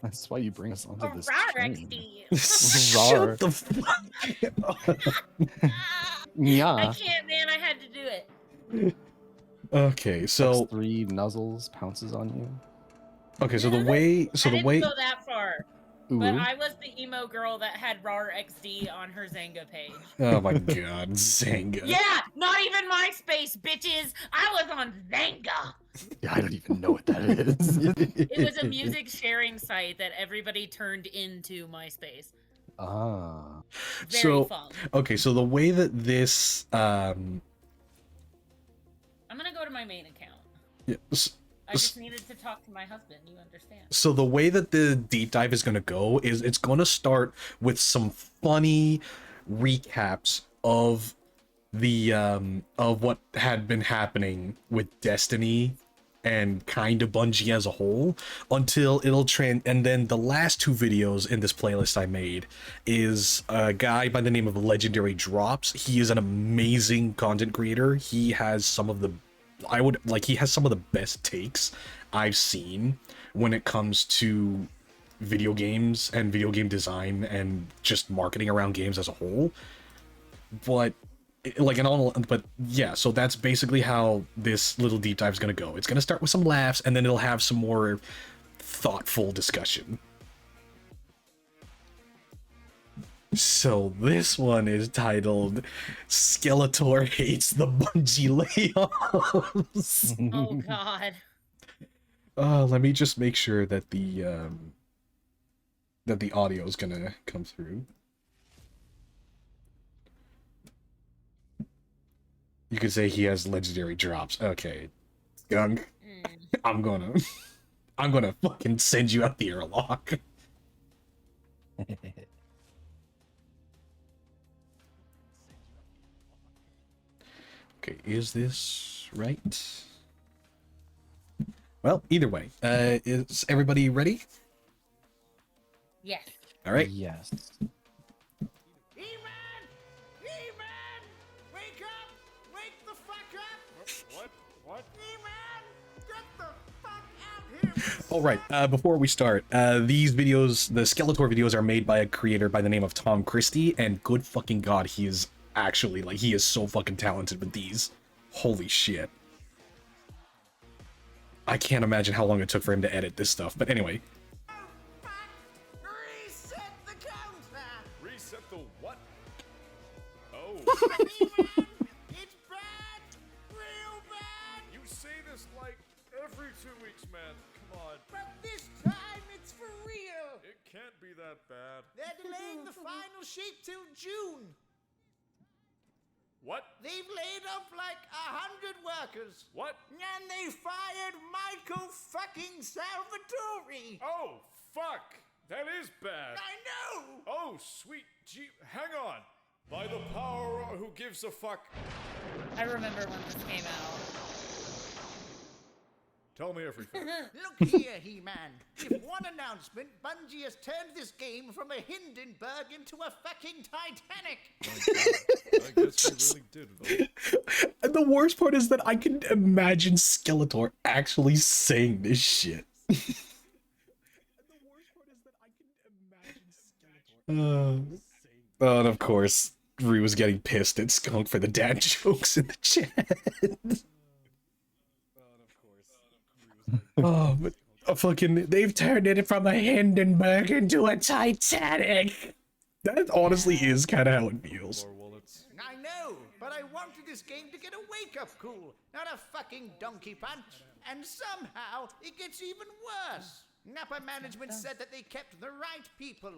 That's why you bring us onto Oh, this rawr, train. XD. Shut the fuck up. Yeah. I can't, man. I had to do it. Okay, so X3 nuzzles pounces on you. okay, so the I way didn't go that far. But Ooh. I was the emo girl that had RAR XD on her Zanga page. Oh my god, Zanga. Yeah, not even MySpace, bitches. I was on Zanga. Yeah, I don't even know what that is. It was a music sharing site that everybody turned into MySpace. Ah. Very fun. Okay, so the way that this I'm gonna go to my main account. yeah, I just needed to talk to my husband, you understand. so the way that the deep dive is going to go is it's going to start with some funny recaps of the of what had been happening with Destiny and kind of Bungie as a whole until it'll and then the last two videos in this playlist I made is a guy by the name of Legendary Drops. He is an amazing content creator. He has some of the he has some of the best takes I've seen when it comes to video games and video game design and just marketing around games as a whole. But but yeah, so that's basically how this little deep dive is going to go. It's going to start with some laughs and then it'll have some more thoughtful discussion. So this one is titled Skeletor Hates the Bungie Layoffs. Oh god. Let me just make sure that the audio is gonna come through. You could say he has legendary drops. Okay, Skunk. I'm gonna fucking send you out the airlock. Okay, is this right? Well, either way, is everybody ready? Yes. All right. Yes. E-Man! E-Man! Wake up! Wake the fuck up! What? E-Man! Get the fuck out here! All right. Before we start, these videos, the Skeletor videos, are made by a creator by the name of Tom Christie, and good fucking god, he is actually he is so fucking talented with these. Holy shit. I can't imagine how long it took for him to edit this stuff, but anyway. Oh, fuck! Reset the counter! Reset the what? Oh. E-Man! It's bad! Real bad! You say this like every 2 weeks, man. Come on. But this time it's for real! It can't be that bad. They're delaying the final shape till June! What? They've laid off like 100 workers! What? And they fired Michael fucking Salvatore! Oh, fuck. That is bad. I know! Oh, sweet Gee, hang on. By the power who gives a fuck. I remember when this came out. Tell me everything. Look here, He-Man. With one announcement, Bungie has turned this game from a Hindenburg into a fucking Titanic. I guess you really did, though. And the worst part is that I can imagine Skeletor actually saying this shit. And of course, Rue was getting pissed at Skunk for the dad jokes in the chat. Oh, but they've turned it from a Hindenburg into a Titanic. That honestly is kind of how it feels. I know, but I wanted this game to get a wake-up call, not a fucking donkey punch. And somehow, it gets even worse. Upper management said that they kept the right people.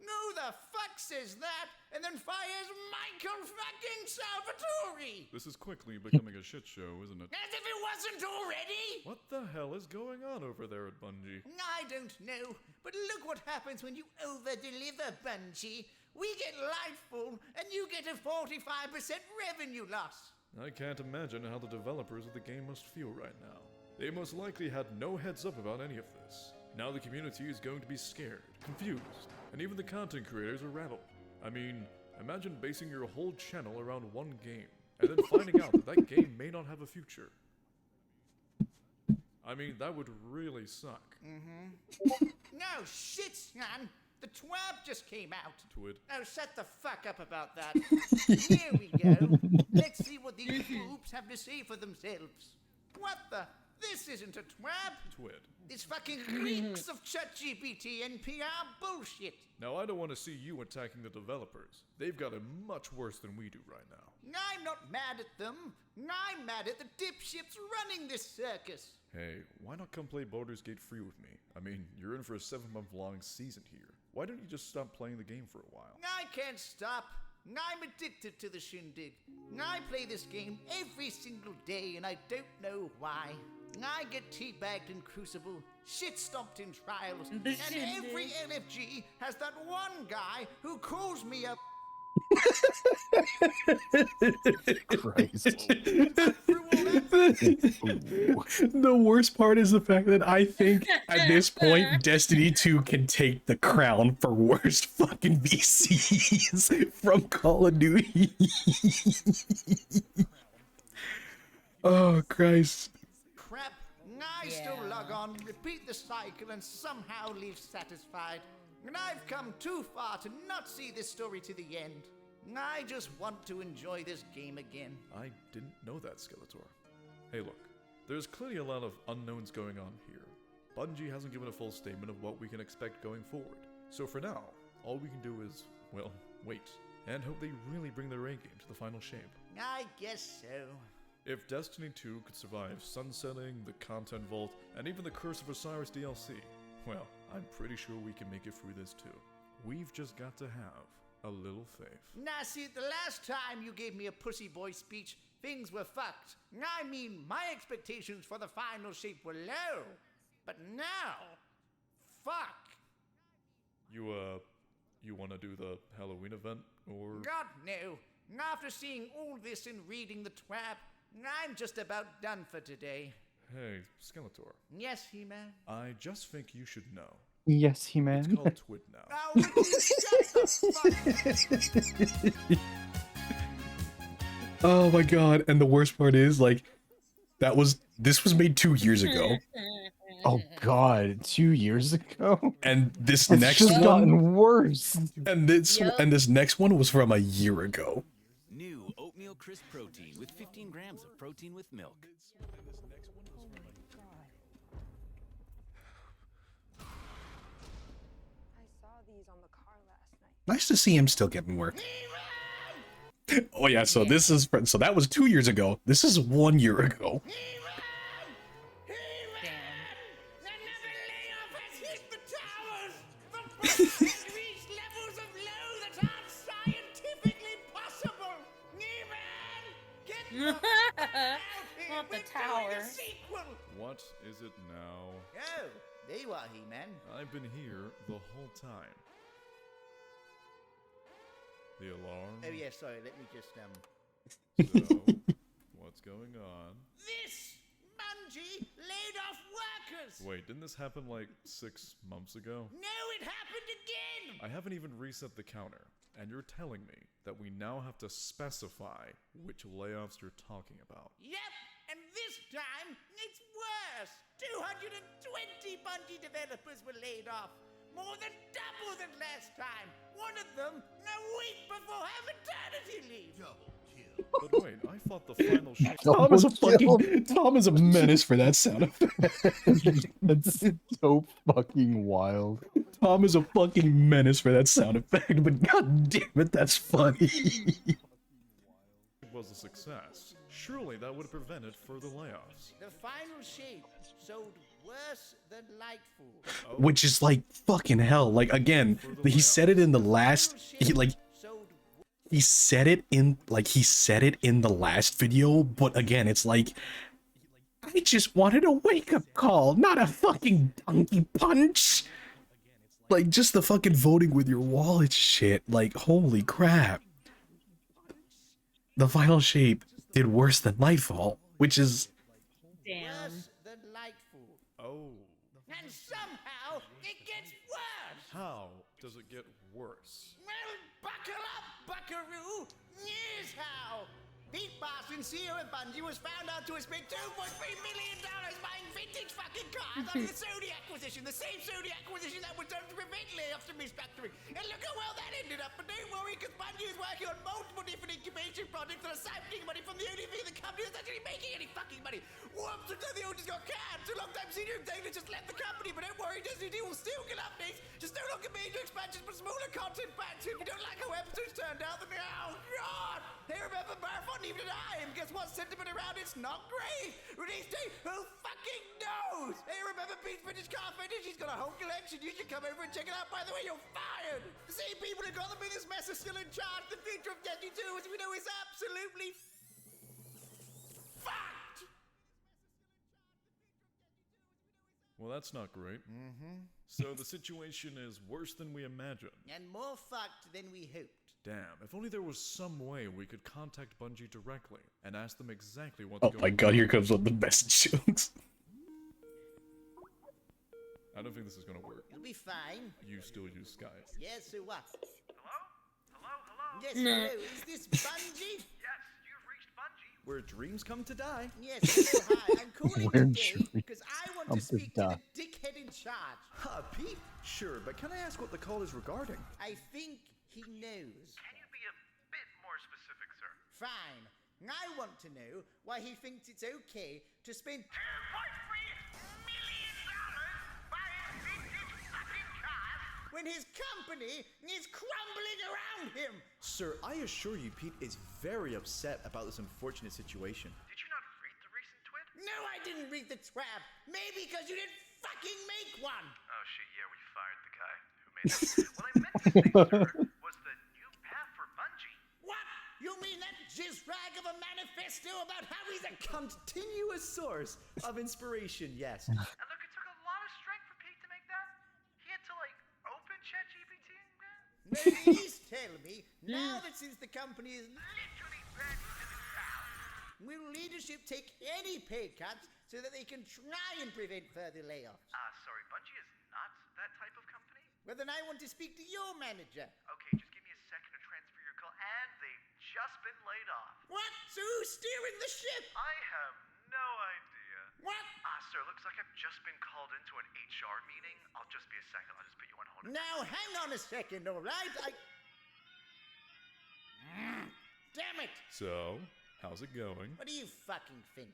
Who the fuck says that and then fires Michael fucking Salvatore? This is quickly becoming a shit show, isn't it? As if it wasn't already! What the hell is going on over there at Bungie? I don't know, but look what happens when you over-deliver, Bungie. We get Lightfall, and you get a 45% revenue loss. I can't imagine how the developers of the game must feel right now. They most likely had no heads up about any of this. Now the community is going to be scared, confused, and even the content creators are rattled. I mean, imagine basing your whole channel around one game, and then finding out that that game may not have a future. I mean, that would really suck. No shit! on. The TWAB just came out. Twid. Oh, shut the fuck up about that. Here we go. Let's see what these boobs have to say for themselves. What the? This isn't a TWAB. Twid. This fucking reeks of ChatGPT and PR bullshit. Now, I don't want to see you attacking the developers. They've got it much worse than we do right now. I'm not mad at them. I'm mad at the dipshits running this circus. Hey, why not come play Baldur's Gate free with me? I mean, you're in for a 7-month-long season here. Why don't you just stop playing the game for a while? I can't stop. I'm addicted to the shindig. I play this game every single day and I don't know why. I get teabagged in Crucible, shit stomped in Trials, and every LFG has that one guy who calls me a Christ. The worst part is the fact that I think at this point Destiny 2 can take the crown for worst fucking VCs from Call of Duty. Oh Christ. crap. I still log on, repeat the cycle, and somehow leave satisfied. And I've come too far to not see this story to the end. I just want to enjoy this game again. I didn't know that, Skeletor. Hey look, there's clearly a lot of unknowns going on here. Bungie hasn't given a full statement of what we can expect going forward. So for now, all we can do is, well, wait, and hope they really bring their A game to the final shape. I guess so. If Destiny 2 could survive sunsetting, the content vault, and even the Curse of Osiris DLC, well, I'm pretty sure we can make it through this too. We've just got to have a little faith. Now see, the last time you gave me a pussy boy speech, things were fucked. I mean, my expectations for the final shape were low. But now, fuck. You wanna do the Halloween event, or? God, no. After seeing all this and reading the TWAB, I'm just about done for today. Hey, Skeletor, Yes, He-Man? I just think you should know. Yes, he It's man. called Twid now. Oh, would you shut the fuck up? Oh my god, and the worst part is like this was made 2 years ago. Oh God, 2 years ago. And this It's next just one gotten worse. and this next one was from a year ago. New oatmeal crisp protein with 15 grams of protein with milk. I saw these on the car last night. Nice to see him still getting work. Oh yeah, so that was 2 years ago. This is 1 year ago. Another layoff has hit the towers! The price has reached levels of low that aren't scientifically possible! He-Man! Get the fuck out here! Not the We're doing tower. a sequel! What is it now? Oh, there you are, He-Man. I've been here the whole time. The alarm? Oh yeah, sorry, let me just, So, what's going on? This! Bungie laid off workers! Wait, didn't this happen like 6 months ago? No, it happened again! I haven't even reset the counter, and you're telling me that we now have to specify which layoffs you're talking about. Yep, and this time, it's worse! 220 Bungie developers were laid off. More than double than last time. One of them a week before her maternity leave. But wait, I thought the final shape. Tom is a menace for that sound effect. That's so fucking wild. Tom is a fucking menace for that sound effect, but god damn it, that's funny. was a success. Surely that would have prevented further layoffs. The final shape sold worse than Lightfall. Which is like fucking hell. Like again, he said it in the last he said it in the last video, but again, it's like I just wanted a wake-up call, not a fucking donkey punch. Like just the fucking voting with your wallet shit. Like holy crap. The final shape did worse than Nightfall, which is Damn. Worse than Lightfall. Oh, And somehow it gets worse. how does it get worse? Well, buckle up, buckaroo. Here's how. Pete Boss and CEO of Bungie was found out to have spent $2.3 million buying vintage fucking cars after the Sony acquisition. The same Sony acquisition that was done to prevent layoffs misfactoring. And look how well that ended up. But don't worry, because Bungie is working on multiple different incubation projects that are siphoning money from the only thing the company that's actually making any fucking money. Whoops, looks like the owners got canned. So long-time senior executive just left the company. But don't worry, Destiny 2 will still get updates. Just no longer major expansions, but smaller content packs. If you don't like how episodes turned out, then oh god! They remember Marathon even I am. Guess what? Sentiment around it's not great. Release date? Who fucking knows? Hey, remember Pete's British car finish? He's got a whole collection. You should come over and check it out. By the way, you're fired. The same people who got the biggest mess are still in charge. The future of Destiny 2, as we know, is absolutely fucked. Well, that's not great. So the situation is worse than we imagined. And more fucked than we hoped. Damn, if only there was some way we could contact Bungie directly and ask them exactly what's Oh going on. my god, here comes one of the best jokes. I don't think this is gonna work. It'll be fine. You still use Skype. Yes, so what? Hello? Hello? Hello? Yes, hello. Is this Bungie? Yes, you've reached Bungie. Where dreams come to die. Yes, hello, hi. I'm calling Where today dreams because I want come to to speak to die. the dickhead in charge. Pete? Sure, but can I ask what the call is regarding? I think he knows. Can you be a bit more specific, sir? Fine. I want to know why he thinks it's okay to spend $2.3 million buying vintage fucking cars? when his company is crumbling around him. Sir, I assure you, Pete is very upset about this unfortunate situation. Did you not read the recent tweet? No, I didn't read the trap. Maybe because you didn't fucking make one. Oh shit, yeah, we fired the guy who made it. What I meant to say, sir, was the new path for Bungie. What? You mean that jizz rag of a manifesto about how he's a Continuous source of inspiration, yes. And look, it took a lot of strength for Pete to make that. He had to, like, open ChatGPT and Please tell me, now that since the company is literally brand new to town. will leadership take any pay cuts so that they can try and prevent further layoffs? Sorry, Bungie is not that type of company? Well, then I want to speak to your manager. Okay, just give me a second to transfer your call, and they've just been laid off. What? So who's steering the ship? I have no idea. What? Sir, looks like I've just been called into an HR meeting. I'll just be a second. I'll just put you on hold. Now, hang on a second, all right? Damn it! So, how's it going? What do you fucking think?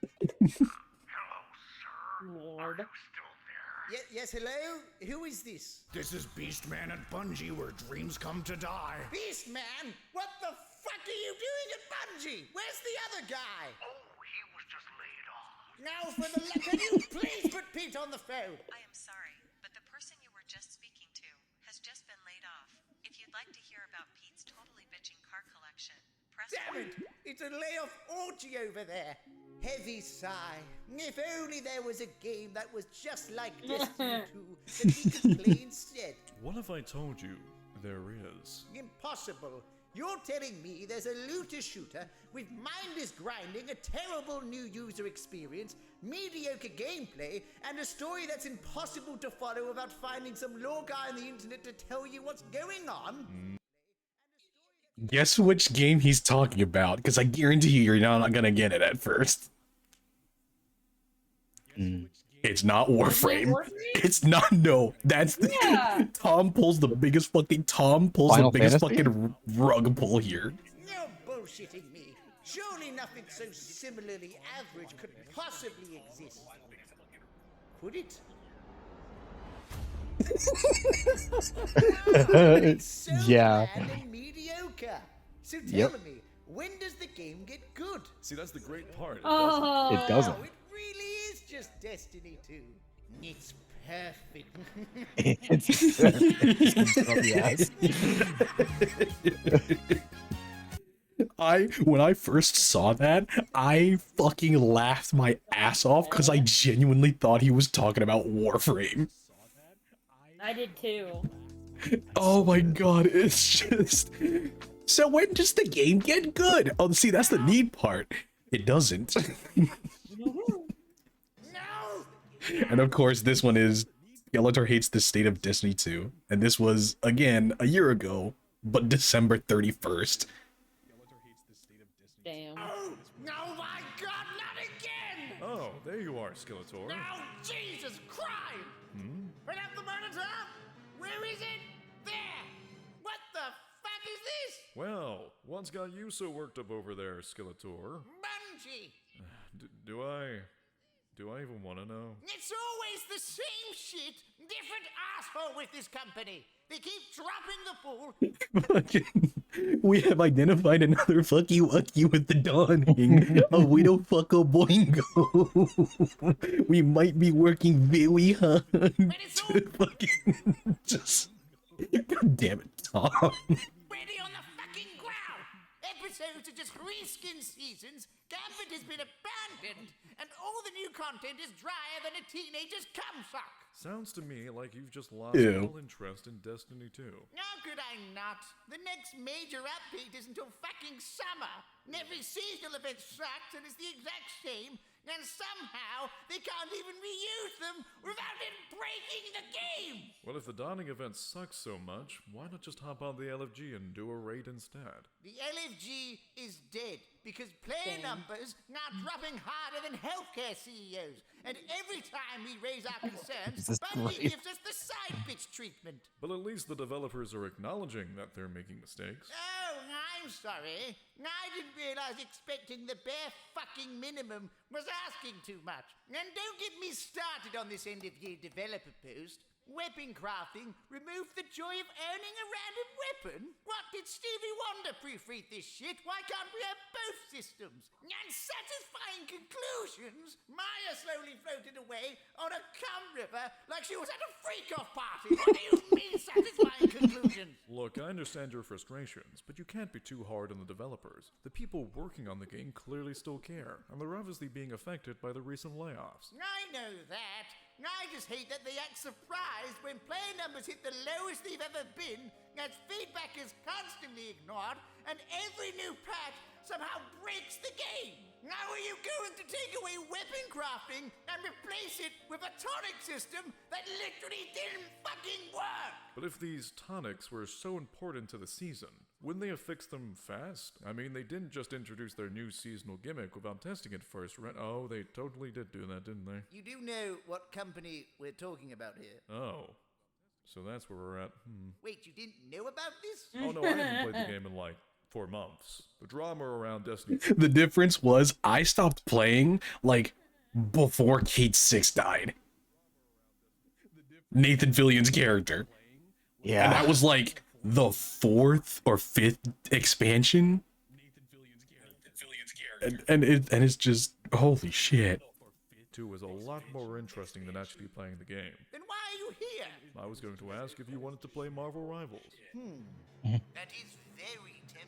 Hello, sir. Lord. Are you still there? Yes, hello? Who is this? This is Beastman at Bungie, where dreams come to die. Beastman? What the fuck are you doing at Bungie? Where's the other guy? Oh, he was just laid off. Now, for the can you please put Pete on the phone? I am sorry, but the person you were just speaking to has just been laid off. If you'd like to hear about Pete's totally bitching car collection, press Damn 1. it! It's a layoff orgy over there. Heavy sigh. If only there was a game that was just like Destiny 2 that he could play instead. What if I told you there is? Impossible. You're telling me there's a looter shooter with mindless grinding, a terrible new user experience, mediocre gameplay, and a story that's impossible to follow without finding some lore guy on the internet to tell you what's going on? Guess which game he's talking about, because I guarantee you you're not gonna get it at first. It's not Warframe. It's not, no. That's the Tom pulls the biggest fucking Final Fantasy? fucking rug pull here. You're bullshitting me. Surely nothing so similarly average could possibly exist. Could it? It's so Yeah. bland and mediocre. So tell Yep. me, when does the game get good? See, that's the great part. It Oh. It doesn't. Oh, it really is just Destiny 2. It's perfect. When I first saw that, I fucking laughed my ass off because I genuinely thought he was talking about Warframe. I did too. Oh my god, it's just... So when does the game get good? Oh, see, that's the neat part. It doesn't. No! And of course, this one is Skeletor hates the state of Destiny 2. And this was, again, a year ago, but December 31st. Damn. Oh, no, my God, not again! Oh, there you are, Skeletor. No, Jesus Christ! Put up the monitor! Where is it? There What's got you so worked up over there, Skeletor? Bungie! Do I even want to know? It's always the same shit, different asshole with this company. They keep dropping the ball. Fucking, we have identified another fucky wucky with the dawning. A widow fucker boingo. We might be working very hard to fucking just. God damn it, Tom. Ready on the fucking ground. Episodes are just reskin seasons. Gambit has been abandoned, and all the new content is drier than a teenager's cum sock. Sounds to me like you've just lost Ew. all interest in Destiny 2. How could I not? The next major update is until fucking summer. And every seasonal event sucks and is the exact same, and somehow they can't even reuse them without it breaking the game! Well, if the Dawning event sucks so much, why not just hop on the LFG and do a raid instead? The LFG is dead because player numbers are dropping harder than healthcare CEOs. And every time we raise our concerns, Bungie gives us the side bitch treatment. But at least the developers are acknowledging that they're making mistakes. Oh, I'm sorry. I didn't realize expecting the bare fucking minimum was asking too much. And don't get me started on this end-of-year developer post. Weapon crafting removed the joy of owning a random weapon? What, did Stevie Wonder proofread this shit? Why can't we have both systems? And satisfying conclusions? Maya slowly floated away on a cum river like she was at a freak-off party. What do you mean satisfying conclusions? Look, I understand your frustrations, but you can't be too hard on the developers. The people working on the game clearly still care, and they're obviously being affected by the recent layoffs. I know that. I just hate that they act surprised when player numbers hit the lowest they've ever been, as feedback is constantly ignored, and every new patch somehow breaks the game. How are you going to take away weapon crafting and replace it with a tonic system that literally didn't fucking work? But if these tonics were so important to the season, wouldn't they have fixed them fast? I mean, they didn't just introduce their new seasonal gimmick without testing it first, right? Oh, they totally did do that, didn't they? You do know what company we're talking about here. Oh. So that's where we're at. Wait, you didn't know about this? Oh no, I haven't played the game in like 4 months. The drama around Destiny... The difference was I stopped playing like before Kate 6 died. Nathan Fillion's character. Yeah. And that was like the 4th or 5th expansion. And it's just holy shit. 2 was a lot more interesting than actually playing the game. Then why are you here? I was going to ask if you wanted to play Marvel Rivals. That is very tempting.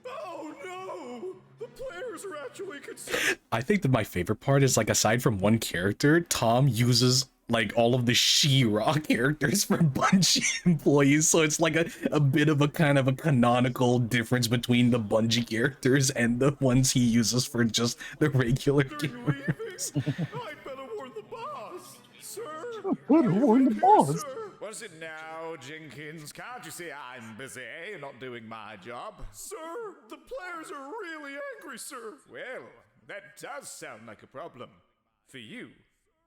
Oh no! The players are actually concerned. I think that my favorite part is like aside from one character, Tom uses like all of the She-Ra characters for Bungie employees, so it's like a bit of a kind of a canonical difference between the Bungie characters and the ones he uses for just the regular characters. I'd better warn the boss, sir. Better warn the boss. What's it now, Jenkins? Can't you see I'm busy, not doing my job? Sir, the players are really angry, sir. Well, that does sound like a problem. For you.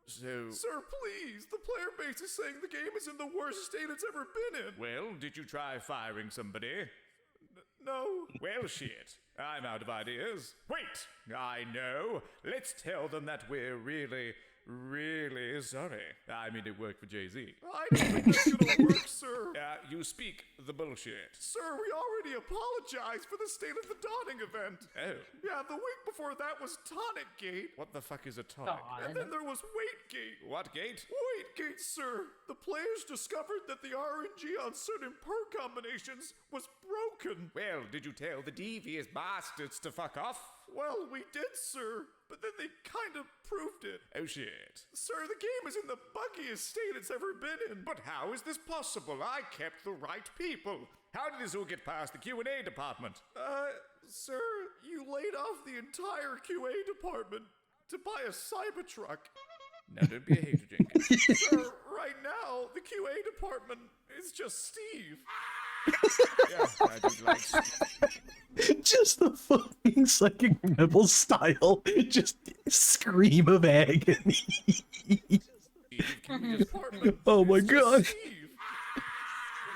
So... Sir, please. The player base is saying the game is in the worst state it's ever been in. Well, did you try firing somebody? No. Well, shit. I'm out of ideas. Wait! I know. Let's tell them that we're really sorry. I mean, it worked for Jay-Z. I don't think that's gonna work, sir. You speak the bullshit. Sir, we already apologized for the State of the Dawning event. Oh. Yeah, the week before that was Tonic Gate. What the fuck is a tonic? And then there was Waitgate. What gate? Waitgate, sir. The players discovered that the RNG on certain perk combinations was broken. Well, did you tell the devious bastards to fuck off? Well, we did, sir. But then they kind of proved it. Oh shit. Sir, the game is in the buggiest state it's ever been in. But how is this possible? I kept the right people. How did this all get past the Q&A department? Sir, you laid off the entire QA department to buy a Cybertruck. Now don't be a hater, Jenkins. Sir, right now, the QA department is just Steve. Yeah, I do like Steve. Just the fucking Psychic Rebel style, just scream of agony. Department Oh my is just god. Steve.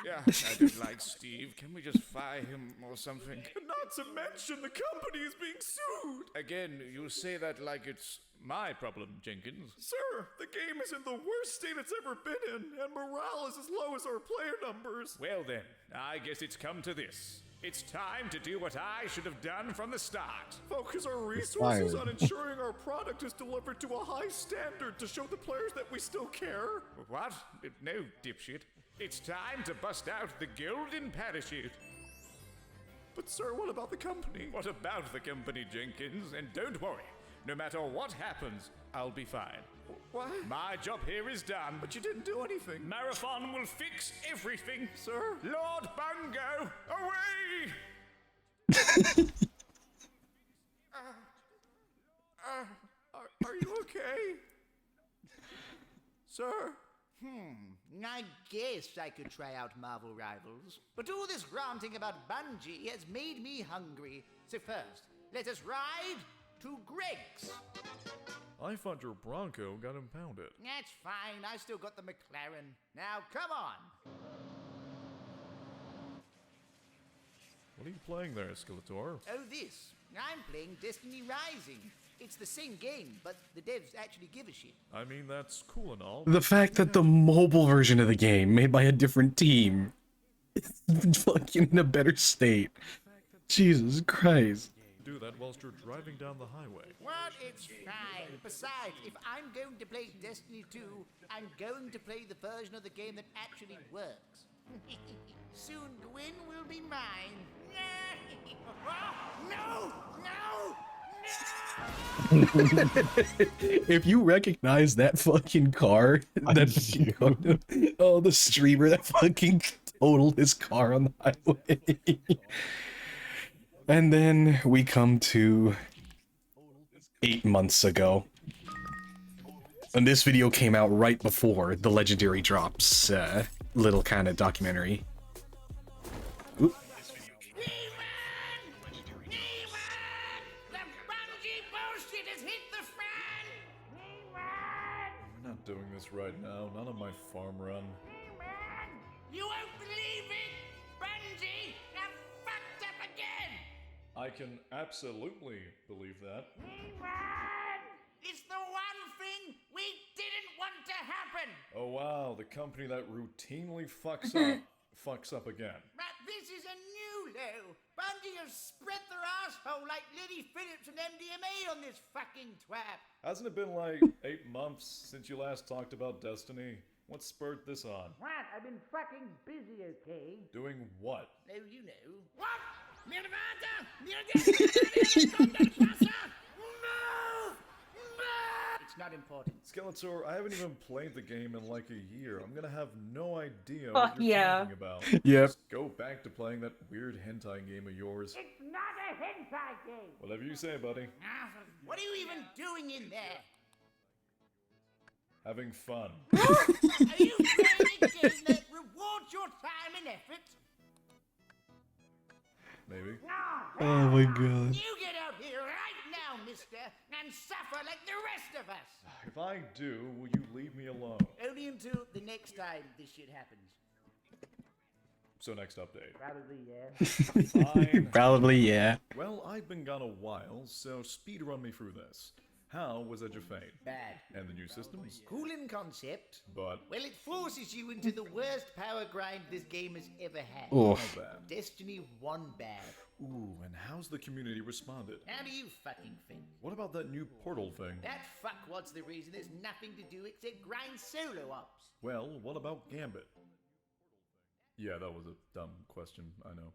Yeah, I don't like Steve. Can we just fire him or something? Not to mention the company is being sued! Again, you say that like it's my problem, Jenkins. Sir, the game is in the worst state it's ever been in, and morale is as low as our player numbers. Well then, I guess it's come to this. It's time to do what I should have done from the start. Focus our resources Fired. on ensuring our product is delivered to a high standard to show the players that we still care. What? No, dipshit. It's time to bust out the golden parachute. But sir, what about the company? What about the company, Jenkins? And don't worry. No matter what happens, I'll be fine. What? My job here is done. But you didn't do anything. Marathon will fix everything. Sir? Lord Bungo, away! Are you okay? Sir? I guess I could try out Marvel Rivals. But all this ranting about Bungie has made me hungry. So first, let us ride to Greg's. I thought your Bronco got impounded. That's fine. I still got the McLaren. Now, come on. What are you playing there, Skeletor? Oh, this. I'm playing Destiny Rising. It's the same game, but the devs actually give a shit. I mean, that's cool and all. The fact that the mobile version of the game, made by a different team, is fucking in a better state. Jesus Christ. Do that whilst you're driving down the highway. What? It's fine. Besides, if I'm going to play Destiny 2, I'm going to play the version of the game that actually works. Soon Gwyn will be mine. No! No! If you recognize that fucking car, that fucking, oh, the streamer that fucking totaled his car on the highway. And then we come to 8 months ago. And this video came out right before the Legendary Drops little kind of documentary. Oop. The Bungie bullshit has hit the fan! We're not doing this right now. Not on my farm run. You won't believe it! Bungie have fucked up again! I can absolutely believe that. It's the one thing we didn't want to happen! Oh wow, the company that routinely fucks up, fucks up again. But this is a new low! Bungie has spread their asshole like Liddy Phillips and MDMA on this fucking twat! Hasn't it been like 8 months since you last talked about Destiny? What spurred this on? What? I've been fucking busy, okay? Doing what? Oh, you know. What? It's not important. Skeletor, I haven't even played the game in like a year. I'm gonna have no idea Fuck what you're yeah. talking about. Yep. Just go back to playing that weird hentai game of yours. It's not a hentai game! Whatever you say, buddy. What are you even doing in there? Having fun. Are you playing a game that rewards your time and effort? Maybe. Oh my god. You get out here right now, mister, and suffer like the rest of us! If I do, will you leave me alone? Only until the next time this shit happens. So next update. Probably, yeah. Fine. Probably, yeah. Well, I've been gone a while, so speed run me through this. How was Edge of Fate? Bad. And the new systems? Cool in concept. But Well, it forces you into the worst power grind this game has ever had. Oof. how bad? Destiny 1 bad. Ooh, and how's the community responded? How do you fucking think? What about that new portal thing? That fuckwhat's the reason there's nothing to do except grind solo ops. Well, what about Gambit? Yeah, that was a dumb question, I know.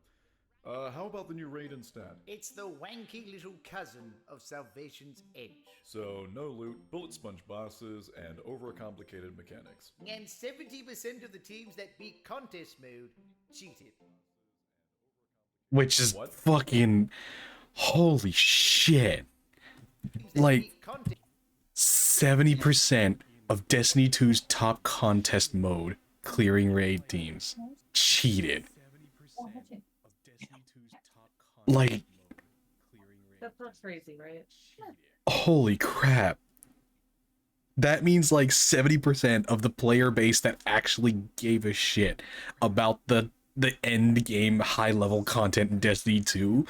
How about the new raid instead? It's the wanky little cousin of Salvation's Edge. So, no loot, bullet sponge bosses, and overcomplicated mechanics. And 70% of the teams that beat contest mode cheated. Which is What? fucking holy shit. Teams that Like beat contest 70% of Destiny 2's top contest mode clearing raid teams cheated. Like, That's not crazy, right? holy crap. That means like 70% of the player base that actually gave a shit about the end game high level content in Destiny 2,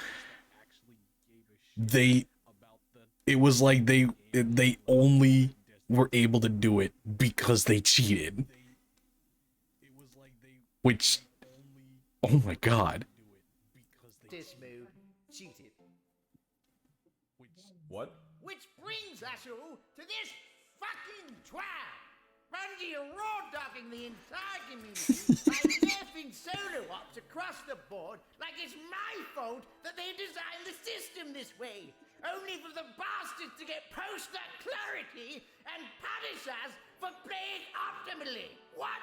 it was like they only were able to do it because they cheated. Which, oh my god. This mode cheated. What? Which brings us all to this fucking twat. Bungie are raw-dogging the entire community by nerfing solo ops across the board like it's my fault that they designed the system this way, only for the bastards to get post-nut clarity and punish us for playing optimally. What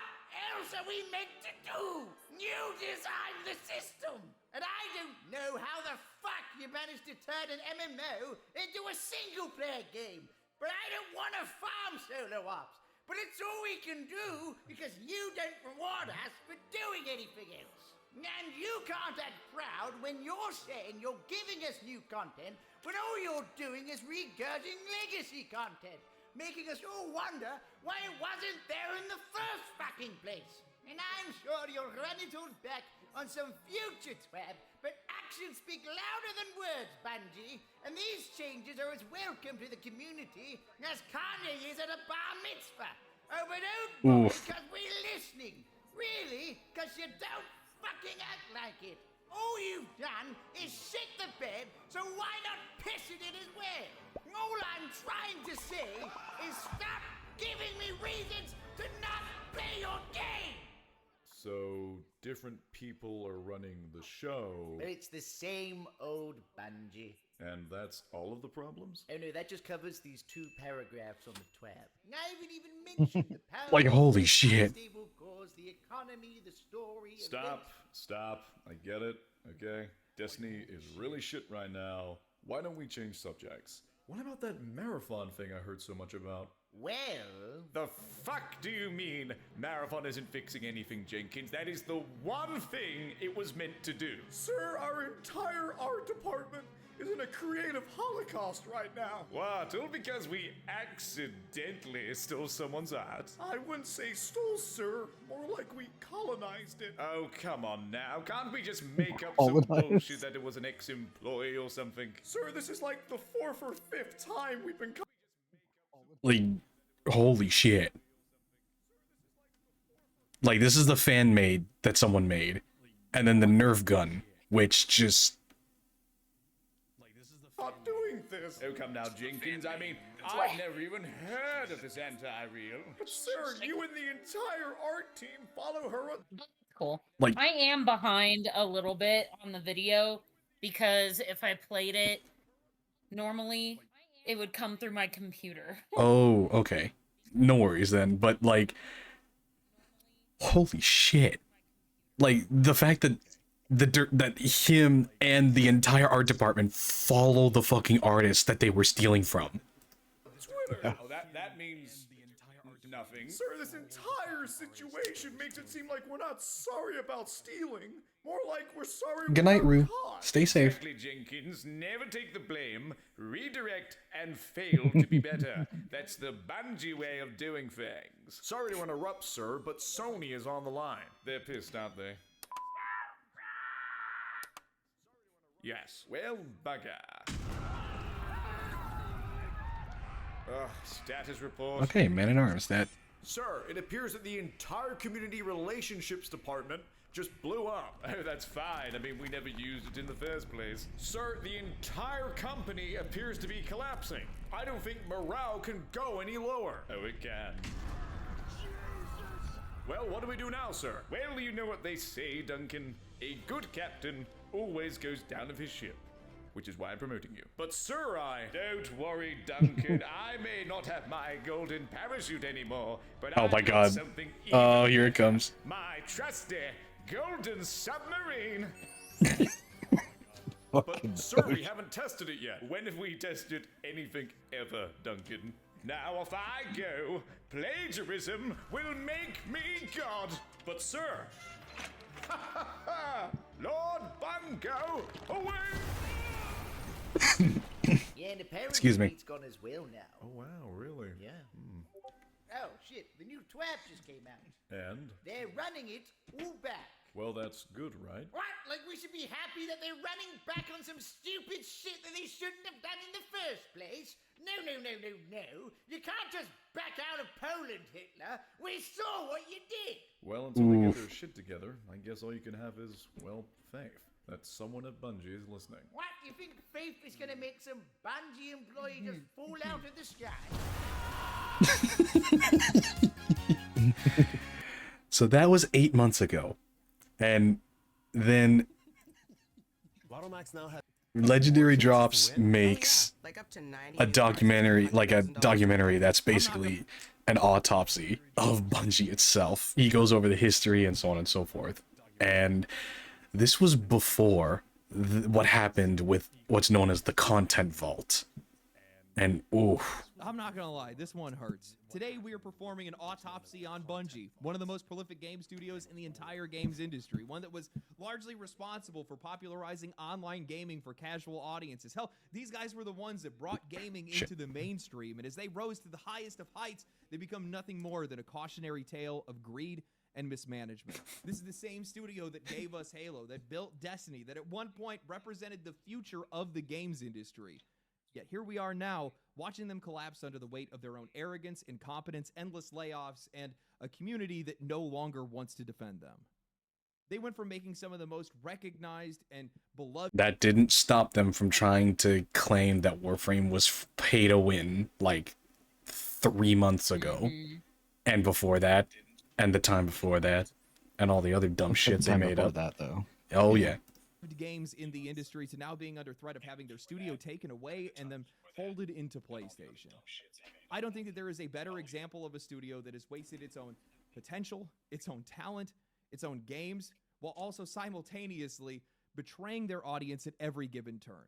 else are we meant to do? You designed the system, and I don't know how the fuck you managed to turn an MMO into a single-player game, but I don't want to farm solo ops. But it's all we can do because you don't reward us for doing anything else. And you can't act proud when you're saying you're giving us new content when all you're doing is regurging legacy content, making us all wonder why it wasn't there in the first fucking place. And I'm sure you'll run it all back on some future twab, but actions speak louder than words, Bungie, and these changes are as welcome to the community as Kanye is at a bar mitzvah. Oh, but don't because we're listening. Really, because you don't fucking act like it. All you've done is shit the bed, so why not piss in it as well? All I'm trying to say is stop giving me reasons to not play your game. So, different people are running the show, But it's the same old Bungie. and that's all of the problems? Oh no, that just covers these 2 paragraphs on the twab. I haven't even mentioned the power Like, holy of shit. stable cause, the economy, the story. Stop. I get it, okay? Destiny is really shit right now. Why don't we change subjects? What about that marathon thing I heard so much about? Well, The fuck do you mean Marathon isn't fixing anything, Jenkins? That is the one thing it was meant to do. Sir, our entire art department is in a creative holocaust right now. What? All because we accidentally stole someone's art? I wouldn't say stole, sir. More like we colonized it. Oh, come on now. Can't we just make up some bullshit that it was an ex-employee or something? Sir, this is like the 4th or 5th time we've been Like, holy shit. Like, this is the fan made that someone made. And then the Nerf gun, which just... not doing this. Oh, come now, Jenkins. I mean, I've never even heard of this anti-real. But sir, you and the entire art team follow her. Cool. Like- I am behind a little bit on the video because if I played it normally, it would come through my computer. Oh, okay. No worries then. But, like... Holy shit. Like, the fact that that him and the entire art department follow the fucking artist that they were stealing from. Twitter. Oh, that means nothing. Sir, this entire situation makes it seem like we're not sorry about stealing. More like we're sorry. Good night, we were Rue. caught. Stay safe. Exactly, Jenkins. Never take the blame, redirect, and fail to be better. That's the Bungie way of doing things. Sorry to interrupt, sir, but Sony is on the line. They're pissed, aren't they? Yes. Well, bugger. Status report. Okay, man in arms. That... Sir, it appears that the entire community relationships department just blew up. Oh, that's fine. I mean, we never used it in the first place. Sir, the entire company appears to be collapsing. I don't think morale can go any lower. Oh, it can. Well, what do we do now, sir? Well, you know what they say, Duncan. A good captain always goes down with his ship. Which is why I'm promoting you. But sir, Don't worry, Duncan. I may not have my golden parachute anymore, but Oh I've my got god. something Oh, even here it comes. my trusty golden submarine. But sir, we haven't tested it yet. When have we tested anything ever, Duncan? Now, if I go, plagiarism will make me God. But sir, Lord Bungo, away! yeah, and apparently Excuse me. Pete's gone as well now. Oh, wow, really? Yeah. Oh, shit, the new TWAP just came out. And? They're running it all back. Well, that's good, right? What? Like we should be happy that they're running back on some stupid shit that they shouldn't have done in the first place? No, no, no, no, no. You can't just back out of Poland, Hitler. We saw what you did. Well, until they get their shit together, I guess all you can have is, well, faith that someone at Bungie is listening. What? You think faith is gonna make some Bungie employee just fall out of the sky? So that was 8 months ago. And then Legendary Drops makes a documentary, that's basically an autopsy of Bungie itself. He goes over the history and so on and so forth. And this was before what happened with what's known as the content vault. And oof. I'm not gonna lie, this one hurts. Today we are performing an autopsy on Bungie, one of the most prolific game studios in the entire games industry, one that was largely responsible for popularizing online gaming for casual audiences. Hell, these guys were the ones that brought gaming into the mainstream, and as they rose to the highest of heights, they become nothing more than a cautionary tale of greed and mismanagement. This is the same studio that gave us Halo, that built Destiny, that at one point represented the future of the games industry. Yet here we are now, watching them collapse under the weight of their own arrogance, incompetence, endless layoffs, and a community that no longer wants to defend them. They went from making some of the most recognized and beloved... That didn't stop them from trying to claim that Warframe was pay to win, like, 3 months ago. And before that, and the time before that, and all the other dumb shit they made up. That, though. Oh, yeah. Games in the industry to now being under threat of having their studio taken away and then folded into PlayStation. I don't think that there is a better example of a studio that has wasted its own potential, its own talent, its own games, while also simultaneously betraying their audience at every given turn.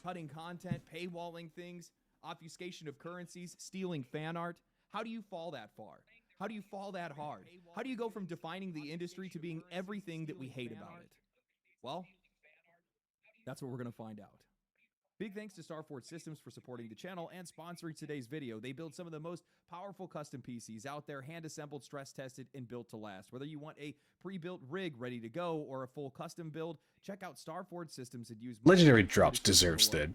Cutting content, paywalling things, obfuscation of currencies, stealing fan art. How do you fall that far? How do you fall that hard? How do you go from defining the industry to being everything that we hate about it? Well, that's what we're going to find out. Big thanks to Starford Systems for supporting the channel and sponsoring today's video. They build some of the most powerful custom PCs out there, hand-assembled, stress-tested, and built to last. Whether you want a pre-built rig ready to go or a full custom build, check out Starford Systems and use... Legendary Drops deserves the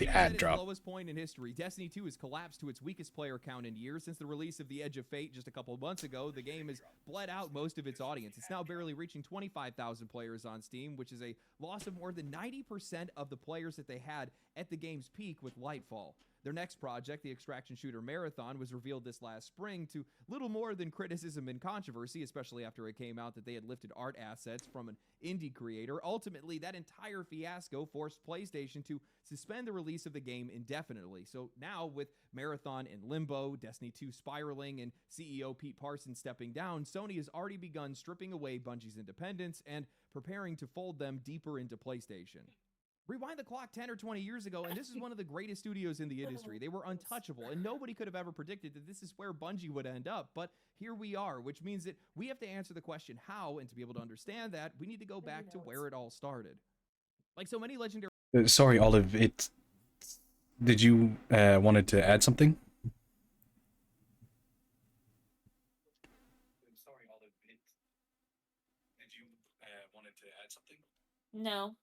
ad drop. Lowest point in history. Destiny 2 has collapsed to its weakest player count in years. Since the release of The Edge of Fate just a couple of months ago, the game has bled out most of its audience. It's now barely reaching 25,000 players on Steam, which is a loss of more than 90% of the players that they had at the game's peak with Lightfall. Their next project, the extraction shooter Marathon, was revealed this last spring to little more than criticism and controversy, especially after it came out that they had lifted art assets from an indie creator. Ultimately, that entire fiasco forced PlayStation to suspend the release of the game indefinitely. So now, with Marathon in limbo, Destiny 2 spiraling, and CEO Pete Parsons stepping down, Sony has already begun stripping away Bungie's independence and preparing to fold them deeper into PlayStation. Rewind the clock 10 or 20 years ago, and this is one of the greatest studios in the industry. They were untouchable, and nobody could have ever predicted that this is where Bungie would end up. But here we are, which means that we have to answer the question how, and to be able to understand that, we need to go back to where it all started. Like so many legendary... Sorry, Olive, did you wanted to add something? No.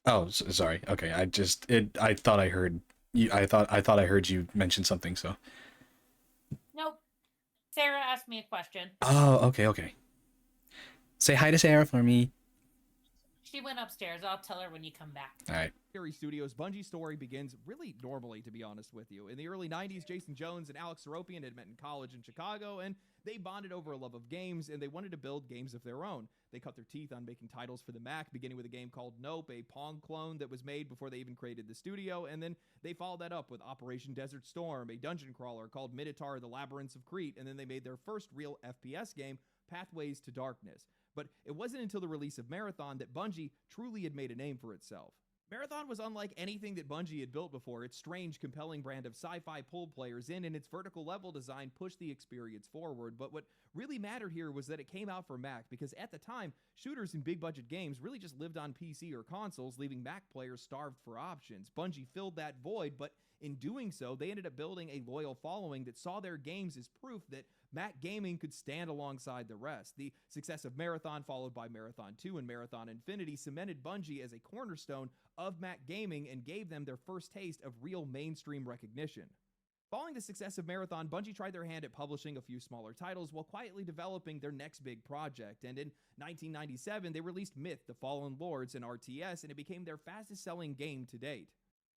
Oh, sorry. Okay, I thought I heard you. I thought I heard you mention something. So. Nope. Sarah asked me a question. Oh, okay. Say hi to Sarah for me. She went upstairs. I'll tell her when you come back. All right. Studios, Bungie's story begins really normally, to be honest with you. In the early 90s, Jason Jones and Alex Seropian had met in college in Chicago, and they bonded over a love of games, and they wanted to build games of their own. They cut their teeth on making titles for the Mac, beginning with a game called Nope, a Pong clone that was made before they even created the studio, and then they followed that up with Operation Desert Storm, a dungeon crawler called Minotaur, the Labyrinths of Crete, and then they made their first real FPS game, Pathways to Darkness. But it wasn't until the release of Marathon that Bungie truly had made a name for itself. Marathon was unlike anything that Bungie had built before. Its strange, compelling brand of sci-fi pulled players in, and its vertical level design pushed the experience forward. But what really mattered here was that it came out for Mac, because at the time, shooters and big-budget games really just lived on PC or consoles, leaving Mac players starved for options. Bungie filled that void, but in doing so, they ended up building a loyal following that saw their games as proof that Mac Gaming could stand alongside the rest. The success of Marathon, followed by Marathon 2 and Marathon Infinity, cemented Bungie as a cornerstone of Mac Gaming and gave them their first taste of real mainstream recognition. Following the success of Marathon, Bungie tried their hand at publishing a few smaller titles while quietly developing their next big project, and in 1997 they released Myth, The Fallen Lords, and RTS, and it became their fastest-selling game to date.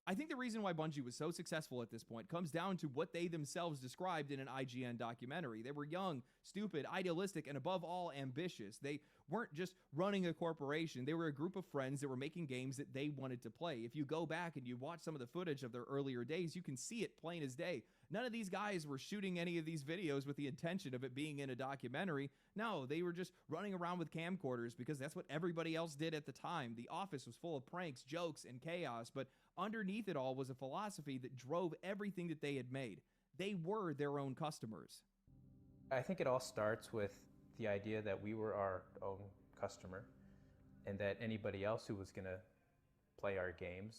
I think the reason why Bungie was so successful at this point comes down to what they themselves described in an IGN documentary. They were young, stupid, idealistic, and above all, ambitious. They weren't just running a corporation. They were a group of friends that were making games that they wanted to play. If you go back and you watch some of the footage of their earlier days, you can see it plain as day. None of these guys were shooting any of these videos with the intention of it being in a documentary. No, they were just running around with camcorders because that's what everybody else did at the time. The office was full of pranks, jokes, and chaos, but underneath it all was a philosophy that drove everything that they had made. They were their own customers. I think it all starts with the idea that we were our own customer and that anybody else who was going to play our games,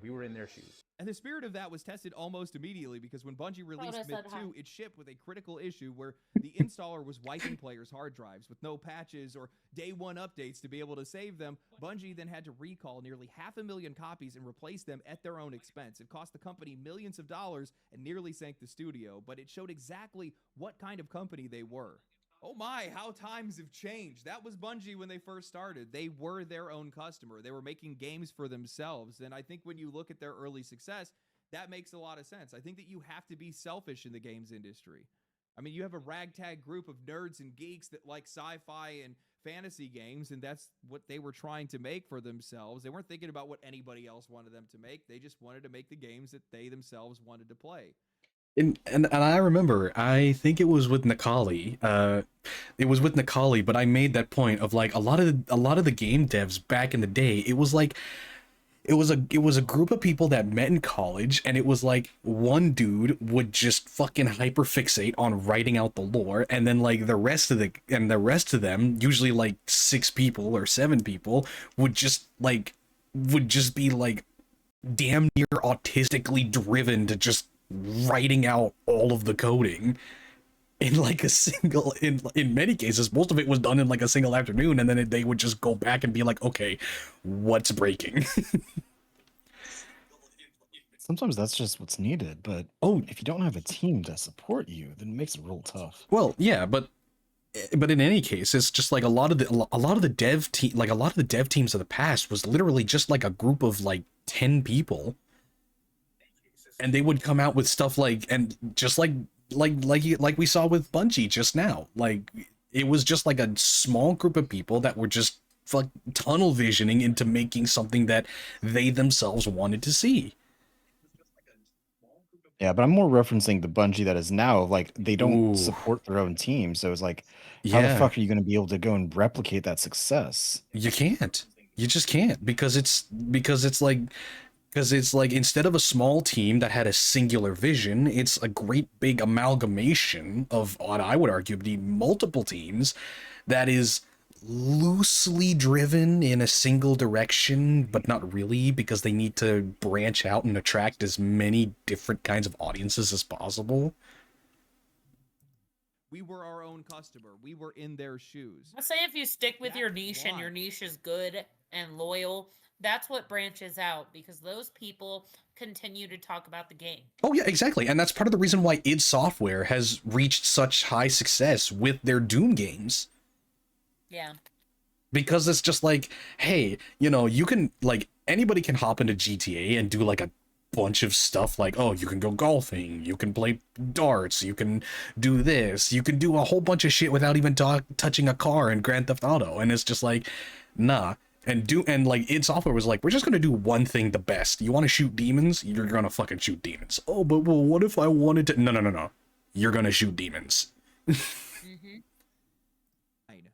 we were in their shoes. And the spirit of that was tested almost immediately because when Bungie released Myth 2, it shipped with a critical issue where the installer was wiping players' hard drives with no patches or day one updates to be able to save them. Bungie then had to recall nearly 500,000 copies and replace them at their own expense. It cost the company millions of dollars and nearly sank the studio, but it showed exactly what kind of company they were. Oh my, how times have changed. That was Bungie when they first started. They were their own customer. They were making games for themselves. And I think when you look at their early success, that makes a lot of sense. I think that you have to be selfish in the games industry. I mean, you have a ragtag group of nerds and geeks that like sci-fi and fantasy games, and that's what they were trying to make for themselves. They weren't thinking about what anybody else wanted them to make. They just wanted to make the games that they themselves wanted to play. And I remember, I think it was with Nikali. It was with Nikali, but I made that point of like a lot of the game devs back in the day. It was like it was a group of people that met in college, and it was like one dude would just fucking hyperfixate on writing out the lore, and then like the rest of them, usually like 6 people or 7 people, would just be like damn near autistically driven to just writing out all of the coding in like a single, in many cases most of it was done in like a single afternoon, and then they would just go back and be like, okay, what's breaking? Sometimes that's just what's needed, but if you don't have a team to support you, then it makes it real tough. Well, yeah, but in any case, it's just like a lot of the dev teams of the past was literally just like a group of like 10 people. And they would come out with stuff like, and just like we saw with Bungie just now, like it was just like a small group of people that were just tunnel visioning into making something that they themselves wanted to see. Yeah, but I'm more referencing the Bungie that is now. Like they don't support their own team, so it's like, how the fuck are you going to be able to go and replicate that success? You can't. You just can't, because it's like instead of a small team that had a singular vision, it's a great big amalgamation of what I would argue to be multiple teams that is loosely driven in a single direction, but not really, because they need to branch out and attract as many different kinds of audiences as possible. We were our own customer. We were in their shoes. I'll say if you stick with your niche and your niche is good and loyal, that's what branches out, because those people continue to talk about the game. Oh yeah, exactly. And that's part of the reason why id Software has reached such high success with their Doom games. Yeah. Because it's just like, hey, you can, like, anybody can hop into GTA and do like a bunch of stuff, like, oh, you can go golfing, you can play darts, you can do this, you can do a whole bunch of shit without even touching a car in Grand Theft Auto. And it's just like, nah. And like id Software was like, we're just gonna do one thing the best. You want to shoot demons? You're gonna fucking shoot demons. Oh, but well, what if I wanted to? No. You're gonna shoot demons.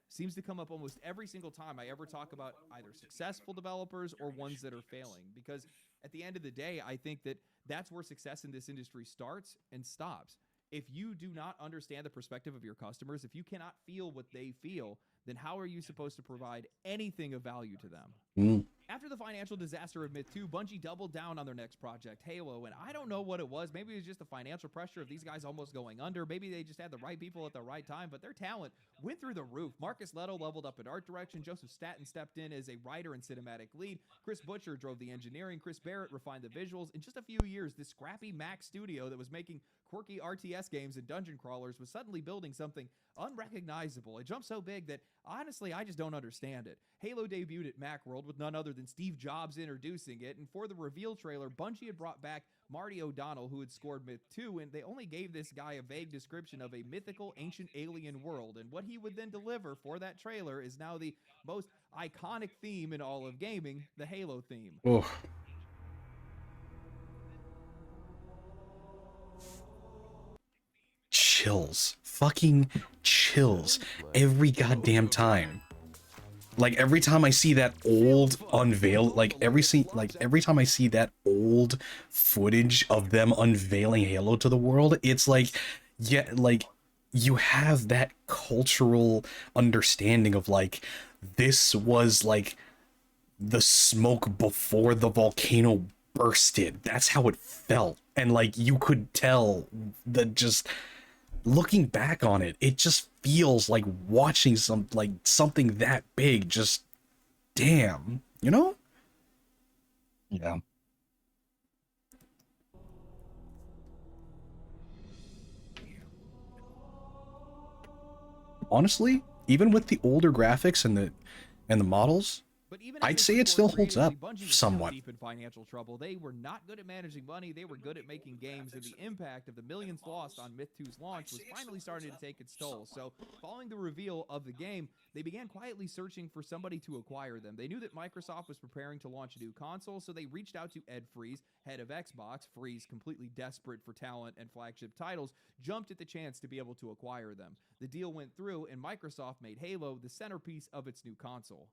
Seems to come up almost every single time I ever talk about either successful developers or ones that are failing, because at the end of the day, I think that that's where success in this industry starts and stops. If you do not understand the perspective of your customers, if you cannot feel what they feel, then how are you supposed to provide anything of value to them? After the financial disaster of Myth 2, Bungie doubled down on their next project, Halo, and I don't know what it was. Maybe it was just the financial pressure of these guys almost going under. Maybe they just had the right people at the right time, but their talent went through the roof. Marcus Leto leveled up in art direction. Joseph Staten stepped in as a writer and cinematic lead. Chris Butcher drove the engineering. Chris Barrett refined the visuals. In just a few years, this scrappy Mac studio that was making quirky RTS games and dungeon crawlers was suddenly building something unrecognizable. It jumped so big that, honestly, I just don't understand it. Halo debuted at Macworld with none other than Steve Jobs introducing it, and for the reveal trailer, Bungie had brought back Marty O'Donnell, who had scored Myth 2, and they only gave this guy a vague description of a mythical ancient alien world, and what he would then deliver for that trailer is now the most iconic theme in all of gaming, the Halo theme. Oh. Chills. Fucking chills. Every goddamn time. Like, every time I see that old unveil, like every time I see that old footage of them unveiling Halo to the world, it's like, yeah, like, you have that cultural understanding of, like, this was, like, the smoke before the volcano bursted. That's how it felt. And, like, you could tell that just... looking back on it, it just feels like watching something that big. Just damn, you know? Yeah. Honestly, even with the older graphics and the models, I'd say it still holds up somewhat. Deep in financial trouble. They were not good at managing money. They were good at making games, and the impact of the millions lost on Myth 2's launch was finally starting to take its toll. So, following the reveal of the game, they began quietly searching for somebody to acquire them. They knew that Microsoft was preparing to launch a new console, so they reached out to Ed Freeze, head of Xbox. Freeze, completely desperate for talent and flagship titles, jumped at the chance to be able to acquire them. The deal went through, and Microsoft made Halo the centerpiece of its new console.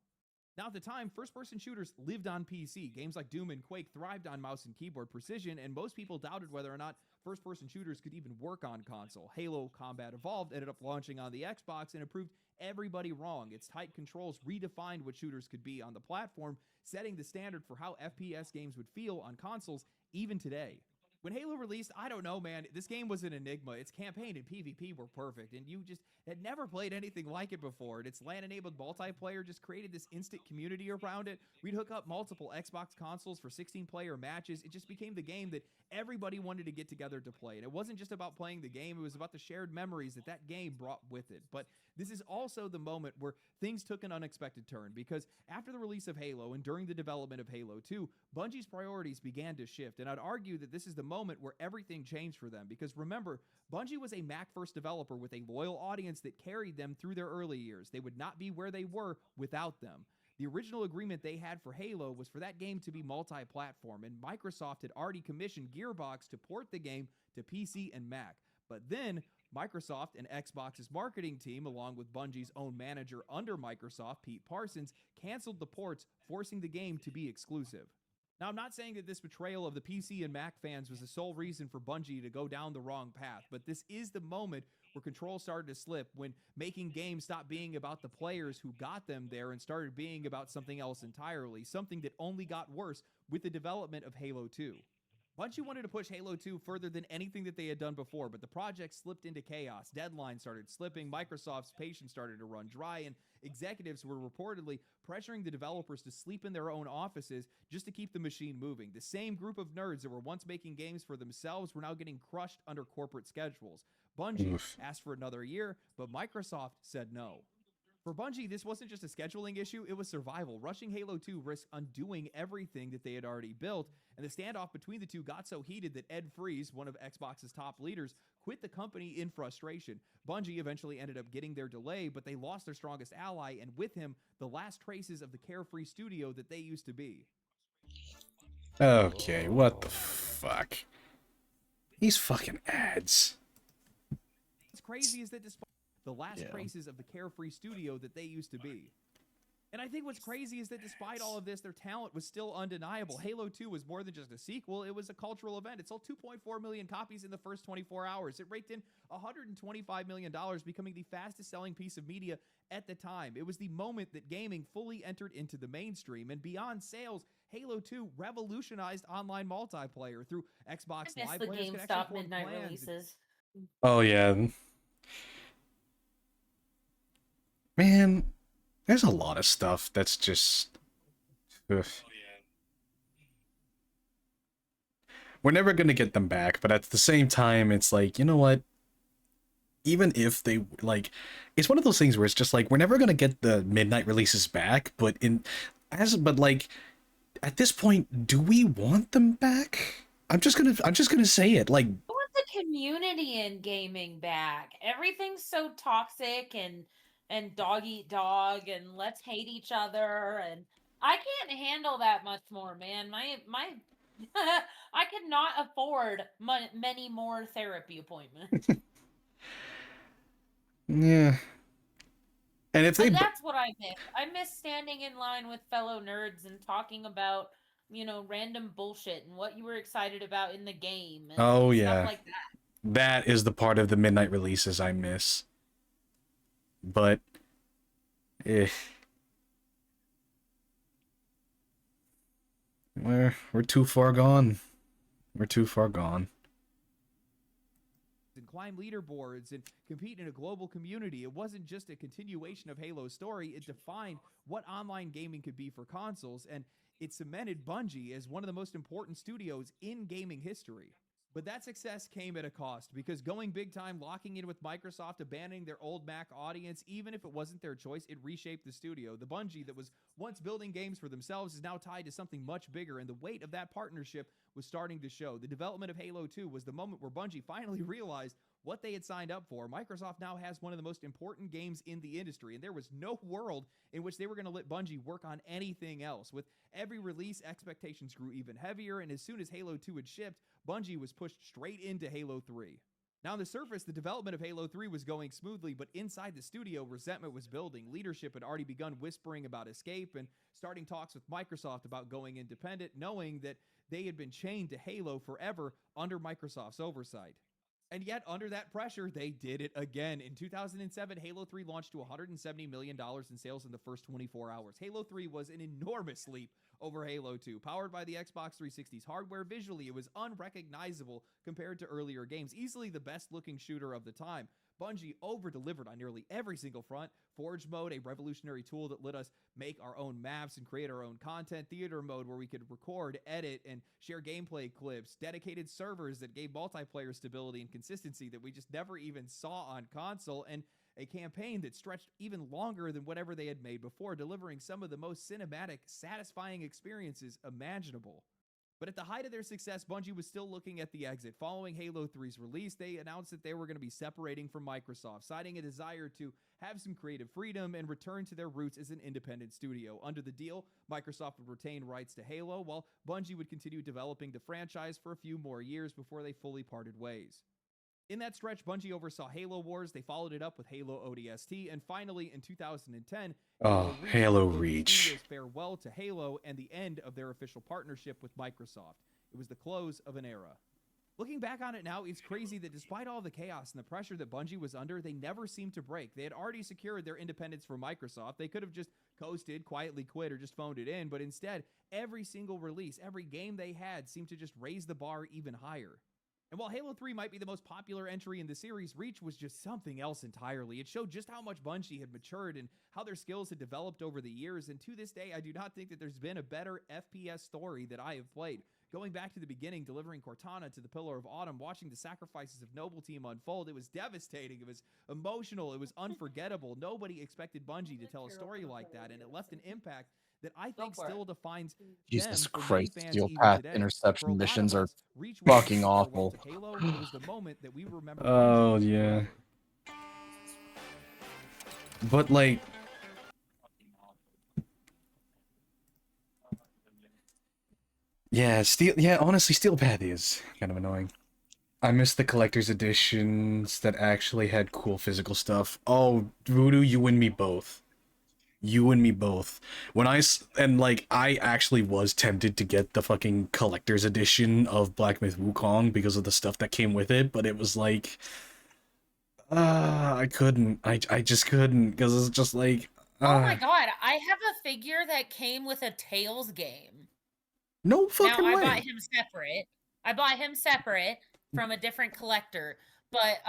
Now, at the time, first-person shooters lived on PC. Games like Doom and Quake thrived on mouse and keyboard precision, and most people doubted whether or not first-person shooters could even work on console. Halo Combat Evolved ended up launching on the Xbox, and it proved everybody wrong. Its tight controls redefined what shooters could be on the platform, setting the standard for how FPS games would feel on consoles even today. When Halo released, I don't know, man, this game was an enigma. Its campaign and PvP were perfect, and you just had never played anything like it before. And its LAN-enabled multiplayer just created this instant community around it. We'd hook up multiple Xbox consoles for 16-player matches. It just became the game that everybody wanted to get together to play. And it wasn't just about playing the game, it was about the shared memories that that game brought with it. But this is also the moment where things took an unexpected turn, because after the release of Halo and during the development of Halo 2, Bungie's priorities began to shift, and I'd argue that this is the moment where everything changed for them, because remember, Bungie was a Mac-first developer with a loyal audience that carried them through their early years. They would not be where they were without them. The original agreement they had for Halo was for that game to be multi-platform, and Microsoft had already commissioned Gearbox to port the game to PC and Mac. But then, Microsoft and Xbox's marketing team, along with Bungie's own manager under Microsoft, Pete Parsons, canceled the ports, forcing the game to be exclusive. Now, I'm not saying that this betrayal of the PC and Mac fans was the sole reason for Bungie to go down the wrong path, but this is the moment where control started to slip, when making games stopped being about the players who got them there and started being about something else entirely, something that only got worse with the development of Halo 2. Bungie wanted to push Halo 2 further than anything that they had done before, but the project slipped into chaos. Deadlines started slipping, Microsoft's patience started to run dry, and executives were reportedly pressuring the developers to sleep in their own offices just to keep the machine moving. The same group of nerds that were once making games for themselves were now getting crushed under corporate schedules. Bungie asked for another year, but Microsoft said no. For Bungie, this wasn't just a scheduling issue, it was survival. Rushing Halo 2 risked undoing everything that they had already built, and the standoff between the two got so heated that Ed Freeze, one of Xbox's top leaders, quit the company in frustration. Bungie eventually ended up getting their delay, but they lost their strongest ally, and with him, the last traces of the carefree studio that they used to be. Okay, what the fuck? These fucking ads. What's crazy is that despite the last traces of the carefree studio that they used to be. And I think what's crazy is that despite all of this, their talent was still undeniable. Halo 2 was more than just a sequel, it was a cultural event. It sold 2.4 million copies in the first 24 hours. It raked in $125 million, becoming the fastest selling piece of media at the time. It was the moment that gaming fully entered into the mainstream. And beyond sales, Halo 2 revolutionized online multiplayer through Xbox I miss Live. the Players could actually GameStop form midnight clans. releases. Oh yeah. Man, there's a lot of stuff that's just ugh. We're never gonna get them back, but at the same time, it's like, you know what? Even if they like, it's one of those things where it's just like we're never gonna get the midnight releases back, but like at this point, do we want them back? I'm just gonna say it. Like, I want the community in gaming back. Everything's so toxic and dog eat dog and let's hate each other, and I can't handle that much more, man. My I could not afford many more therapy appointments. yeah. And if they, But that's what I miss. I miss standing in line with fellow nerds and talking about, random bullshit and what you were excited about in the game and oh stuff yeah, like that. that is the part of the midnight releases I miss. But, we're too far gone. We're too far gone. And climb leaderboards and compete in a global community. It wasn't just a continuation of Halo's story, it defined what online gaming could be for consoles, and it cemented Bungie as one of the most important studios in gaming history. But that success came at a cost, because going big time, locking in with Microsoft, abandoning their old Mac audience, even if it wasn't their choice, it reshaped the studio. The Bungie that was once building games for themselves is now tied to something much bigger, and the weight of that partnership was starting to show. The development of Halo 2 was the moment where Bungie finally realized what they had signed up for. Microsoft now has one of the most important games in the industry, and there was no world in which they were going to let Bungie work on anything else. With every release, expectations grew even heavier, and as soon as Halo 2 had shipped, Bungie was pushed straight into Halo 3. Now, on the surface, the development of Halo 3 was going smoothly, but inside the studio, resentment was building. Leadership had already begun whispering about escape and starting talks with Microsoft about going independent, knowing that they had been chained to Halo forever under Microsoft's oversight. And yet, under that pressure, they did it again. In 2007, Halo 3 launched to $170 million in sales in the first 24 hours. Halo 3 was an enormous leap over Halo 2. Powered by the Xbox 360's hardware, visually, it was unrecognizable compared to earlier games. Easily the best-looking shooter of the time. Bungie over-delivered on nearly every single front. Forge mode, a revolutionary tool that let us make our own maps and create our own content. Theater mode, where we could record, edit, and share gameplay clips. Dedicated servers that gave multiplayer stability and consistency that we just never even saw on console. And a campaign that stretched even longer than whatever they had made before, delivering some of the most cinematic, satisfying experiences imaginable. But at the height of their success, Bungie was still looking at the exit. Following Halo 3's release, they announced that they were going to be separating from Microsoft, citing a desire to have some creative freedom and return to their roots as an independent studio. Under the deal, Microsoft would retain rights to Halo, while Bungie would continue developing the franchise for a few more years before they fully parted ways. In that stretch, Bungie oversaw Halo Wars, they followed it up with Halo ODST, and finally, in 2010, Halo Reach. Farewell to Halo and the end of their official partnership with Microsoft. It was the close of an era. Looking back on it now, it's crazy that despite all the chaos and the pressure that Bungie was under, they never seemed to break. They had already secured their independence from Microsoft. They could have just coasted, quietly quit, or just phoned it in, but instead, every single release, every game they had seemed to just raise the bar even higher. And while Halo 3 might be the most popular entry in the series, Reach was just something else entirely. It showed just how much Bungie had matured and how their skills had developed over the years, and to this day, I do not think that there's been a better FPS story that I have played. Going back to the beginning, delivering Cortana to the Pillar of Autumn, watching the sacrifices of Noble Team unfold, it was devastating, it was emotional, it was unforgettable. Nobody expected Bungie to tell a story like that, and it left an impact that I think still defines Jesus them Christ, fans Steel even Path today. interception missions are Reach was fucking awful. Halo, it was the moment that we remember Oh yeah. But like, yeah, honestly, Steel Path is kind of annoying. I miss the collector's editions that actually had cool physical stuff. Oh, Voodoo, you and me both. You and me both. And like I actually was tempted to get the fucking collector's edition of Black Myth Wukong because of the stuff that came with it, but it was like I couldn't. I just couldn't because it's just like Oh my god, I have a figure that came with a Tails game. No Now fucking I way. bought him separate. I bought him separate from a different collector, but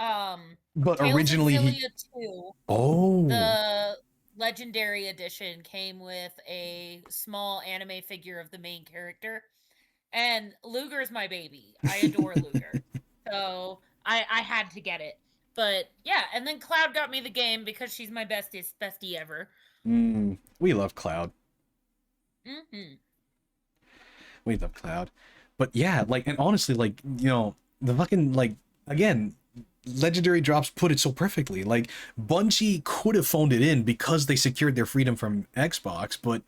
Tales originally of he Xillia 2, Oh. the legendary edition came with a small anime figure of the main character. And Luger's my baby. I adore Luger. So I had to get it. But yeah, and then Cloud got me the game because she's my bestie ever. We love Cloud. Mm-hmm. We love Cloud. But yeah, like, and honestly, like, you know, the fucking, like, again, legendary drops put it so perfectly. Like, Bungie could have phoned it in because they secured their freedom from Xbox, but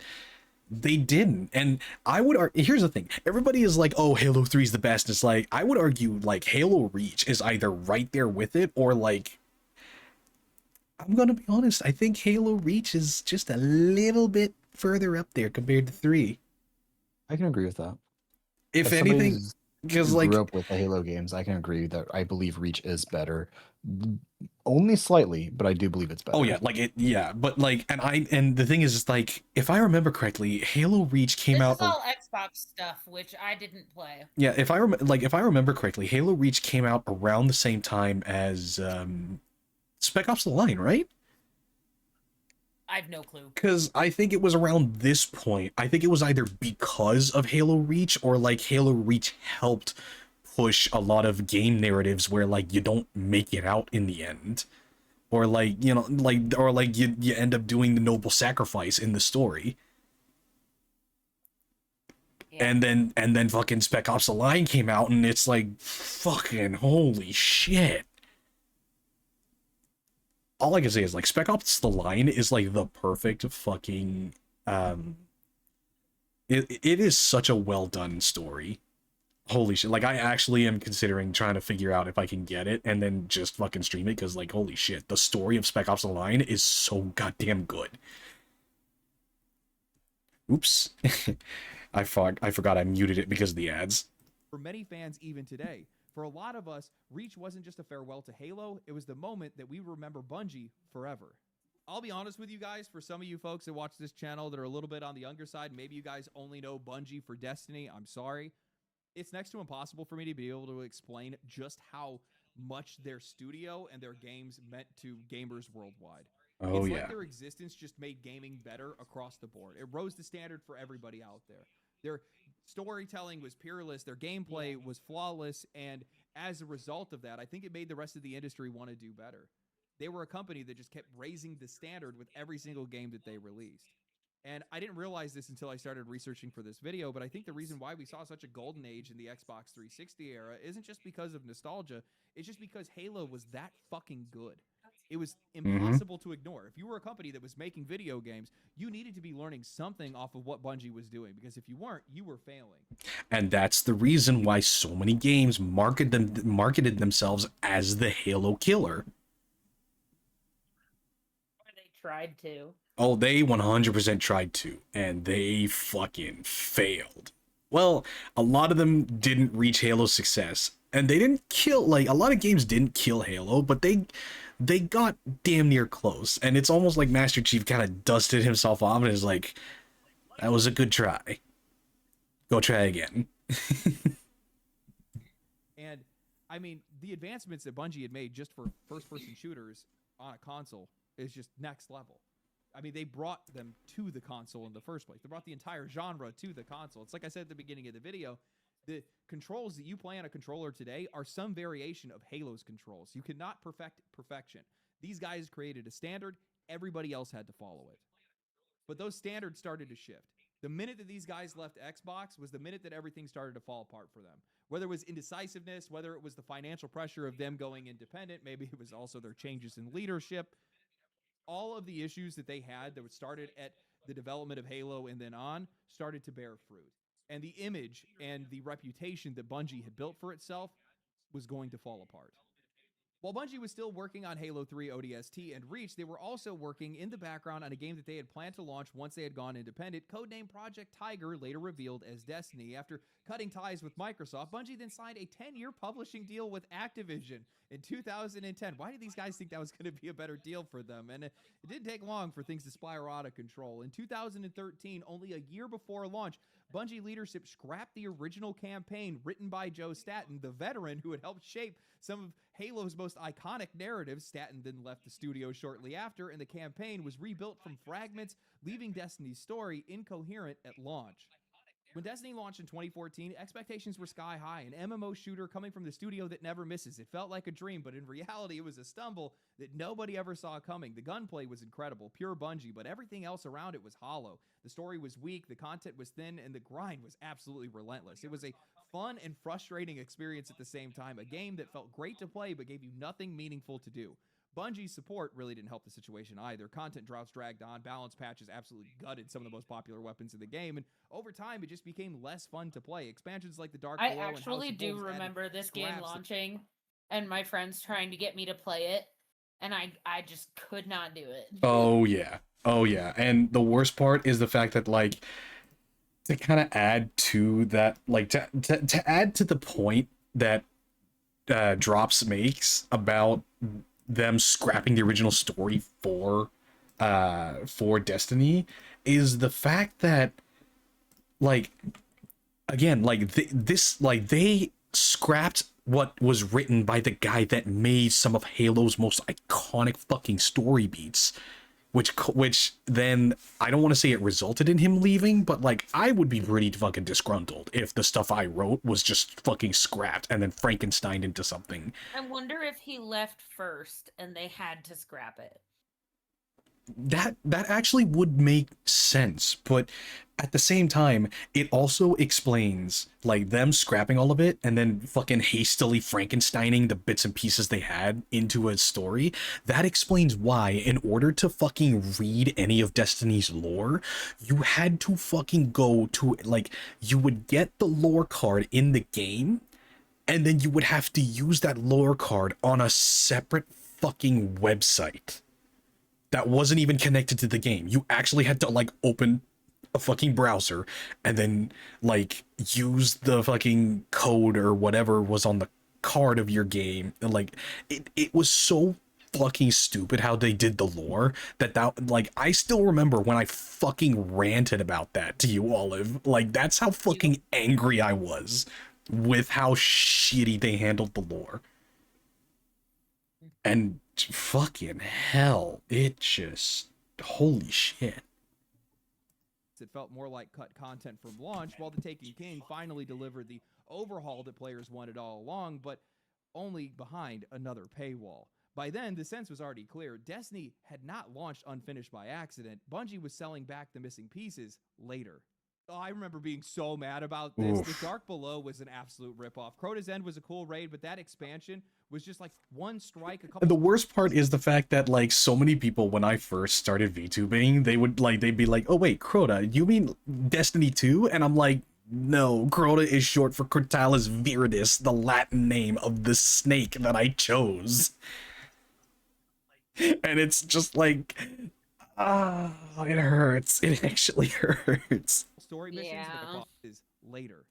they didn't. And I would argue, here's the thing, everybody is like, oh, Halo 3 is the best. It's like, I would argue, like, Halo Reach is either right there with it or, like, I'm gonna be honest, I think Halo Reach is just a little bit further up there compared to 3. I can agree with that. If As anything, somebody because who like grew up with the Halo games, I can agree that I believe Reach is better. Only slightly, but I do believe it's better. Oh yeah, like it, yeah, but like, and the thing is, like, if I remember correctly, Halo Reach came This out. is all Xbox stuff, which I didn't play. Yeah, if I remember correctly, Halo Reach came out around the same time as Spec Ops: The Line, right? I have no clue. Because I think it was around this point. I think it was either because of Halo Reach or like Halo Reach helped push a lot of game narratives where like you don't make it out in the end, or like, you know, like, or like you end up doing the noble sacrifice in the story. Yeah. And then fucking Spec Ops: The Line came out and it's like fucking holy shit. All I can say is like Spec Ops: The Line is like the perfect fucking it is such a well done story. Holy shit. Like I actually am considering trying to figure out if I can get it and then just fucking stream it, because like holy shit, the story of Spec Ops: The Line is so goddamn good. Oops. I forgot I muted it because of the ads. For many fans even today, for a lot of us, Reach wasn't just a farewell to Halo, it was the moment that we remember Bungie forever. I'll be honest with you guys, for some of you folks that watch this channel that are a little bit on the younger side, maybe you guys only know Bungie for Destiny, I'm sorry. It's next to impossible for me to be able to explain just how much their studio and their games meant to gamers worldwide. Oh, it's yeah. like their existence just made gaming better across the board. It rose the standard for everybody out there. Their storytelling was peerless, their gameplay was flawless, and as a result of that, I think it made the rest of the industry want to do better. They were a company that just kept raising the standard with every single game that they released. And I didn't realize this until I started researching for this video, but I think the reason why we saw such a golden age in the Xbox 360 era isn't just because of nostalgia, it's just because Halo was that fucking good. It was impossible to ignore. If you were a company that was making video games, you needed to be learning something off of what Bungie was doing, because if you weren't, you were failing. And that's the reason why so many games marketed themselves as the Halo killer. They tried to. Oh, they 100% tried to, and they fucking failed. Well, a lot of them didn't reach Halo's success, and they didn't kill, like, a lot of games didn't kill Halo, but they got damn near close, and it's almost like Master Chief kind of dusted himself off and is like, that was a good try. Go try again. And, I mean, the advancements that Bungie had made just for first-person shooters on a console is just next level. I mean, they brought them to the console in the first place. They brought the entire genre to the console. It's like I said at the beginning of the video, the controls that you play on a controller today are some variation of Halo's controls. You cannot perfect perfection. These guys created a standard, everybody else had to follow it. But those standards started to shift. The minute that these guys left Xbox was the minute that everything started to fall apart for them. Whether it was indecisiveness, whether it was the financial pressure of them going independent, maybe it was also their changes in leadership. All of the issues that they had that started at the development of Halo and then on started to bear fruit. And the image and the reputation that Bungie had built for itself was going to fall apart. While Bungie was still working on Halo 3 ODST and Reach, they were also working in the background on a game that they had planned to launch once they had gone independent, codenamed Project Tiger, later revealed as Destiny. After cutting ties with Microsoft, Bungie then signed a 10-year publishing deal with Activision in 2010. Why did these guys think that was going to be a better deal for them? And it didn't take long for things to spiral out of control. In 2013, only a year before launch, Bungie leadership scrapped the original campaign written by Joe Staten, the veteran who had helped shape some of Halo's most iconic narratives. Staten then left the studio shortly after, and the campaign was rebuilt from fragments, leaving Destiny's story incoherent at launch. When Destiny launched in 2014, expectations were sky high, an MMO shooter coming from the studio that never misses. It felt like a dream, but in reality, it was a stumble that nobody ever saw coming. The gunplay was incredible, pure Bungie, but everything else around it was hollow. The story was weak, the content was thin, and the grind was absolutely relentless. It was a fun and frustrating experience at the same time, a game that felt great to play but gave you nothing meaningful to do. Bungie's support really didn't help the situation either. Content drops dragged on, balance patches absolutely gutted some of the most popular weapons in the game, and over time it just became less fun to play. Expansions like the Dark Below I and House actually of do Wolves remember this game scraps launching and my friends trying to get me to play it, and I just could not do it. Oh yeah. Oh yeah. And the worst part is the fact that, like, to kind of add to that, like to add to the point that Drops makes about them scrapping the original story for Destiny, is the fact that, like, again, like they scrapped what was written by the guy that made some of Halo's most iconic fucking story beats, which then, I don't want to say it resulted in him leaving, but like, I would be pretty fucking disgruntled if the stuff I wrote was just fucking scrapped and then Frankensteined into something. I wonder if he left first and they had to scrap it. That actually would make sense, but at the same time, it also explains, like, them scrapping all of it and then fucking hastily Frankensteining the bits and pieces they had into a story. That explains why, in order to fucking read any of Destiny's lore, you had to fucking go to, like, you would get the lore card in the game, and then you would have to use that lore card on a separate fucking website that wasn't even connected to the game. You actually had to, like, open a fucking browser and then, like, use the fucking code or whatever was on the card of your game. And, like, it was so fucking stupid how they did the lore that like, I still remember when I fucking ranted about that to you, Olive. Like, that's how fucking angry I was with how shitty they handled the lore. And fucking hell, it just, holy shit. It felt more like cut content from launch, while The Taken King finally delivered the overhaul that players wanted all along, but only behind another paywall. By then, the sense was already clear. Destiny had not launched unfinished by accident. Bungie was selling back the missing pieces later. Oh, I remember being so mad about this. Oof. The Dark Below was an absolute ripoff. Crota's End was a cool raid, but that expansion was just like one strike, a couple. And the worst part is the fact that, like, so many people, when I first started VTubing, they'd be like, oh wait, Crota, you mean Destiny 2? And I'm like, no, Crota is short for Crotalus viridis, the Latin name of the snake that I chose. And it's just like, it hurts. It actually hurts. Story missions, but the cost is later.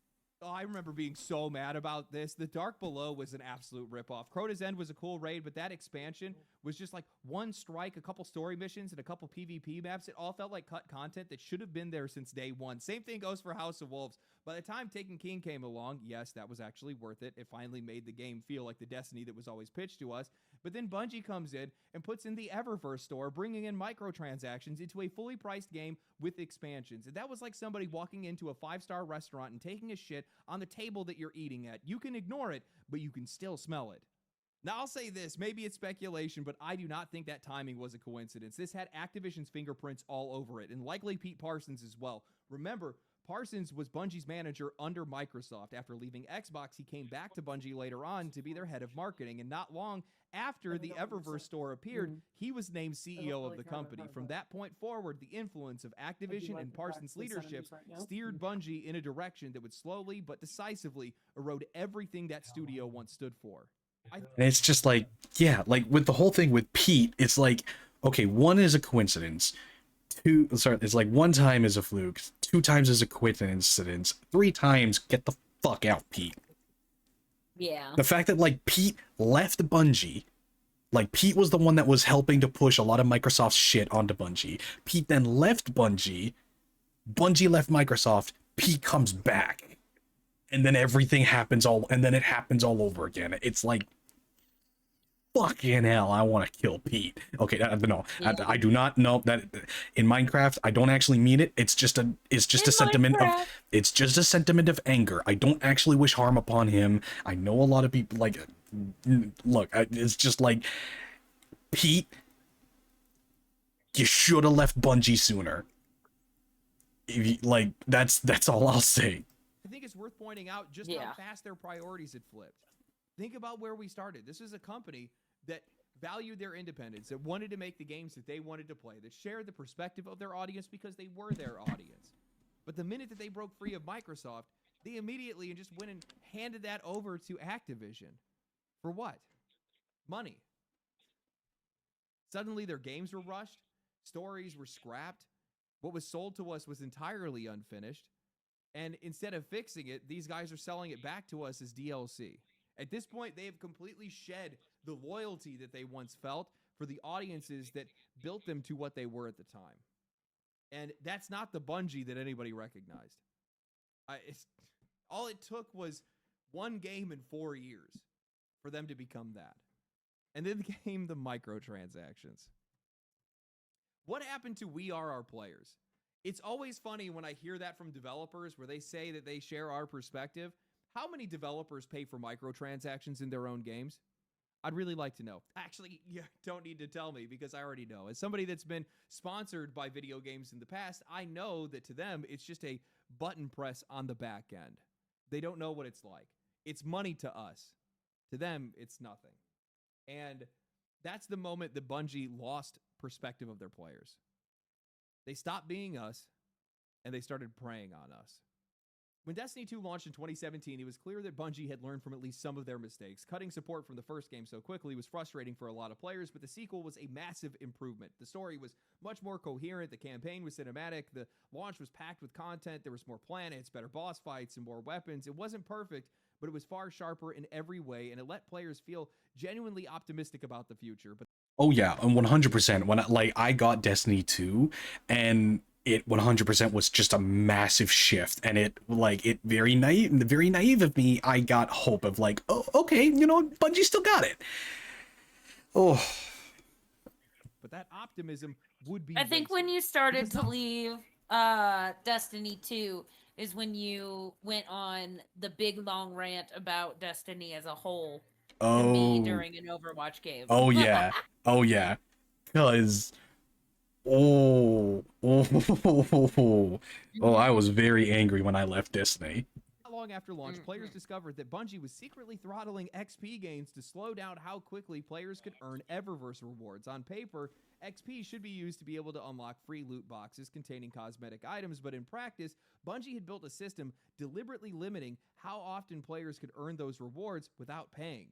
Oh, I remember being so mad about this. The Dark Below was an absolute ripoff. Crota's End was a cool raid, but that expansion was just like one strike, a couple story missions, and a couple PvP maps. It all felt like cut content that should have been there since day one. Same thing goes for House of Wolves. By the time Taken King came along, yes, that was actually worth it. It finally made the game feel like the Destiny that was always pitched to us. But then Bungie comes in and puts in the Eververse store, bringing in microtransactions into a fully priced game with expansions. And that was like somebody walking into a 5-star restaurant and taking a shit on the table that you're eating at. You can ignore it, but you can still smell it. Now, I'll say this, maybe it's speculation, but I do not think that timing was a coincidence. This had Activision's fingerprints all over it, and likely Pete Parsons as well. Remember, Parsons was Bungie's manager under Microsoft. After leaving Xbox, he came back to Bungie later on to be their head of marketing, and not long after the Eververse store appeared, he was named CEO of the company. From that point forward, the influence of Activision and Parsons' leadership steered Bungie in a direction that would slowly but decisively erode everything that studio once stood for. And it's just like, yeah, like with the whole thing with Pete, it's like, okay, one is a coincidence. It's like one time is a fluke, 2 times is a coincidence, 3 times, get the fuck out, Pete. Yeah. The fact that, like, Pete left Bungie, like, Pete was the one that was helping to push a lot of Microsoft's shit onto Bungie. Pete then left Bungie, Bungie left Microsoft, Pete comes back, and then everything happens and then it happens all over again. It's like, fucking hell, I want to kill Pete. Okay, no, yeah. I do not know that in Minecraft. I don't actually mean it. It's just a sentiment of anger. I don't actually wish harm upon him. I know a lot of people like. Look, it's just like, Pete, you should have left Bungie sooner. If you, like, that's all I'll say. I think it's worth pointing out just how fast their priorities had flipped. Think about where we started. This is a company that valued their independence, that wanted to make the games that they wanted to play, that shared the perspective of their audience because they were their audience. But the minute that they broke free of Microsoft, they immediately just went and handed that over to Activision. For what? Money. Suddenly their games were rushed, stories were scrapped, what was sold to us was entirely unfinished, and instead of fixing it, these guys are selling it back to us as DLC. At this point, they have completely shed the loyalty that they once felt for the audiences that built them to what they were at the time. And that's not the Bungie that anybody recognized. All it took was one game in 4 years for them to become that. And then came the microtransactions. What happened to We Are Our Players? It's always funny when I hear that from developers where they say that they share our perspective. How many developers pay for microtransactions in their own games? I'd really like to know. Actually, you don't need to tell me because I already know. As somebody that's been sponsored by video games in the past, I know that to them, it's just a button press on the back end. They don't know what it's like. It's money to us. To them, it's nothing. And that's the moment that Bungie lost perspective of their players. They stopped being us, and they started preying on us. When Destiny 2 launched in 2017, it was clear that Bungie had learned from at least some of their mistakes. Cutting support from the first game so quickly was frustrating for a lot of players, but the sequel was a massive improvement. The story was much more coherent, the campaign was cinematic, the launch was packed with content, there was more planets, better boss fights, and more weapons. It wasn't perfect, but it was far sharper in every way, and it let players feel genuinely optimistic about the future. But oh yeah, and 100%. When I got Destiny 2, and it 100% was just a massive shift, and it very naive of me, I got hope of like, oh, okay, Bungie still got it. Oh. But that optimism would be I think when you started to leave Destiny 2 is when you went on the big long rant about Destiny as a whole to me during an Overwatch game. Oh yeah. Oh yeah. Because I was very angry when I left Destiny. Not long after launch, players discovered that Bungie was secretly throttling XP gains to slow down how quickly players could earn Eververse rewards. On paper, XP should be used to be able to unlock free loot boxes containing cosmetic items, but in practice, Bungie had built a system deliberately limiting how often players could earn those rewards without paying.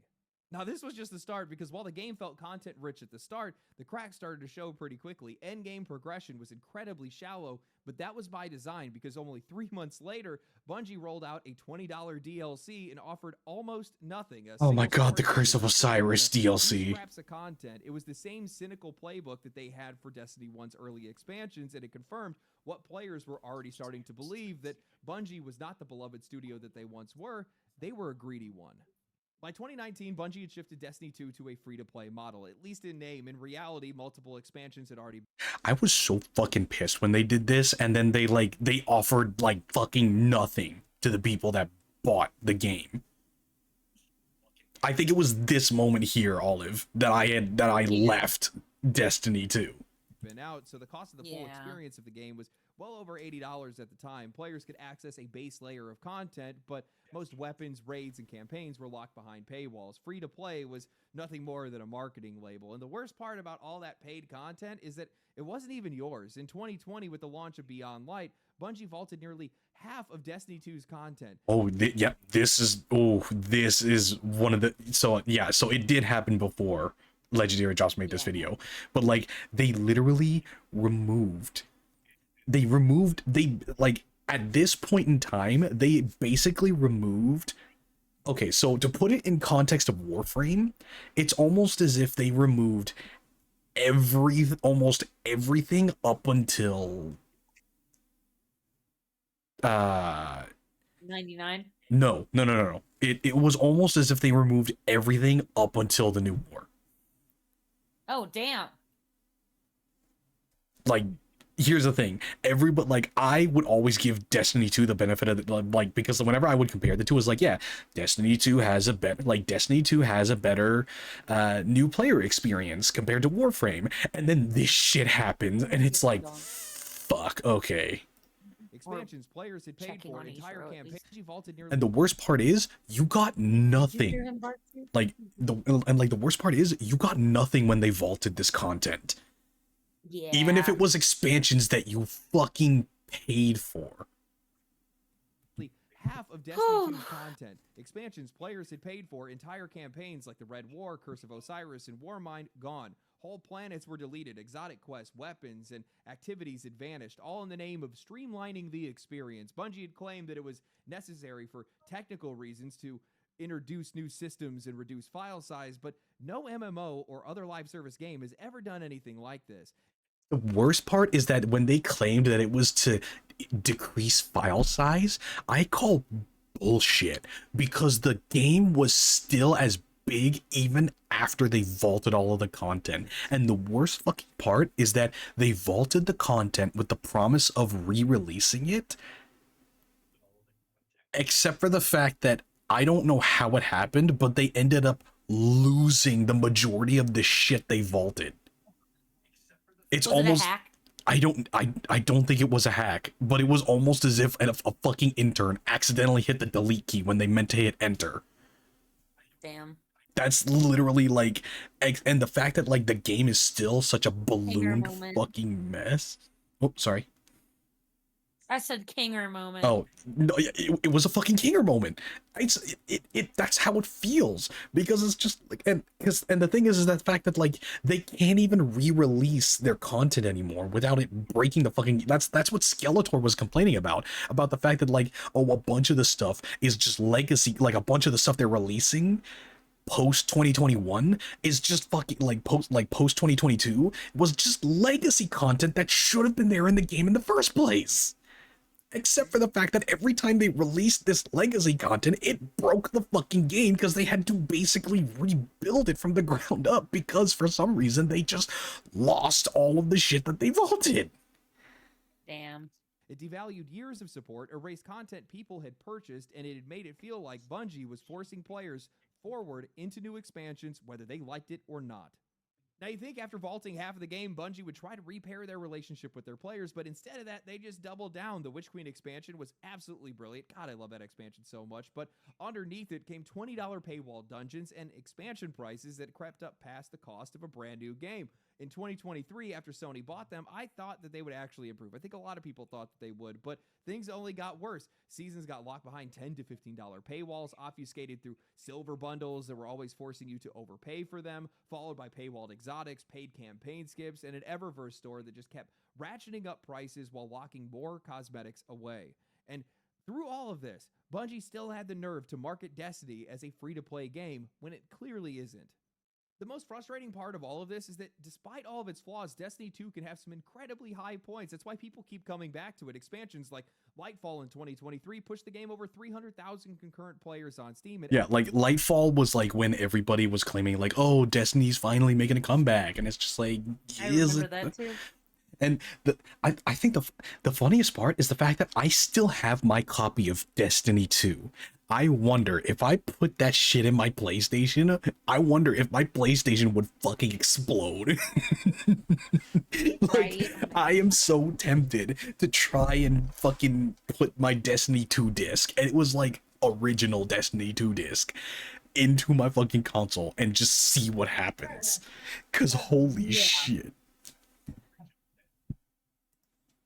Now, this was just the start, because while the game felt content-rich at the start, the cracks started to show pretty quickly. Endgame progression was incredibly shallow, but that was by design, because only 3 months later, Bungie rolled out a $20 DLC and offered almost nothing. Oh my god, the Curse of Osiris DLC. Scraps of content. It was the same cynical playbook that they had for Destiny 1's early expansions, and it confirmed what players were already starting to believe, that Bungie was not the beloved studio that they once were. They were a greedy one. By 2019, Bungie had shifted Destiny 2 to a free-to-play model, at least in name. In reality, multiple expansions had already... I was so fucking pissed when they did this, and then they offered fucking nothing to the people that bought the game. I think it was this moment here, Olive, that I left Destiny 2. Been out, so the cost of the full experience of the game was well over $80 at the time. Players could access a base layer of content, but most weapons, raids, and campaigns were locked behind paywalls. Free-to-play was nothing more than a marketing label. And the worst part about all that paid content is that it wasn't even yours. In 2020, with the launch of Beyond Light, Bungie vaulted nearly half of Destiny 2's content. Oh, yeah, this is one of the, so yeah, so it did happen before Legendary Drops made this video, but like they literally removed, they like at this point in time, they basically removed, okay, so to put it in context of Warframe, it's almost as if they removed almost everything up until 99. No. It was almost as if they removed everything up until the new war. Oh, damn. Like, here's the thing. Everybody, like, I would always give Destiny 2 the benefit of the, like, because whenever I would compare the two, it was like, yeah, Destiny 2 has a better, new player experience compared to Warframe. And then this shit happens, and it's like, fuck, okay. Expansions players had paid for entire campaigns. Vaulted nearly. And the worst part is you got nothing. Like the worst part is you got nothing when they vaulted this content. Yeah. Even if it was expansions that you fucking paid for. Half of Destiny 2's content. Expansions players had paid for entire campaigns like the Red War, Curse of Osiris, and Warmind gone. Whole planets were deleted, exotic quests, weapons, and activities had vanished, all in the name of streamlining the experience. Bungie had claimed that it was necessary for technical reasons to introduce new systems and reduce file size, but no MMO or other live service game has ever done anything like this. The worst part is that when they claimed that it was to decrease file size, I call bullshit, because the game was still as big even after they vaulted all of the content. And the worst fucking part is that they vaulted the content with the promise of re-releasing it, except for the fact that I don't know how it happened, but they ended up losing the majority of the shit they vaulted. It's almost, I don't think it was a hack, but it was almost as if a fucking intern accidentally hit the delete key when they meant to hit enter. Damn. That's literally like, and the fact that like the game is still such a ballooned fucking mess. Oh, sorry. I said Kinger moment. Oh no, it was a fucking Kinger moment. That's how it feels, because it's just like, and the thing is that the fact that like they can't even re-release their content anymore without it breaking the fucking. That's what Skeletor was complaining about the fact that like, oh, a bunch of the stuff is just legacy, like a bunch of the stuff they're releasing post 2021 is just fucking like post 2022 was just legacy content that should have been there in the game in the first place. Except for the fact that every time they released this legacy content, it broke the fucking game because they had to basically rebuild it from the ground up, because for some reason they just lost all of the shit that they vaulted. Damn. It devalued years of support, erased content people had purchased, and it had made it feel like Bungie was forcing players forward into new expansions, whether they liked it or not. Now, you think after vaulting half of the game, Bungie would try to repair their relationship with their players, but instead of that, they just doubled down. The Witch Queen expansion was absolutely brilliant. God, I love that expansion so much. But underneath it came $20 paywall dungeons and expansion prices that crept up past the cost of a brand new game. In 2023, after Sony bought them, I thought that they would actually improve. I think a lot of people thought that they would, but things only got worse. Seasons got locked behind $10 to $15 paywalls, obfuscated through silver bundles that were always forcing you to overpay for them, followed by paywalled exotics, paid campaign skips, and an Eververse store that just kept ratcheting up prices while locking more cosmetics away. And through all of this, Bungie still had the nerve to market Destiny as a free-to-play game when it clearly isn't. The most frustrating part of all of this is that despite all of its flaws, Destiny 2 can have some incredibly high points. That's why people keep coming back to it. Expansions like Lightfall in 2023 pushed the game over 300,000 concurrent players on Steam. Yeah, like Lightfall was like when everybody was claiming like, oh, Destiny's finally making a comeback, and it's just like, I remember that too. And I think the funniest part is the fact that I still have my copy of Destiny 2. I wonder if I put that shit in my PlayStation, I wonder if my PlayStation would fucking explode. Like, Right. I am so tempted to try and fucking put my Destiny 2 disc, and it was like original Destiny 2 disc, into my fucking console and just see what happens. Cause holy shit.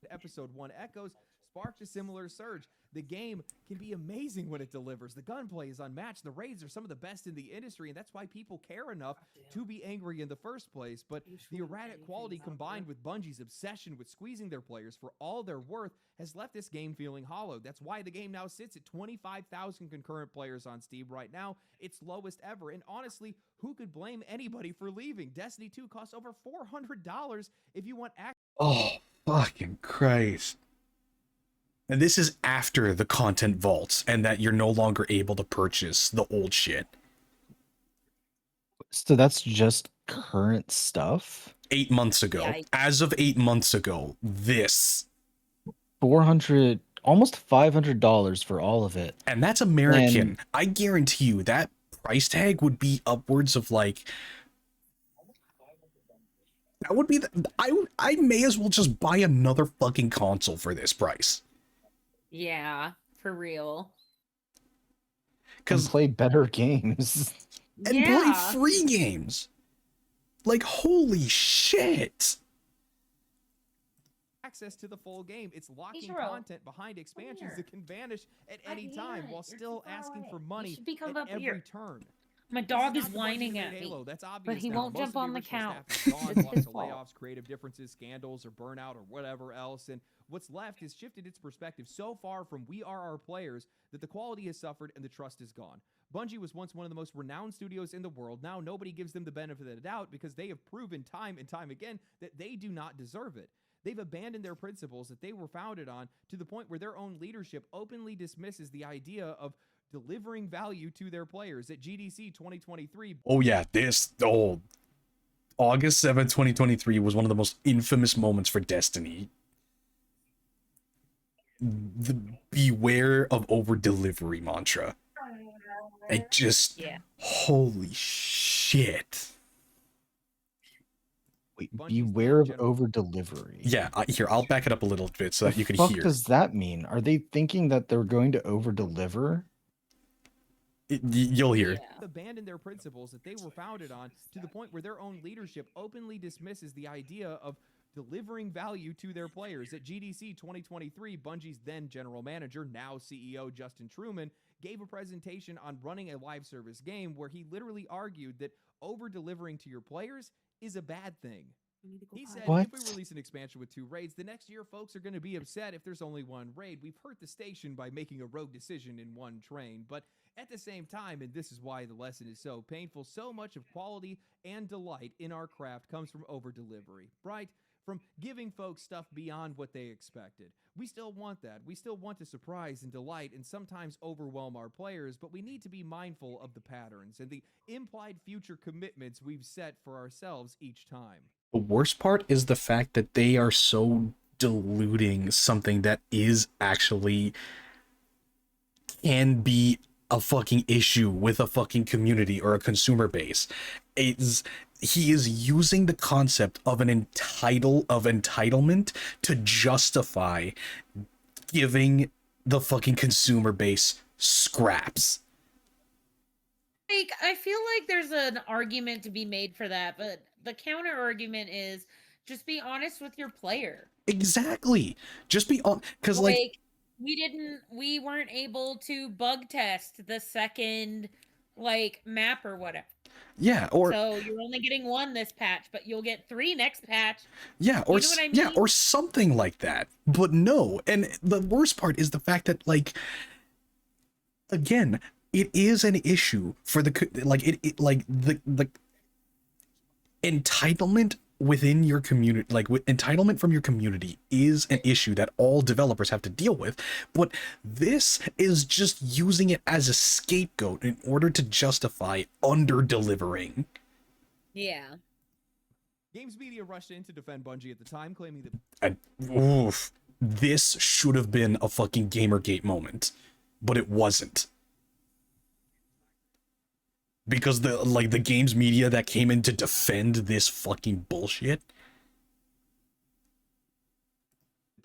Episode 1 echoes, sparked a similar surge. The game can be amazing when it delivers. The gunplay is unmatched. The raids are some of the best in the industry, and that's why people care enough to be angry in the first place. But the erratic quality combined with Bungie's obsession with squeezing their players for all their worth has left this game feeling hollow. That's why the game now sits at 25,000 concurrent players on Steam right now, its lowest ever. And honestly, who could blame anybody for leaving? Destiny 2 costs over $400 if you want access. Oh, fucking Christ. And this is after the content vaults and that you're no longer able to purchase the old shit. So that's just current stuff? 8 months ago. Yikes. As of 8 months ago, this. $400, almost $500 for all of it. And that's American. And I guarantee you that price tag would be upwards of like... That would be... I may as well just buy another fucking console for this price. Yeah, for real. Because play better games. And play free games. Like, holy shit. Access to the full game. It's locking content behind expansions that can vanish at any time while still asking for money at every turn. My dog is whining at me, That's obvious but he now. won't Most jump of on the the original couch. staff is gone, It's lots his of fault. layoffs, creative differences, scandals, or burnout, or whatever else. And what's left has shifted its perspective so far from we are our players that the quality has suffered and the trust is gone. Bungie was once one of the most renowned studios in the world. Now nobody gives them the benefit of the doubt because they have proven time and time again that they do not deserve it. They've abandoned their principles that they were founded on to the point where their own leadership openly dismisses the idea of delivering value to their players. At GDC 2023. Oh yeah, August 7th, 2023 was one of the most infamous moments for Destiny. The beware of over-delivery mantra. It just... Holy shit. Wait, beware of over-delivery. Yeah, here, I'll back it up a little bit so that you can What hear. does that mean? Are they thinking that they're going to over-deliver? You'll hear. Abandoned their principles that they were founded on to the point where their own leadership openly dismisses the idea of delivering value to their players. At GDC 2023, Bungie's then general manager, now CEO Justin Truman, gave a presentation on running a live service game where he literally argued that over-delivering to your players is a bad thing. He said, if we release an expansion with 2 raids, the next year folks are going to be upset if there's only 1 raid. We've hurt the station by making a rogue decision in 1 train. But at the same time, and this is why the lesson is so painful, so much of quality and delight in our craft comes from over-delivery, right? From giving folks stuff beyond what they expected. We still want that. We still want to surprise and delight and sometimes overwhelm our players, but we need to be mindful of the patterns and the implied future commitments we've set for ourselves each time. The worst part is the fact that they are so diluting something that is actually can be a fucking issue with a fucking community or a consumer base. He is using the concept of entitlement to justify giving the fucking consumer base scraps. Like, I feel like there's an argument to be made for that, but the counter argument is just be honest with your player. Exactly. Just be on, because like we weren't able to bug test the second map or whatever. Yeah, or so you're only getting 1 this patch, but you'll get 3 next patch. Yeah, or you know what I mean? Yeah, or something like that. But no, and the worst part is the fact that again, it is an issue for the the entitlement within your community, entitlement from your community is an issue that all developers have to deal with, but this is just using it as a scapegoat in order to justify under-delivering. Yeah. Games media rushed in to defend Bungie at the time, claiming that... This should have been a fucking Gamergate moment, but it wasn't. Because the games media that came in to defend this fucking bullshit.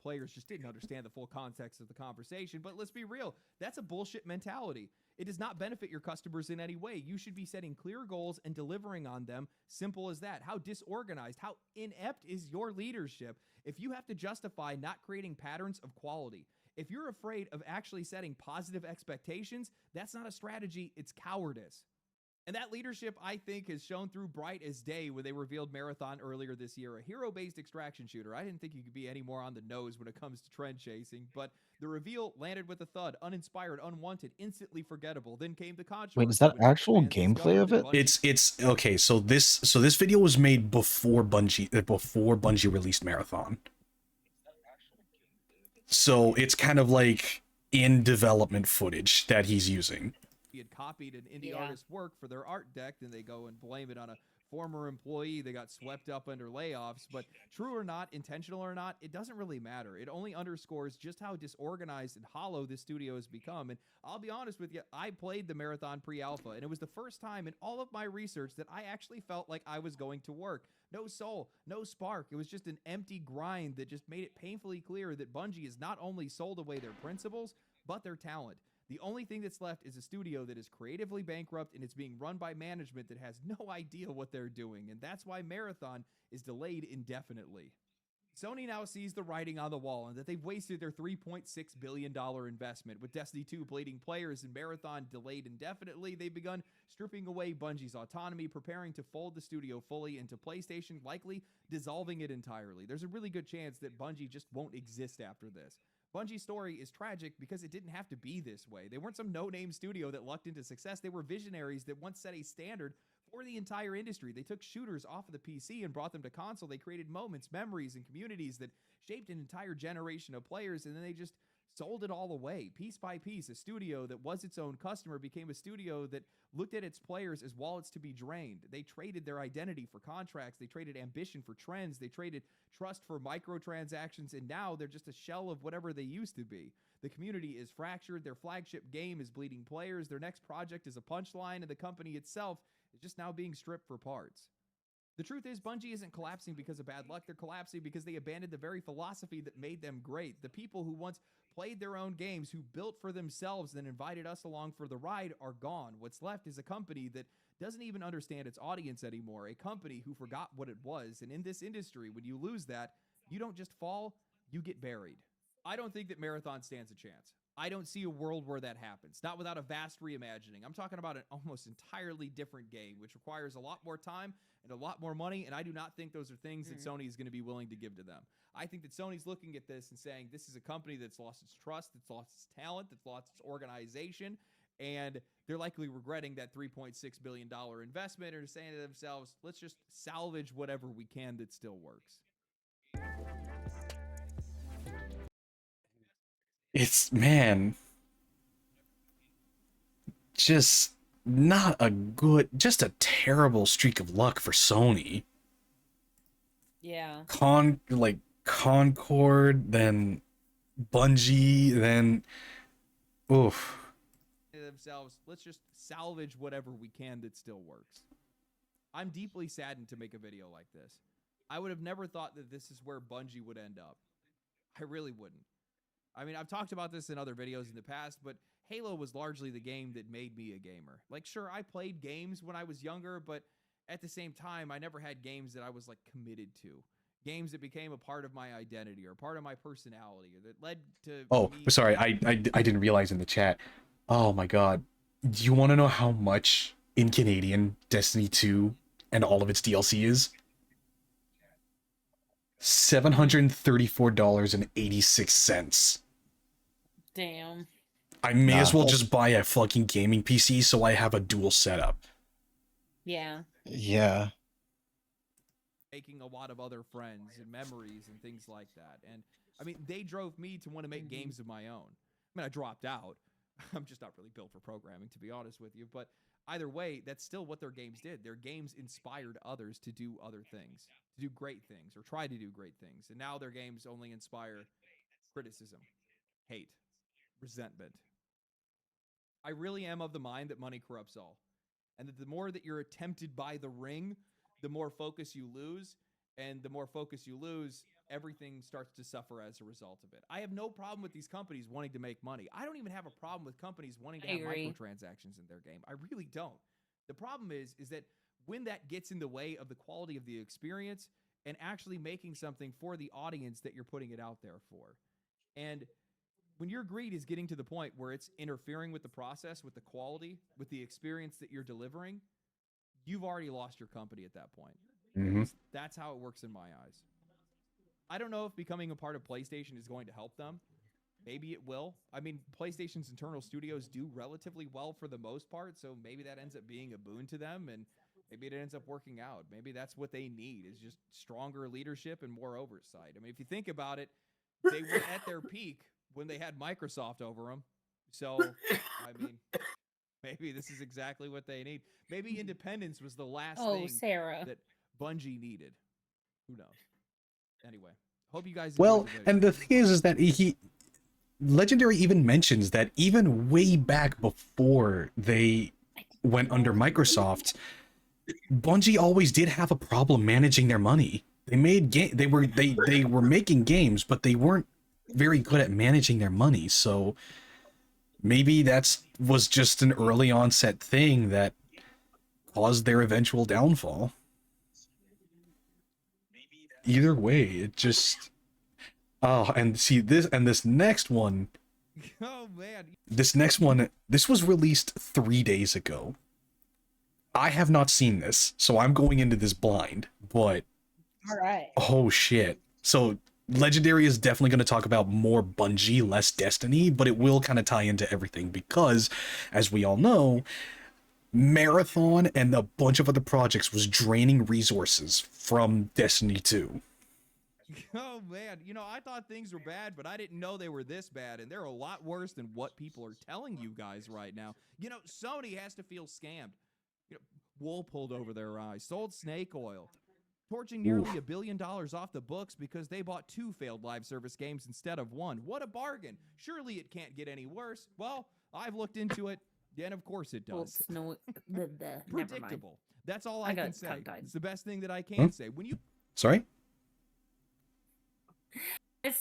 Players just didn't understand the full context of the conversation, but let's be real, that's a bullshit mentality. It does not benefit your customers in any way. You should be setting clear goals and delivering on them. Simple as that. How disorganized, how inept is your leadership if you have to justify not creating patterns of quality? If you're afraid of actually setting positive expectations, that's not a strategy, it's cowardice. And that leadership, I think, has shown through bright as day when they revealed Marathon earlier this year, a hero-based extraction shooter. I didn't think you could be any more on the nose when it comes to trend chasing, but the reveal landed with a thud, uninspired, unwanted, instantly forgettable. Then came the controversy. Wait, is that when actual fans gameplay discovered of that it? Bungie It's okay. So this video was made before Bungie released Marathon. So it's kind of like in development footage that he's using. had copied an indie artist's work for their art deck, then they go and blame it on a former employee that got swept up under layoffs. But true or not, intentional or not, it doesn't really matter. It only underscores just how disorganized and hollow this studio has become. And I'll be honest with you, I played the Marathon pre-alpha, and it was the first time in all of my research that I actually felt like I was going to work. No soul, no spark. It was just an empty grind that just made it painfully clear that Bungie has not only sold away their principles, but their talent. The only thing that's left is a studio that is creatively bankrupt, and it's being run by management that has no idea what they're doing, and that's why Marathon is delayed indefinitely. Sony now sees the writing on the wall and that they've wasted their $3.6 billion investment. With Destiny 2 bleeding players and Marathon delayed indefinitely, they've begun stripping away Bungie's autonomy, preparing to fold the studio fully into PlayStation, likely dissolving it entirely. There's a really good chance that Bungie just won't exist after this. Bungie's story is tragic because it didn't have to be this way. They weren't some no-name studio that lucked into success. They were visionaries that once set a standard for the entire industry. They took shooters off of the PC and brought them to console. They created moments, memories, and communities that shaped an entire generation of players, and then they just sold it all away. Piece by piece, a studio that was its own customer became a studio that looked at its players as wallets to be drained. They traded their identity for contracts. They traded ambition for trends. They traded trust for microtransactions, and now they're just a shell of whatever they used to be. The community is fractured. Their flagship game is bleeding players. Their next project is a punchline, and the company itself is just now being stripped for parts. The truth is, Bungie isn't collapsing because of bad luck. They're collapsing because they abandoned the very philosophy that made them great. The people who once played their own games, who built for themselves and invited us along for the ride, are gone. What's left is a company that doesn't even understand its audience anymore, a company who forgot what it was. And in this industry, when you lose that, you don't just fall, you get buried. I don't think that Marathon stands a chance. I don't see a world where that happens, not without a vast reimagining. I'm talking about an almost entirely different game, which requires a lot more time and a lot more money, and I do not think those are things that Sony is going to be willing to give to them. I think that Sony's looking at this and saying, this is a company that's lost its trust, that's lost its talent, that's lost its organization, and they're likely regretting that $3.6 billion investment, or saying to themselves, let's just salvage whatever we can that still works. It's, man, just not a good, just a terrible streak of luck for Sony. Yeah. Concord, then Bungie, then oof. Themselves, let's just salvage whatever we can that still works. I'm deeply saddened to make a video like this. I would have never thought that this is where Bungie would end up. I really wouldn't. I mean, I've talked about this in other videos in the past, but Halo was largely the game that made me a gamer. Like, sure, I played games when I was younger, but at the same time, I never had games that I was, like, committed to. Games that became a part of my identity or part of my personality, or that led to Sorry, I didn't realize in the chat. Oh my god. Do you want to know how much in Canadian Destiny 2 and all of its DLC is? $734.86. Damn. I may as well just buy a fucking gaming PC so I have a dual setup. Yeah. Yeah. Making a lot of other friends and memories and things like that. And I mean, they drove me to want to make games of my own. I mean, I dropped out. I'm just not really built for programming, to be honest with you. But either way, that's still what their games did. Their games inspired others to do other things, to do great things, or try to do great things. And now their games only inspire criticism, hate, resentment. I really am of the mind that money corrupts all. And that the more that you're tempted by the ring, the more focus you lose. And the more focus you lose, everything starts to suffer as a result of it. I have no problem with these companies wanting to make money. I don't even have a problem with companies wanting to have microtransactions in their game. I really don't. The problem is that when that gets in the way of the quality of the experience and actually making something for the audience that you're putting it out there for. And when your greed is getting to the point where it's interfering with the process, with the quality, with the experience that you're delivering, you've already lost your company at that point. Mm-hmm. That's how it works in my eyes. I don't know if becoming a part of PlayStation is going to help them. Maybe it will. I mean, PlayStation's internal studios do relatively well for the most part, so maybe that ends up being a boon to them, and maybe it ends up working out. Maybe that's what they need, is just stronger leadership and more oversight. I mean, if you think about it, they were at their peak when they had Microsoft over them. So, I mean, maybe this is exactly what they need. Maybe independence was the last thing Sarah. that Bungie needed. Who knows? Anyway, hope you guys. Well, and the thing is that Legendary even mentions that even way back before they went under Microsoft, Bungie always did have a problem managing their money. They made they were making games, but they weren't very good at managing their money. So maybe was just an early onset thing that caused their eventual downfall. Either way, it just and see this next one. Oh man. This was released 3 days ago. I have not seen this, so I'm going into this blind, but all right. Oh shit. So Legendary is definitely going to talk about more Bungie, less Destiny, but it will kind of tie into everything because, as we all know, Marathon and a bunch of other projects was draining resources from Destiny 2. Oh man, you know, I thought things were bad, but I didn't know they were this bad, and they're a lot worse than what people are telling you guys right now. You know, Sony has to feel scammed. You know, wool pulled over their eyes, sold snake oil, torching nearly $1 billion off the books because they bought 2 failed live service games instead of 1. What a bargain. Surely it can't get any worse. Well, I've looked into it, and of course it does. Well, Predictable. That's all I can say. It's the best thing that I can say. When you Sorry? I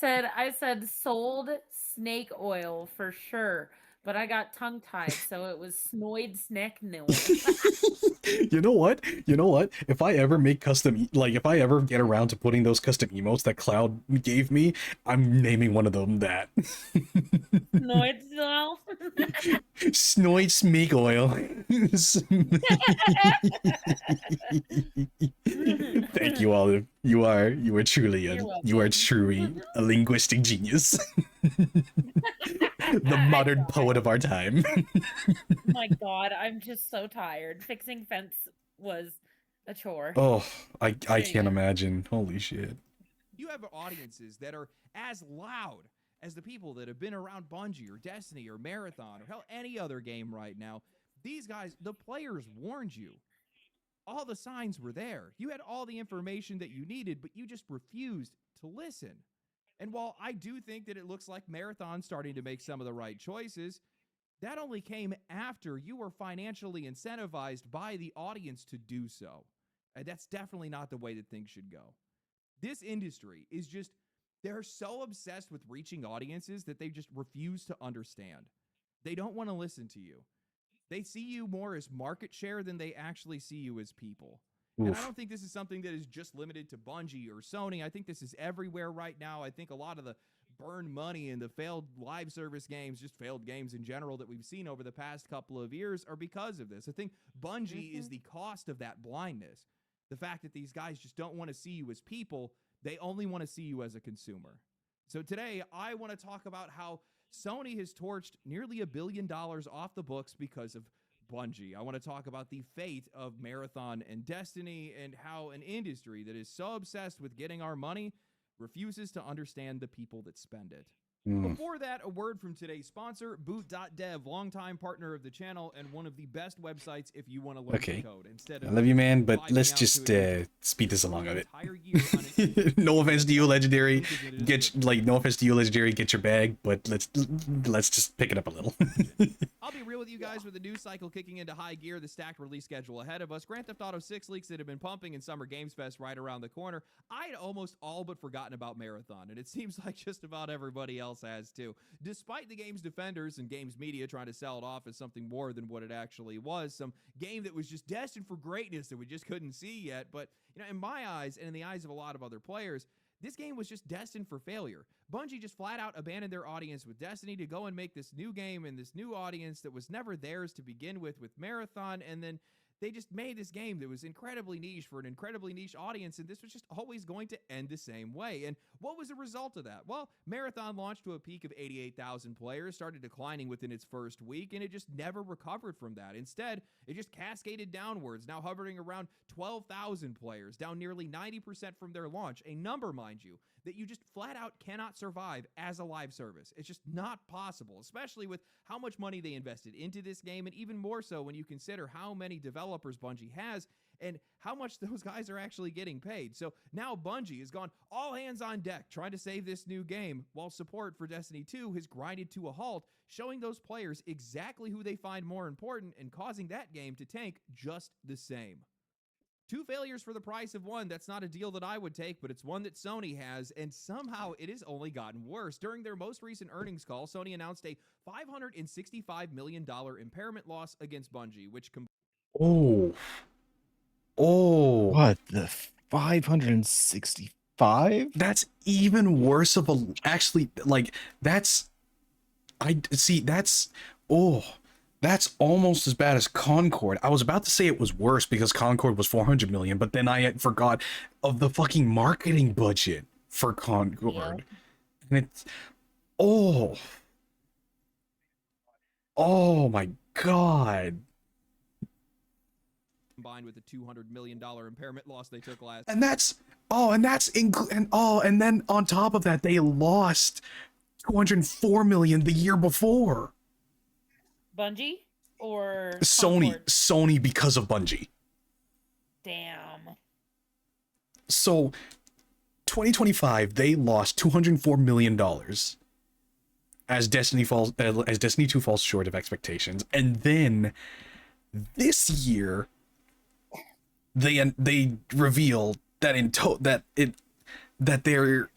said sold snake oil for sure, but I got tongue tied, so it was snoid snack oil. You know what? If I ever make if I ever get around to putting those custom emotes that Cloud gave me, I'm naming one of them that. Snoid oil. Snoid Smeek oil. Thank you, Olive. You are truly a linguistic genius. The modern poet of our time. My God, I'm just so tired. Fixing fence was a chore. Oh, I can't imagine. Holy shit. You have audiences that are as loud as the people that have been around Bungie or Destiny or Marathon or hell any other game right now. These guys, the players warned you. All the signs were there. You had all the information that you needed, but you just refused to listen. And while I do think that it looks like Marathon's starting to make some of the right choices, that only came after you were financially incentivized by the audience to do so. And that's definitely not the way that things should go. This industry is just, they're so obsessed with reaching audiences that they just refuse to understand. They don't want to listen to you. They see you more as market share than they actually see you as people. And I don't think this is something that is just limited to Bungie or Sony. I think this is everywhere right now. I think a lot of the burn money and the failed live service games, just failed games in general that we've seen over the past couple of years are because of this. I think Bungie is the cost of that blindness. The fact that these guys just don't want to see you as people. They only want to see you as a consumer. So today, I want to talk about how Sony has torched nearly $1 billion off the books because of Bungie. I want to talk about the fate of Marathon and Destiny and how an industry that is so obsessed with getting our money refuses to understand the people that spend it. Before that, a word from today's sponsor, Boot.dev, longtime partner of the channel and one of the best websites if you want to learn the code. Instead of I love you, man, but let's just speed this along a bit. No offense to you, Legendary. No offense to you, Legendary. Get your bag, but let's just pick it up a little. I'll be real with you guys with the news cycle kicking into high gear, the stacked release schedule ahead of us, Grand Theft Auto 6 leaks that have been pumping, and Summer Games Fest right around the corner. I'd almost all but forgotten about Marathon, and it seems like just about everybody else has too. Despite the game's defenders and games media trying to sell it off as something more than what it actually was, some game that was just destined for greatness that we just couldn't see yet. But you know, in my eyes and in the eyes of a lot of other players, this game was just destined for failure. Bungie just flat out abandoned their audience with Destiny to go and make this new game and this new audience that was never theirs to begin with Marathon, and then they just made this game that was incredibly niche for an incredibly niche audience, and this was just always going to end the same way. And what was the result of that? Well, Marathon launched to a peak of 88,000 players, started declining within its first week, and it just never recovered from that. Instead, it just cascaded downwards, now hovering around 12,000 players, down nearly 90% from their launch, a number, mind you, that you just flat out cannot survive as a live service. It's just not possible, especially with how much money they invested into this game, and even more so when you consider how many developers Bungie has and how much those guys are actually getting paid. So now Bungie has gone all hands on deck trying to save this new game, while support for Destiny 2 has grinded to a halt, showing those players exactly who they find more important and causing that game to tank just the same. 2 failures for the price of 1. That's not a deal that I would take, but it's one that Sony has, and somehow it has only gotten worse. During their most recent earnings call, Sony announced a $565 million impairment loss against Bungie, which What the 565? That's even worse of a, actually, like, that's, that's almost as bad as Concord. I was about to say it was worse because Concord was 400 million, but then I forgot of the fucking marketing budget for Concord. Yeah. And it's, oh my God. Combined with the $200 million impairment loss they took last. And that's, and then on top of that, they lost 204 million the year before. Bungie or Sony because of Bungie. Damn. So 2025 they lost $204 million as Destiny 2 falls short of expectations, and then this year they reveal that that they're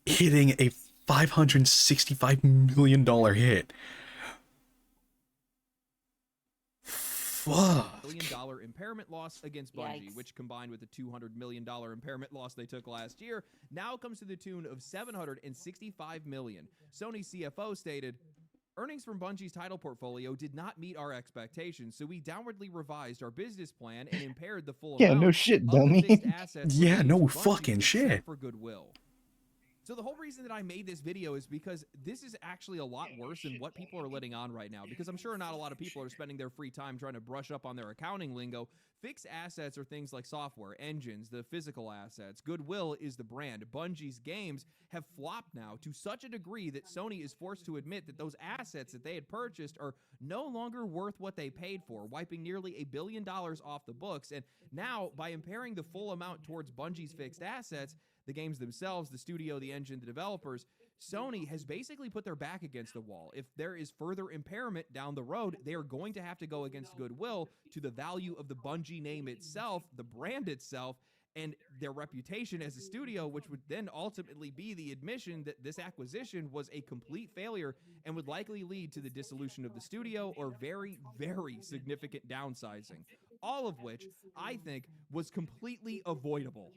hitting a $565 million hit. Fuck. $1 billion impairment loss against Bungie, Yikes. Which combined with the $200 million impairment loss they took last year, now comes to the tune of $765 million. Sony CFO stated, "Earnings from Bungie's title portfolio did not meet our expectations, so we downwardly revised our business plan and impaired the full amount no shit, of dummy. the fixed assets Yeah, no Bungie fucking except shit. for goodwill." So the whole reason that I made this video is because this is actually a lot worse than what people are letting on right now, because I'm sure not a lot of people are spending their free time trying to brush up on their accounting lingo. Fixed assets are things like software, engines, the physical assets. Goodwill is the brand. Bungie's games have flopped now to such a degree that Sony is forced to admit that those assets that they had purchased are no longer worth what they paid for, wiping nearly $1 billion off the books. And now, by impairing the full amount towards Bungie's fixed assets, the games themselves, the studio, the engine, the developers, Sony has basically put their back against the wall. If there is further impairment down the road, they are going to have to go against goodwill to the value of the Bungie name itself, the brand itself, and their reputation as a studio, which would then ultimately be the admission that this acquisition was a complete failure and would likely lead to the dissolution of the studio or very, very significant downsizing, all of which I think was completely avoidable.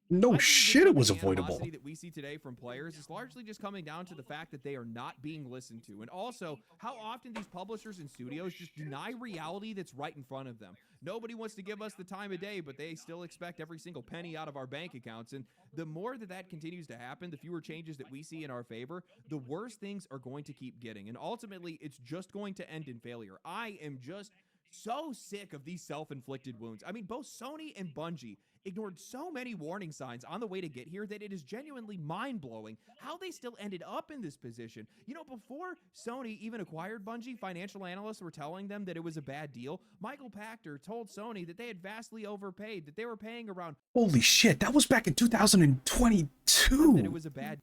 No shit, it was avoidable. The that we see today from players is largely just coming down to the fact that they are not being listened to, and also how often these publishers and studios just deny reality that's right in front of them. Nobody wants to give us the time of day, but they still expect every single penny out of our bank accounts, and the more that continues to happen, the fewer changes that we see in our favor, the worse things are going to keep getting, and ultimately it's just going to end in failure. I am just so sick of these self-inflicted wounds. I mean, both Sony and Bungie ignored so many warning signs on the way to get here that it is genuinely mind-blowing how they still ended up in this position. You know, before Sony even acquired Bungie, financial analysts were telling them that it was a bad deal. Michael Pachter told Sony that they had vastly overpaid, that they were paying around... Holy shit, that was back in 2022. That it was a bad...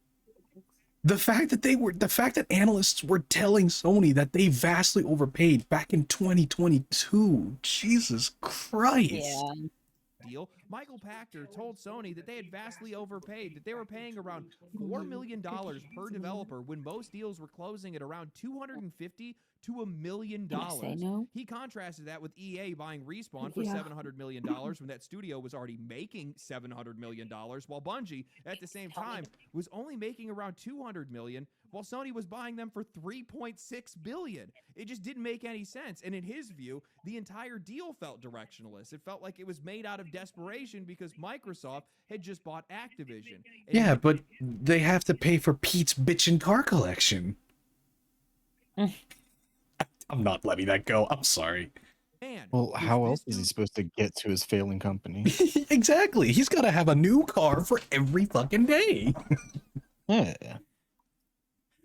The fact that analysts were telling Sony that they vastly overpaid back in 2022. Jesus Christ. Yeah. deal, Michael Pachter told Sony that they had vastly overpaid, that they were paying around $4 million per developer when most deals were closing at around $250 to $1 million. He contrasted that with EA buying Respawn for $700 million when that studio was already making $700 million, while Bungie, at the same time, was only making around $200 million, while Sony was buying them for $3.6 billion. It just didn't make any sense. And in his view, the entire deal felt directionless. It felt like it was made out of desperation because Microsoft had just bought Activision. Yeah, but they have to pay for Pete's bitchin' car collection. I'm not letting that go. I'm sorry. Man, well, how else is he supposed to get to his failing company? Exactly. He's got to have a new car for every fucking day. Yeah.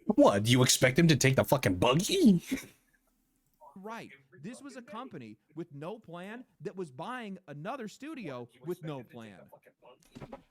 What, do you expect him to take the fucking buggy? Right. This was a company with no plan that was buying another studio with no plan.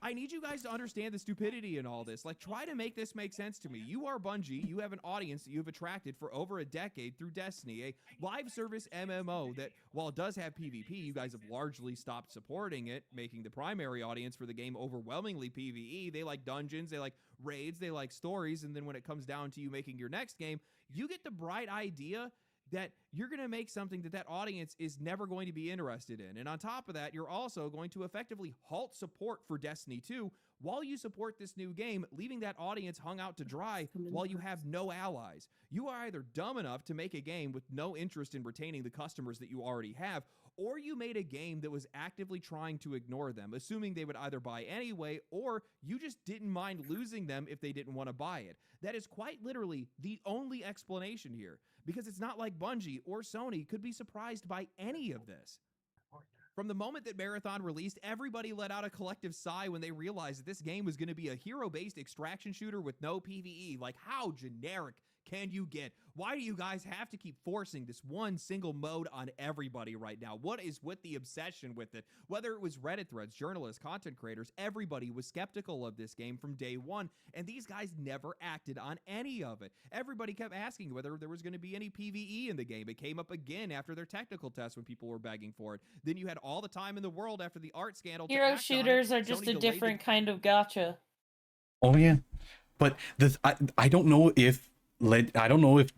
I need you guys to understand the stupidity in all this. Like, try to make this make sense to me. You are Bungie. You have an audience that you've attracted for over a decade through Destiny, a live service MMO that, while it does have PvP, you guys have largely stopped supporting it, making the primary audience for the game overwhelmingly PvE. They like dungeons, they like raids, they like stories, and then when it comes down to you making your next game, you get the bright idea that you're going to make something that that audience is never going to be interested in. And on top of that, you're also going to effectively halt support for Destiny 2 while you support this new game, leaving that audience hung out to dry while you have no allies. You are either dumb enough to make a game with no interest in retaining the customers that you already have, or you made a game that was actively trying to ignore them, assuming they would either buy anyway, or you just didn't mind losing them if they didn't want to buy it. That is quite literally the only explanation here, because it's not like Bungie or Sony could be surprised by any of this. From the moment that Marathon released, everybody let out a collective sigh when they realized that this game was going to be a hero-based extraction shooter with no PvE. Like, how generic can you get? Why do you guys have to keep forcing this one single mode on everybody right now? What is with the obsession with it? Whether it was Reddit threads, journalists, content creators, everybody was skeptical of this game from day one, and these guys never acted on any of it. Everybody kept asking whether there was going to be any PvE in the game. It came up again after their technical test when people were begging for it. Then you had all the time in the world after the art scandal. Hero shooters are just a different kind of gotcha. Oh yeah, but I don't know if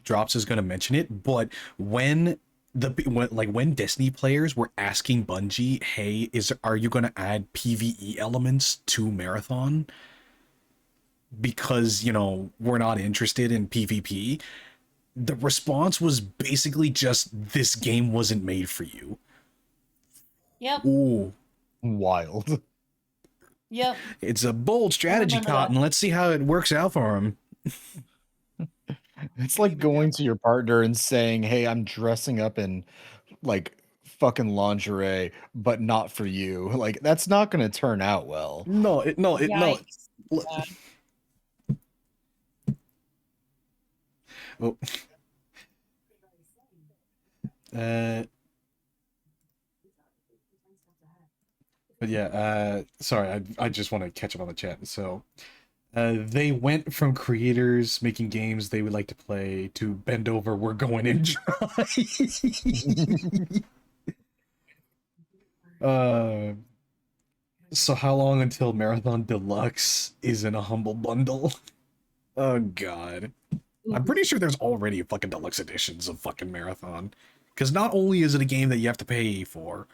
Drops is going to mention it, but when Destiny players were asking Bungie, hey, are you going to add PvE elements to Marathon? Because, we're not interested in PvP. The response was basically just, this game wasn't made for you. Yep. Ooh, wild. Yep. It's a bold strategy, Cotton. Let's see how it works out for him. It's like going to your partner and saying, hey, I'm dressing up in like fucking lingerie, but not for you. Like, that's not going to turn out well. No. Oh. But yeah, sorry, I just want to catch up on the chat. So, they went from creators making games they would like to play to bend over, we're going in dry. So how long until Marathon Deluxe is in a humble bundle? Oh god. I'm pretty sure there's already fucking deluxe editions of fucking Marathon. Because not only is it a game that you have to pay for,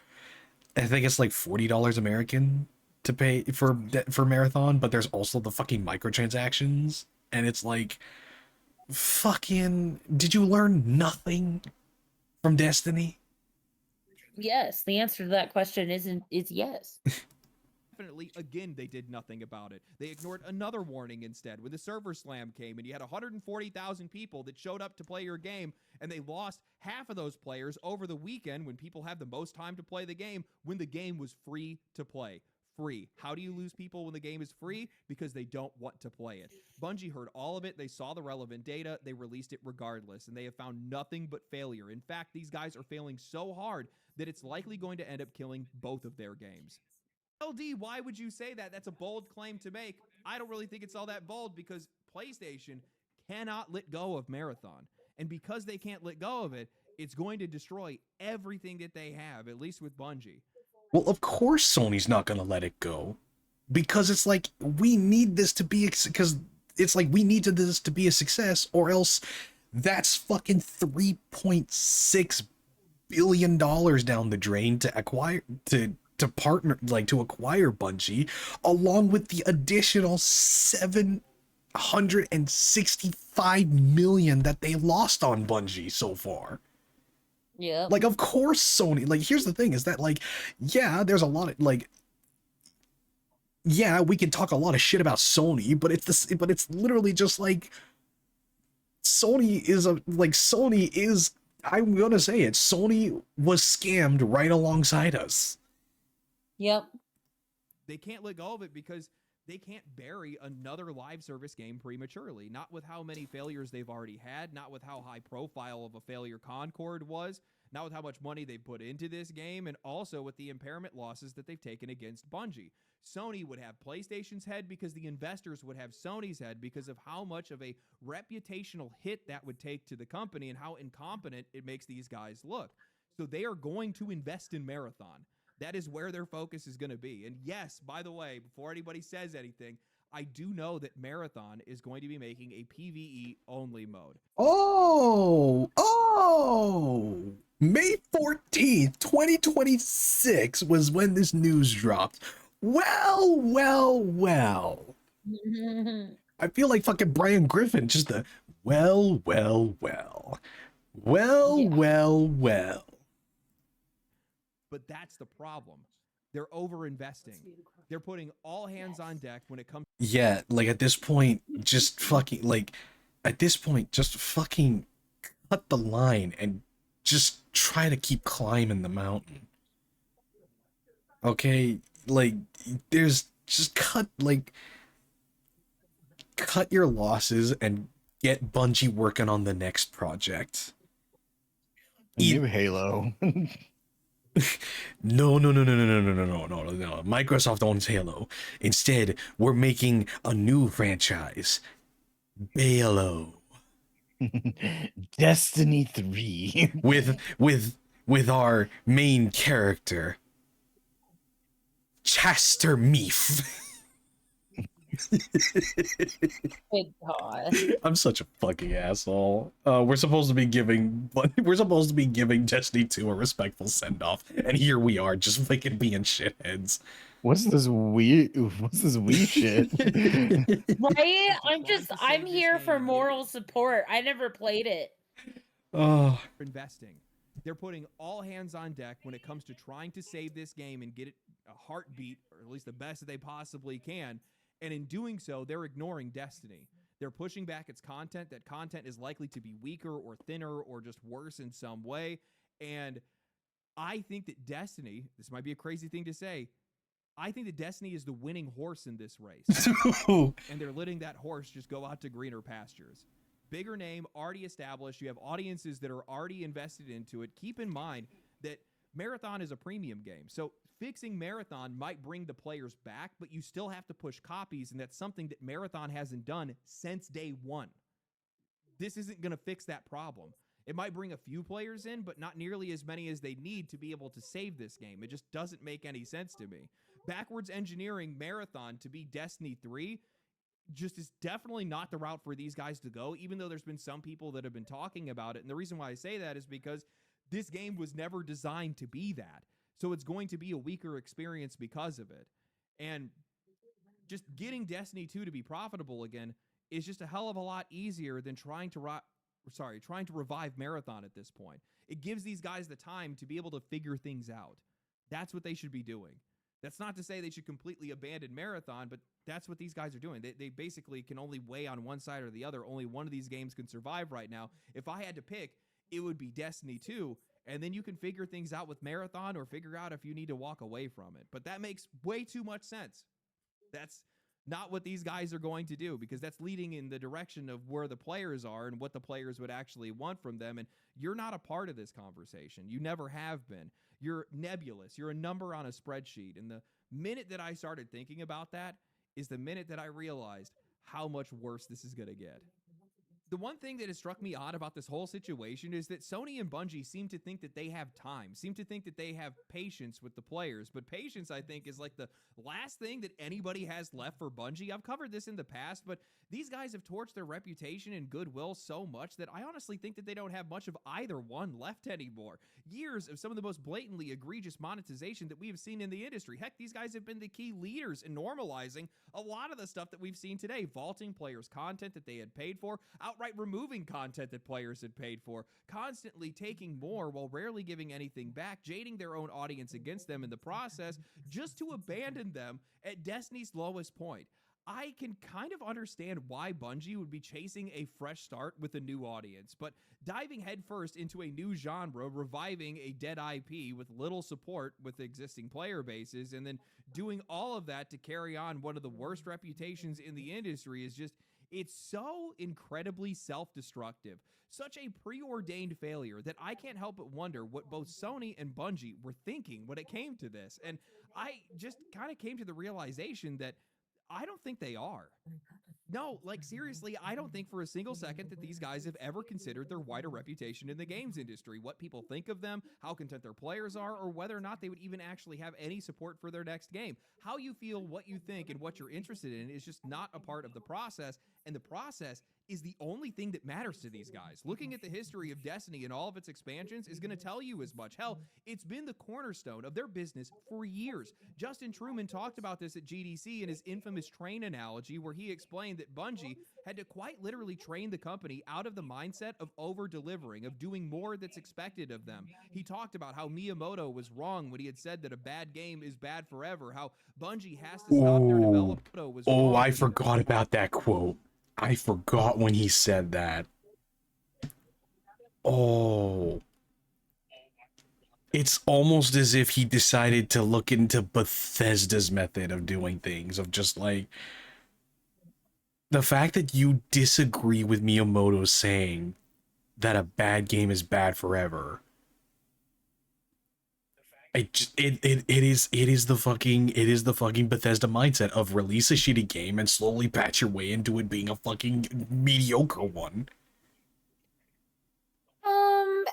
I think it's like $40 American to pay for Marathon, but there's also the fucking microtransactions, and it's like, fucking, did you learn nothing from Destiny? Yes, the answer to that question is yes. Definitely, again, they did nothing about it. They ignored another warning instead. When the server slam came and you had 140,000 people that showed up to play your game, and they lost half of those players over the weekend when people have the most time to play the game, when the game was free to play. Free. How do you lose people when the game is free? Because they don't want to play it. Bungie heard all of it. They saw the relevant data. They released it regardless, and they have found nothing but failure. In fact, these guys are failing so hard that it's likely going to end up killing both of their games. LD, why would you say that? That's a bold claim to make. I don't really think it's all that bold, because PlayStation cannot let go of Marathon. And because they can't let go of it, it's going to destroy everything that they have, at least with Bungie. Well, of course Sony's not gonna let it go, because it's like we need this to be because it's like we need this to be a success, or else that's fucking $3.6 billion down the drain to acquire to partner like to acquire Bungie, along with the additional 765 million that they lost on Bungie so far. Yeah. Like, of course Sony, like, here's the thing is that, like, yeah, there's a lot of, like, yeah, we can talk a lot of shit about Sony, but it's literally just like Sony is, I'm gonna say it, Sony was scammed right alongside us. Yep. They can't let go of it because they can't bury another live service game prematurely. Not with how many failures they've already had, not with how high profile of a failure Concord was, not with how much money they put into this game, and also with the impairment losses that they've taken against Bungie. Sony would have PlayStation's head because the investors would have Sony's head because of how much of a reputational hit that would take to the company and how incompetent it makes these guys look. So they are going to invest in Marathon. That is where their focus is going to be. And yes, by the way, before anybody says anything, I do know that Marathon is going to be making a PvE only mode. Oh, May 14th, 2026 was when this news dropped. Well. I feel like fucking Brian Griffin, just the well. But that's the problem. They're over-investing. They're putting all hands on deck when it comes. Yeah, like at this point, just fucking cut the line and just try to keep climbing the mountain. Okay, like there's just cut your losses and get Bungie working on the next project. New Halo. No. Microsoft owns Halo. Instead, we're making a new franchise. Halo. Destiny 3. with our main character, Chaster Meef. Good God. I'm such a fucking asshole. We're supposed to be giving Destiny 2 a respectful send-off, and here we are just fucking being shitheads. What's this weird shit? Right? I'm here for moral support. I never played it. Oh. Investing. They're putting all hands on deck when it comes to trying to save this game and get it a heartbeat, or at least the best that they possibly can. And in doing so, they're ignoring Destiny. They're pushing back its content. That content is likely to be weaker or thinner or just worse in some way. And I think that Destiny, this might be a crazy thing to say, I think that Destiny is the winning horse in this race. And they're letting that horse just go out to greener pastures. Bigger name, already established. You have audiences that are already invested into it. Keep in mind that Marathon is a premium game. So fixing Marathon might bring the players back, but you still have to push copies, and that's something that Marathon hasn't done since day one. This isn't going to fix that problem. It might bring a few players in, but not nearly as many as they need to be able to save this game. It just doesn't make any sense to me. Backwards engineering Marathon to be Destiny 3 just is definitely not the route for these guys to go, even though there's been some people that have been talking about it. And the reason why I say that is because this game was never designed to be that. So it's going to be a weaker experience because of it. And just getting Destiny 2 to be profitable again is just a hell of a lot easier than trying to revive Marathon at this point. It gives these guys the time to be able to figure things out. That's what they should be doing. That's not to say they should completely abandon Marathon, but that's what these guys are doing. They basically can only weigh on one side or the other. Only one of these games can survive right now. If I had to pick, it would be Destiny 2, and then you can figure things out with Marathon or figure out if you need to walk away from it. But that makes way too much sense. That's not what these guys are going to do, because that's leading in the direction of where the players are and what the players would actually want from them. And you're not a part of this conversation. You never have been. You're nebulous. You're a number on a spreadsheet. And the minute that I started thinking about that is the minute that I realized how much worse this is going to get. The one thing that has struck me odd about this whole situation is that Sony and Bungie seem to think that they have time, seem to think that they have patience with the players. But patience, I think, is like the last thing that anybody has left for Bungie. I've covered this in the past, but these guys have torched their reputation and goodwill so much that I honestly think that they don't have much of either one left anymore. Years of some of the most blatantly egregious monetization that we have seen in the industry. Heck, these guys have been the key leaders in normalizing a lot of the stuff that we've seen today, vaulting players' content that they had paid for, outright removing content that players had paid for, constantly taking more while rarely giving anything back, jading their own audience against them in the process, just to abandon them at Destiny's lowest point. I can kind of understand why Bungie would be chasing a fresh start with a new audience, but diving headfirst into a new genre, reviving a dead IP with little support with existing player bases, and then doing all of that to carry on one of the worst reputations in the industry is just, it's so incredibly self-destructive. Such a preordained failure that I can't help but wonder what both Sony and Bungie were thinking when it came to this. And I just kind of came to the realization that I don't think they are. No, like seriously, I don't think for a single second that these guys have ever considered their wider reputation in the games industry, what people think of them, how content their players are, or whether or not they would even actually have any support for their next game. How you feel, what you think, and what you're interested in is just not a part of the process, and the process is the only thing that matters to these guys. Looking at the history of Destiny and all of its expansions is going to tell you as much. Hell, it's been the cornerstone of their business for years. Justin Truman talked about this at GDC in his infamous train analogy, where he explained that Bungie had to quite literally train the company out of the mindset of over-delivering, of doing more that's expected of them. He talked about how Miyamoto was wrong when he had said that a bad game is bad forever, how Bungie has to stop their development. Oh, I forgot about that quote. I forgot when he said that. Oh. It's almost as if he decided to look into Bethesda's method of doing things, of just like, the fact that you disagree with Miyamoto saying that a bad game is bad forever. It is the fucking Bethesda mindset of release a shitty game and slowly patch your way into it being a fucking mediocre one. I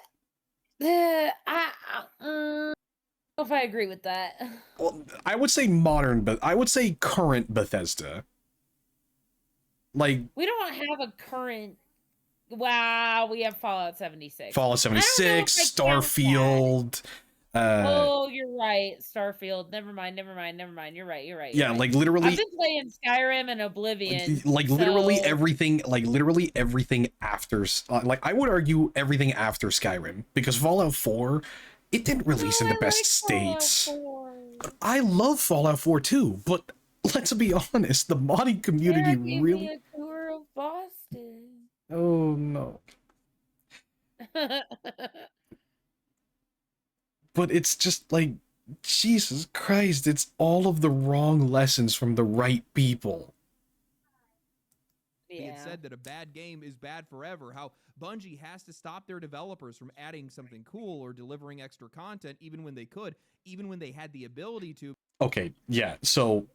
don't know if I agree with that. Well, I would say modern, but I would say current Bethesda. Like, we don't have a current. Wow, we have Fallout 76. Fallout 76, Starfield. Oh, you're right. Starfield. Never mind. You're right. Yeah, right. like literally. I've been playing Skyrim and Oblivion. Like literally everything. Like literally everything after. Like I would argue everything after Skyrim, because Fallout 4, it didn't release in the best states. I love Fallout 4 too, but let's be honest, the modding community really. A tour of Boston. Oh no. But it's just like, Jesus Christ, it's all of the wrong lessons from the right people. He had said that a bad game is bad forever, how Bungie has to stop their developers from adding something cool or delivering extra content even when they could, even when they had the ability to. Okay, yeah, so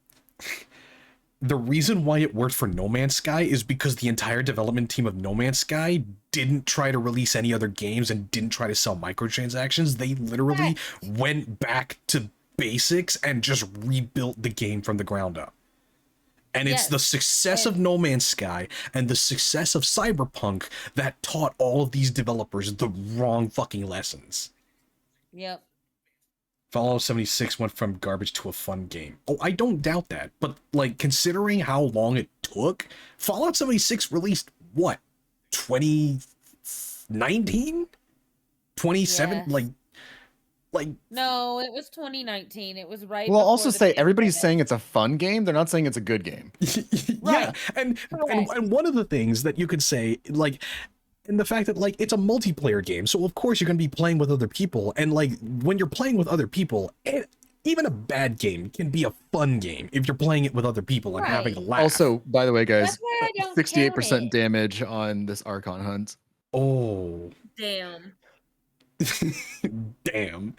the reason why it worked for No Man's Sky is because the entire development team of No Man's Sky didn't try to release any other games and didn't try to sell microtransactions. They literally went back to basics and just rebuilt the game from the ground up. And it's the success of No Man's Sky and the success of Cyberpunk that taught all of these developers the wrong fucking lessons. Yep. Fallout 76 went from garbage to a fun game. Oh, I don't doubt that. But, like, considering how long it took, Fallout 76 released, what, 2019? 27? Yes. Like... No, it was 2019. It was right. Well, I'll before also the say big everybody's event. saying it's a fun game. They're not saying it's a good game. Yeah, and one of the things that you could say, like, and the fact that, like, it's a multiplayer game, so of course you're going to be playing with other people, and, like, when you're playing with other people, even a bad game can be a fun game if you're playing it with other people and having a laugh. Also, by the way, guys, That's why I don't 68% count it. damage on this Archon hunt. Oh. Damn. Damn.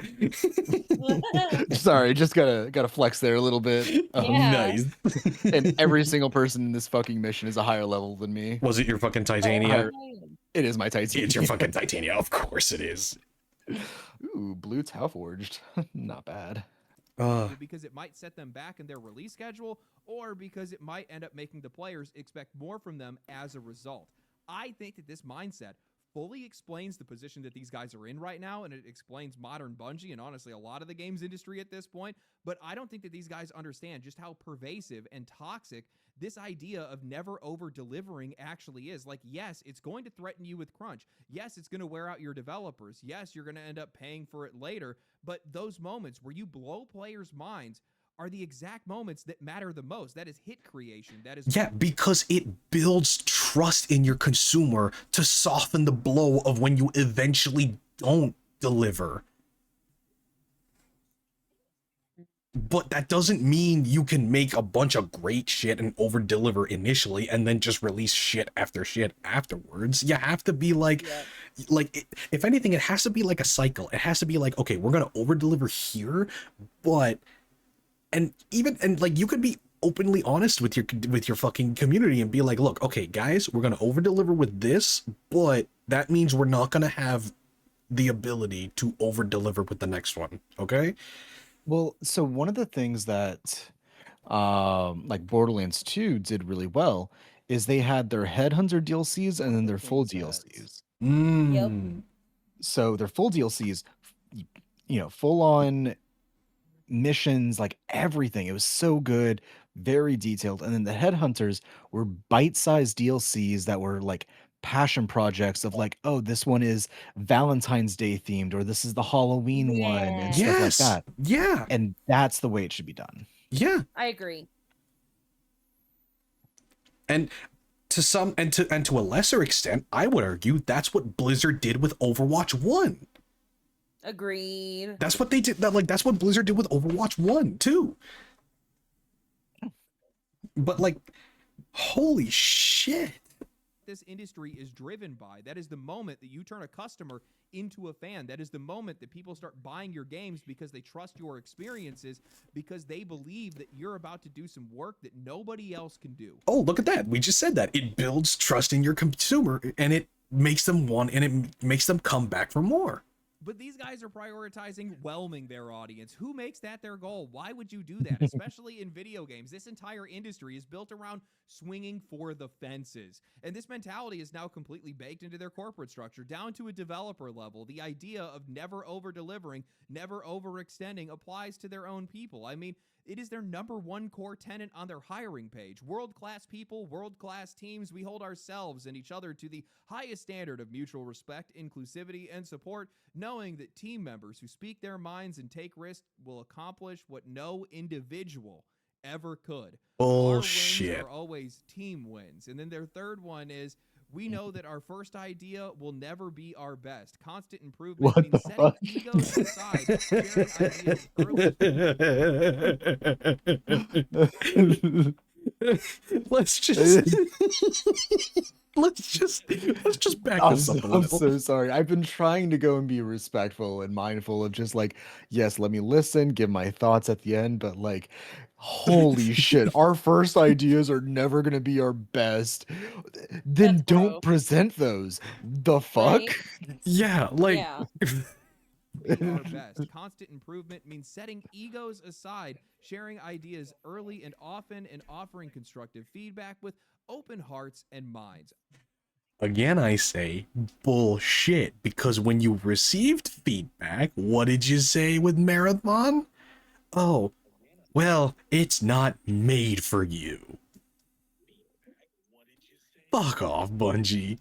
Sorry, just gotta flex there a little bit. Nice. And every single person in this fucking mission is a higher level than me. Was it your fucking Titania? It is my Titania. It's your fucking Titania. Of course it is. Ooh, blue Tau Forged. Not bad. Because it might set them back in their release schedule, or because it might end up making the players expect more from them as a result. I think that this mindset fully explains the position that these guys are in right now, and it explains modern Bungie and honestly a lot of the games industry at this point, but I don't think that these guys understand just how pervasive and toxic this idea of never over-delivering actually is. Like, yes, it's going to threaten you with crunch. Yes, it's going to wear out your developers. Yes, you're going to end up paying for it later, but those moments where you blow players' minds are the exact moments that matter the most. That is hit creation. That is because it builds trust in your consumer to soften the blow of when you eventually don't deliver. But that doesn't mean you can make a bunch of great shit and over deliver initially and then just release shit afterwards. You have to be like if anything, it has to be like a cycle. It has to be like, okay, we're gonna over deliver here, but and like you could be openly honest with your fucking community and be like, look, okay guys, we're gonna over deliver with this, but that means we're not gonna have the ability to over deliver with the next one. Okay. Well, so one of the things that like Borderlands 2 did really well is they had their Headhunter DLCs and then their full DLCs. So their full DLCs, you know, full on missions, like everything. It was so good, very detailed. And then the Headhunters were bite-sized DLCs that were like passion projects of like, oh, this one is Valentine's Day themed, or this is the Halloween one, and stuff like that. Yeah. And that's the way it should be done. Yeah. I agree. And to some and to a lesser extent, I would argue that's what Blizzard did with Overwatch 1. Agreed. That's what they did. That's what Blizzard did with Overwatch 1 too. But like, holy shit. This industry is driven by. That is the moment that you turn a customer into a fan. That is the moment that people start buying your games because they trust your experiences, because they believe that you're about to do some work that nobody else can do. Oh, look at that. We just said that. It builds trust in your consumer, and it makes them want, and it makes them come back for more. But these guys are prioritizing whelming their audience. Who makes that their goal? Why would you do that? Especially in video games. This entire industry is built around swinging for the fences. And this mentality is now completely baked into their corporate structure, down to a developer level. The idea of never over-delivering, never overextending applies to their own people. I mean, it is their #1 core tenet on their hiring page. World-class people, world-class teams. We hold ourselves and each other to the highest standard of mutual respect, inclusivity, and support, knowing that team members who speak their minds and take risks will accomplish what no individual ever could. Bullshit. Our wins are always team wins. And then their third one is, we know that our first idea will never be our best. Constant improvement means setting egos aside, sharing ideas let's just back this up a little. I'm so sorry. I've been trying to go and be respectful and mindful of just like, yes, let me listen, give my thoughts at the end, but like, holy shit, our first ideas are never gonna be our best. Then don't present those. The fuck? Right? Yeah, like Yeah. our best. Constant improvement means setting egos aside, sharing ideas early and often, and offering constructive feedback with open hearts and minds. Again, I say bullshit, because when you received feedback, what did you say with Marathon? Oh, well, it's not made for you. Fuck off, Bungie.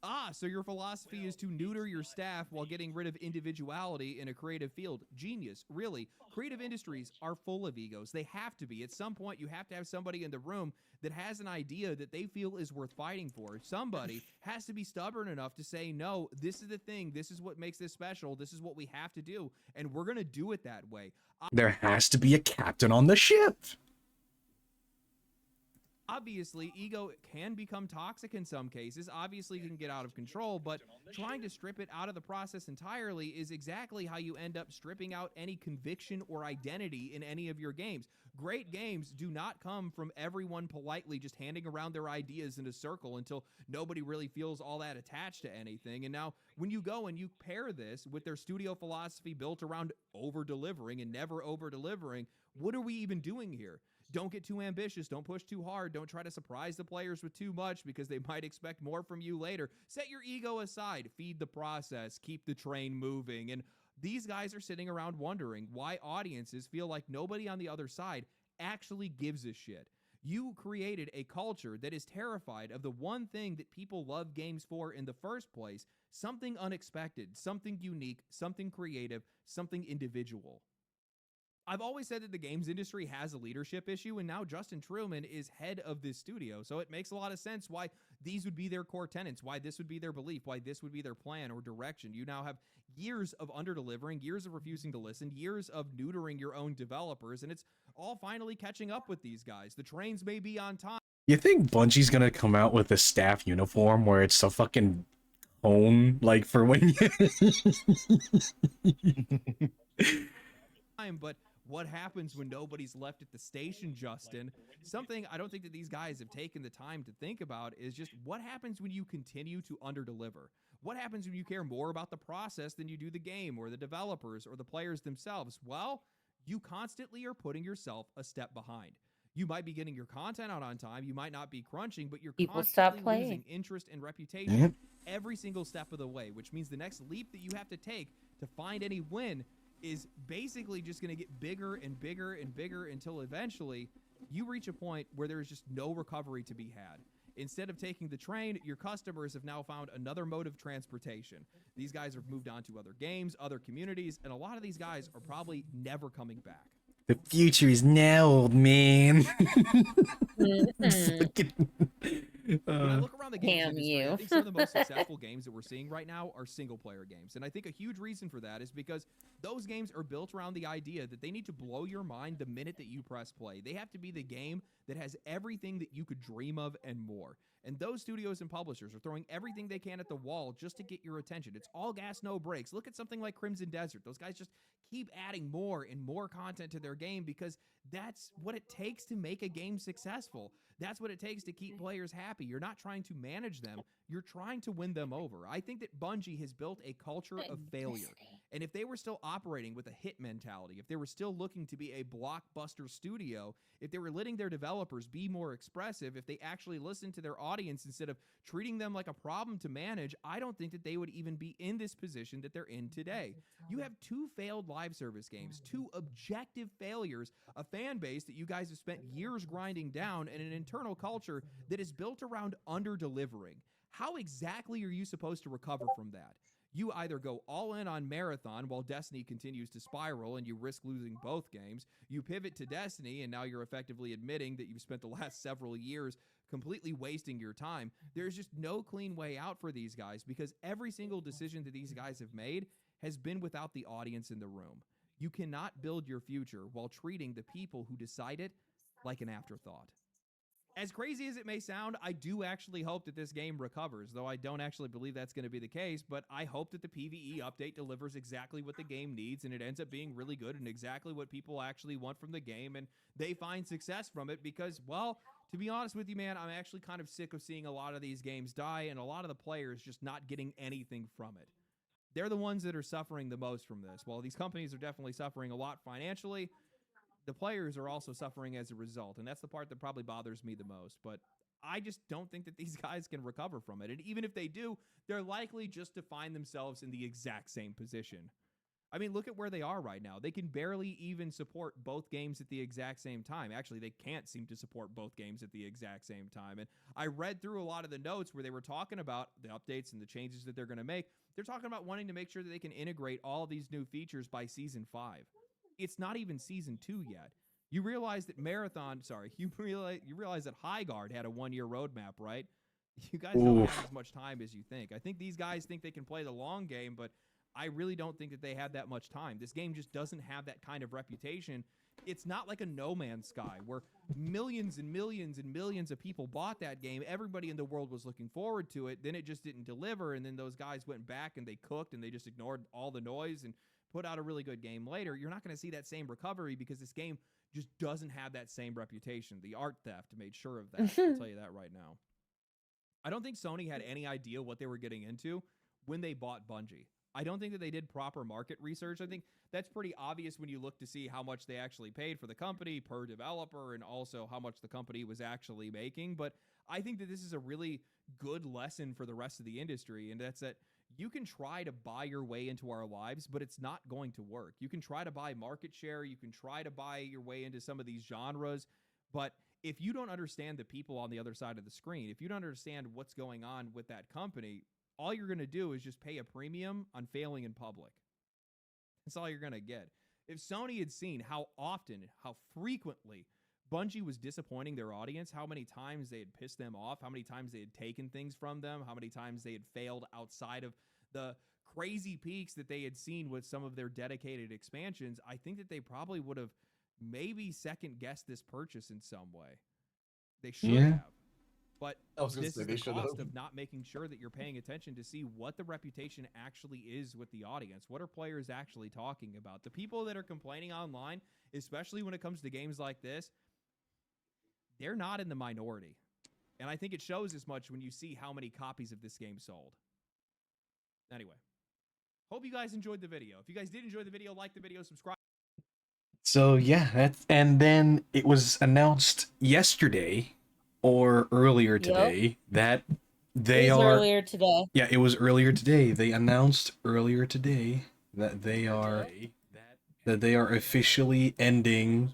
Ah, so your philosophy is to neuter your staff while getting rid of individuality in a creative field. Genius, really. Creative industries are full of egos. They have to be. At some point, you have to have somebody in the room that has an idea that they feel is worth fighting for. Somebody has to be stubborn enough to say, no, this is the thing. This is what makes this special. This is what we have to do. And we're going to do it that way. There has to be a captain on the ship. Obviously, ego can become toxic in some cases. Obviously, it can get out of control, but trying to strip it out of the process entirely is exactly how you end up stripping out any conviction or identity in any of your games. Great games do not come from everyone politely just handing around their ideas in a circle until nobody really feels all that attached to anything. And now, when you go and you pair this with their studio philosophy built around over-delivering and never over-delivering, what are we even doing here? Don't get too ambitious. Don't push too hard. Don't try to surprise the players with too much because they might expect more from you later. Set your ego aside. Feed the process. Keep the train moving. And these guys are sitting around wondering why audiences feel like nobody on the other side actually gives a shit. You created a culture that is terrified of the one thing that people love games for in the first place, something unexpected, something unique, something creative, something individual. I've always said that the games industry has a leadership issue, and now Justin Truman is head of this studio, so it makes a lot of sense why these would be their core tenets, why this would be their belief, why this would be their plan or direction. You now have years of under-delivering, years of refusing to listen, years of neutering your own developers, and it's all finally catching up with these guys. The trains may be on time. You think Bungie's gonna come out with a staff uniform where it's a fucking home, like for when you... But what happens when nobody's left at the station, Justin? Something I don't think that these guys have taken the time to think about is just what happens when you continue to underdeliver? What happens when you care more about the process than you do the game or the developers or the players themselves? Well, you constantly are putting yourself a step behind. You might be getting your content out on time, you might not be crunching, but you're constantly losing interest and reputation every single step of the way, which means the next leap that you have to take to find any win is basically just going to get bigger and bigger and bigger until eventually you reach a point where there's just no recovery to be had. Instead of taking the train, your customers have now found another mode of transportation. These guys have moved on to other games, other communities, and a lot of these guys are probably never coming back. The future is now, old man. When I look around the games industry, I think some of the most successful games that we're seeing right now are single-player games. And I think a huge reason for that is because those games are built around the idea that they need to blow your mind the minute that you press play. They have to be the game that has everything that you could dream of and more. And those studios and publishers are throwing everything they can at the wall just to get your attention. It's all gas, no brakes. Look at something like Crimson Desert. Those guys just keep adding more and more content to their game because that's what it takes to make a game successful. That's what it takes to keep players happy. You're not trying to manage them. You're trying to win them over. I think that Bungie has built a culture of failure. And if they were still operating with a hit mentality, if they were still looking to be a blockbuster studio, if they were letting their developers be more expressive, if they actually listened to their audience instead of treating them like a problem to manage, I don't think that they would even be in this position that they're in today. You have two failed live service games, two objective failures, a fan base that you guys have spent years grinding down, and an internal culture that is built around under-delivering. How exactly are you supposed to recover from that? You either go all in on Marathon while Destiny continues to spiral and you risk losing both games. You pivot to Destiny and now you're effectively admitting that you've spent the last several years completely wasting your time. There's just no clean way out for these guys because every single decision that these guys have made has been without the audience in the room. You cannot build your future while treating the people who decide it like an afterthought. As crazy as it may sound, I do actually hope that this game recovers, though I don't actually believe that's going to be the case, but I hope that the PvE update delivers exactly what the game needs, and it ends up being really good and exactly what people actually want from the game, and they find success from it because, well, to be honest with you, man, I'm actually kind of sick of seeing a lot of these games die and a lot of the players just not getting anything from it. They're the ones that are suffering the most from this. While these companies are definitely suffering a lot financially, the players are also suffering as a result, and that's the part that probably bothers me the most. But I just don't think that these guys can recover from it. And even if they do, they're likely just to find themselves in the exact same position. I mean, look at where they are right now. They can barely even support both games at the exact same time. Actually, they can't seem to support both games at the exact same time. And I read through a lot of the notes where they were talking about the updates and the changes that they're going to make. They're talking about wanting to make sure that they can integrate all these new features by Season 5. It's not even Season 2 yet. You realize that you realize that High Guard had a 1-year roadmap, right? You guys don't have as much time as you think. I think these guys think they can play the long game, but I really don't think that they have that much time. This game just doesn't have that kind of reputation, it's not like a No Man's Sky where millions and millions and millions of people bought that game. Everybody in the world was looking forward to it. Then it just didn't deliver. And then those guys went back and they cooked and they just ignored all the noise and put out a really good game later. You're not going to see that same recovery because this game just doesn't have that same reputation. The art theft made sure of that. I'll tell you that right now. I don't think Sony had any idea what they were getting into when they bought Bungie. I don't think that they did proper market research. I think that's pretty obvious when you look to see how much they actually paid for the company per developer and also how much the company was actually making. But I think that this is a really good lesson for the rest of the industry, and that's that you can try to buy your way into our lives, but it's not going to work. You can try to buy market share. You can try to buy your way into some of these genres, but if you don't understand the people on the other side of the screen, if you don't understand what's going on with that company, all you're going to do is just pay a premium on failing in public. That's all you're going to get. If Sony had seen how often, how frequently Bungie was disappointing their audience, how many times they had pissed them off, how many times they had taken things from them, how many times they had failed outside of the crazy peaks that they had seen with some of their dedicated expansions, I think that they probably would have maybe second-guessed this purchase in some way. They should have. But this is the cost of not making sure that you're paying attention to see what the reputation actually is with the audience. What are players actually talking about? The people that are complaining online, especially when it comes to games like this, they're not in the minority. And I think it shows as much when you see how many copies of this game sold. Anyway, hope you guys enjoyed the video. If you guys did enjoy the video, like the video, subscribe. So yeah, and then it was announced yesterday or earlier today that they are earlier today. Yeah, it was earlier today. They announced earlier today that they are officially ending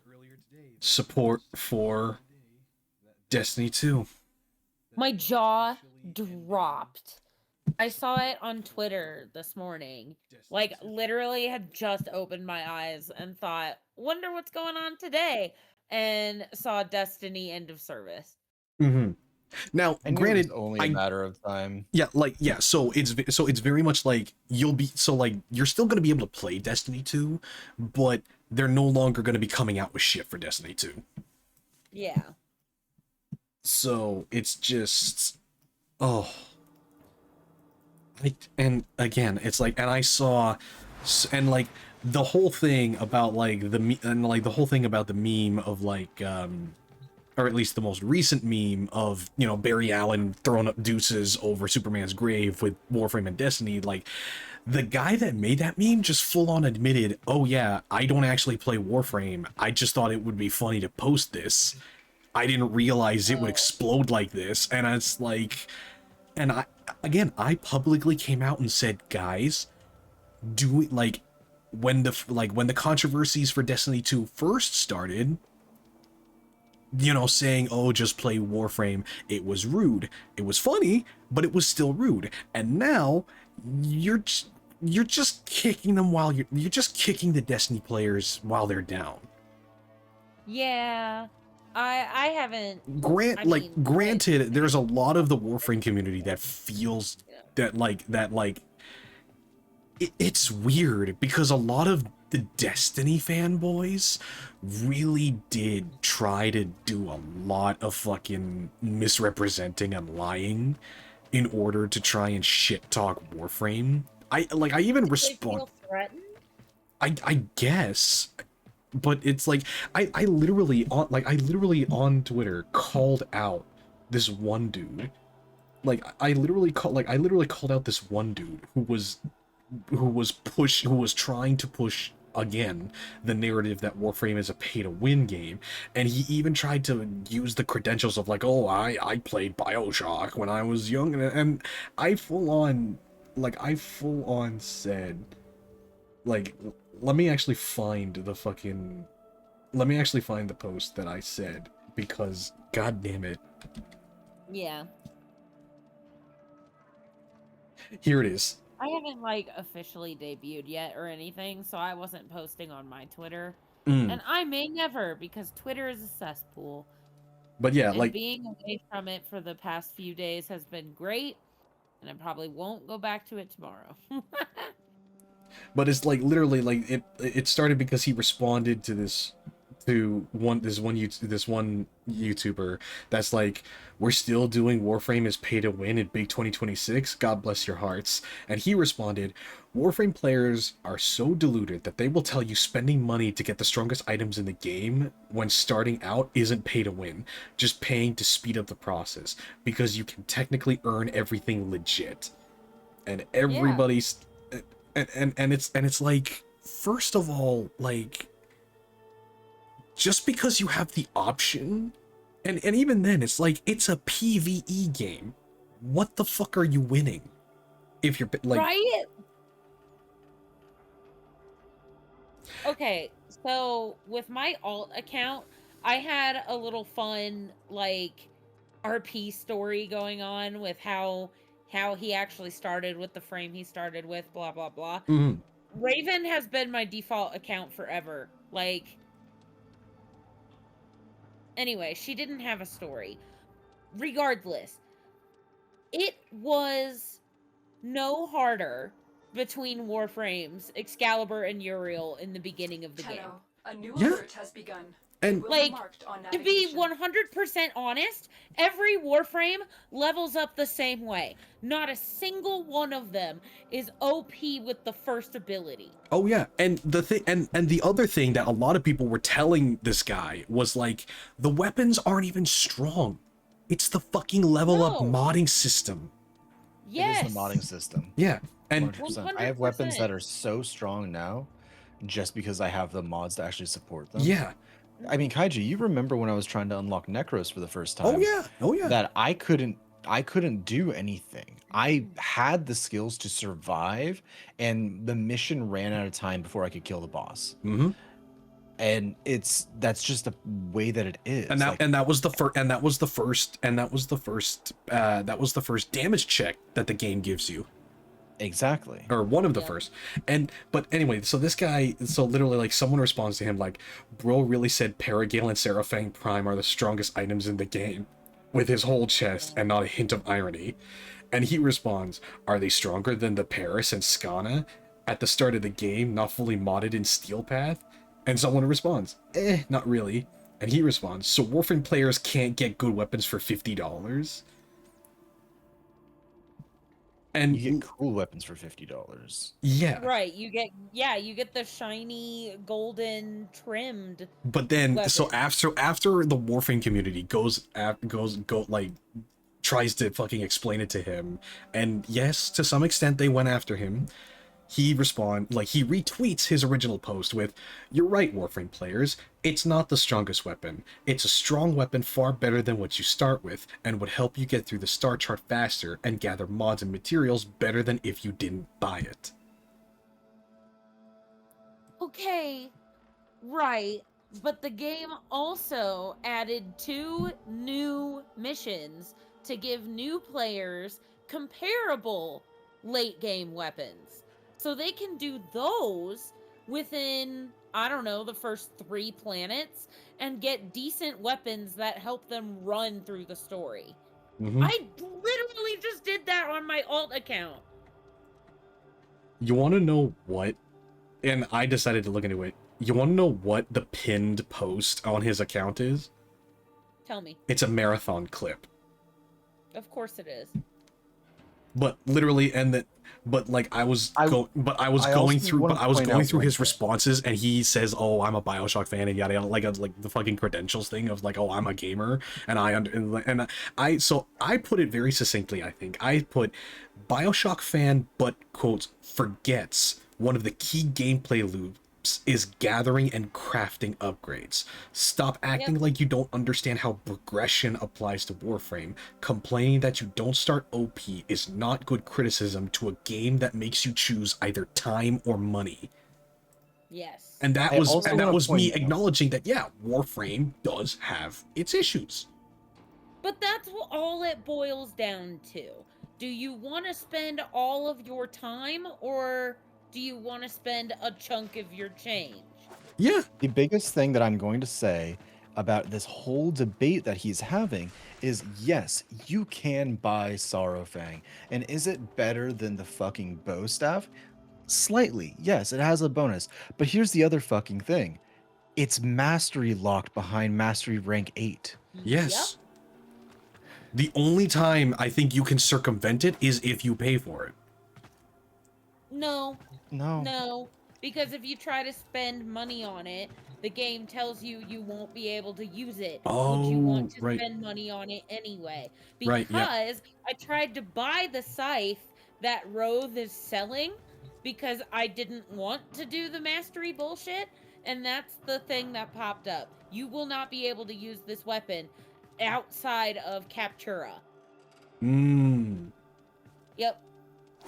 support for Destiny 2. My jaw dropped. I saw it on Twitter this morning. Like, literally had just opened my eyes and thought, wonder what's going on today, and saw Destiny end of service. Mm-hmm. Now, granted, only a matter of time. Yeah, so it's very much like you're still gonna be able to play Destiny 2, but they're no longer gonna be coming out with shit for Destiny 2. Yeah. So it's just, and again, it's like, and I saw, and like the whole thing about like the whole thing about the meme of like or at least the most recent meme of, you know, Barry Allen throwing up deuces over Superman's grave with Warframe and Destiny, like, the guy that made that meme just full-on admitted, oh yeah, I don't actually play Warframe, I just thought it would be funny to post this. I didn't realize it would explode like this. And it's like, and I publicly came out and said, guys, do it, like, when the controversies for Destiny 2 first started, you know, saying, oh, just play Warframe, it was rude. It was funny, but it was still rude. And now you're just kicking them while you're just kicking the Destiny players while they're down. Yeah. I haven't Granted, there's a lot of the Warframe community that feels that it's weird because a lot of the Destiny fanboys really did try to do a lot of fucking misrepresenting and lying in order to try and shit talk Warframe. I even respond. I guess, but it's like I literally on Twitter called out this one dude. I literally called out this one dude who was trying to push again the narrative that Warframe is a pay-to-win game, and he even tried to use the credentials of like, oh, I played BioShock when I was young, and I full on said, like, let me actually find the post that I said, because god damn it. Yeah. Here it is. I haven't, like, officially debuted yet or anything, so I wasn't posting on my Twitter. Mm. And I may never, because Twitter is a cesspool. But yeah, and like, being away from it for the past few days has been great, and I probably won't go back to it tomorrow. but it's like literally like it started because he responded to this to this one YouTuber that's like, we're still doing Warframe as pay to win in big 2026. God bless your hearts. And he responded, Warframe players are so deluded that they will tell you spending money to get the strongest items in the game when starting out isn't pay to win, just paying to speed up the process, because you can technically earn everything legit. And everybody's and it's like, first of all, like, just because you have the option, and even then, it's like, it's a PvE game. What the fuck are you winning? If you're like, right? Okay, so with my alt account, I had a little fun like RP story going on with how he actually started with the frame he started with, blah blah blah. Raven has been my default account forever. Like, anyway, she didn't have a story. Regardless, it was no harder between Warframes, Excalibur, and Uriel in the beginning of the game. A new alert has begun. And like, to be 100% honest, every Warframe levels up the same way. Not a single one of them is OP with the first ability. oh yeah, and the thing, and the other thing that a lot of people were telling this guy was like, the weapons aren't even strong. It's the fucking level up modding system. Yes. It is the modding system. Yeah, and 100%. I have weapons that are so strong now, just because I have the mods to actually support them. Yeah. I mean, Kaiju, you remember when I was trying to unlock Necros for the first time? Oh yeah, oh yeah. That I couldn't do anything. I had the skills to survive, and the mission ran out of time before I could kill the boss. And that's just the way that it is. And that was the first damage check that the game gives you. Exactly. Or one of the first. But anyway, so this guy, so literally, like, someone responds to him like, bro really said Paragale and Seraphang Prime are the strongest items in the game, with his whole chest and not a hint of irony. And he responds, are they stronger than the Paris and Skana at the start of the game, not fully modded in Steel Path? And someone responds, not really. And he responds, so Warframe players can't get good weapons for $50? And you get cool weapons for $50. Yeah. Right. You get the shiny golden trimmed. But then weapon. So after the Warframe community tries to fucking explain it to him, and yes, to some extent they went after him, he retweets his original post with, you're right, Warframe players, it's not the strongest weapon. It's a strong weapon far better than what you start with, and would help you get through the star chart faster and gather mods and materials better than if you didn't buy it. Okay, right, but the game also added 2 new missions to give new players comparable late game weapons. So they can do those within, I don't know, the first 3 planets and get decent weapons that help them run through the story. I literally just did that on my alt account. You want to know what? And I decided to look into it. You want to know what the pinned post on his account is? Tell me. It's a marathon clip. Of course it is. But literally, I was going through his responses, and he says, "Oh, I'm a BioShock fan," and yada yada, like the fucking credentials thing of like, "Oh, I'm a gamer," and I put it very succinctly. I think I put BioShock fan, but quotes forgets one of the key gameplay loops is gathering and crafting upgrades. Stop acting like you don't understand how progression applies to Warframe. Complaining that you don't start OP is not good criticism to a game that makes you choose either time or money. Yes. And that was me acknowledging that, yeah, Warframe does have its issues. But that's all it boils down to. Do you want to spend all of your time, or do you want to spend a chunk of your change? Yeah. The biggest thing that I'm going to say about this whole debate that he's having is, yes, you can buy Sorrowfang. And is it better than the fucking bow staff? Slightly. Yes, it has a bonus. But here's the other fucking thing. it's mastery locked behind mastery rank 8. Yes. The only time I think you can circumvent it is if you pay for it. No. No. No. Because if you try to spend money on it, the game tells you you won't be able to use it. Would you want to right. spend money on it anyway? Right, yeah. Because I tried to buy the scythe that Roth is selling because I didn't want to do the mastery bullshit, and that's the thing that popped up. You will not be able to use this weapon outside of Captura. Yep.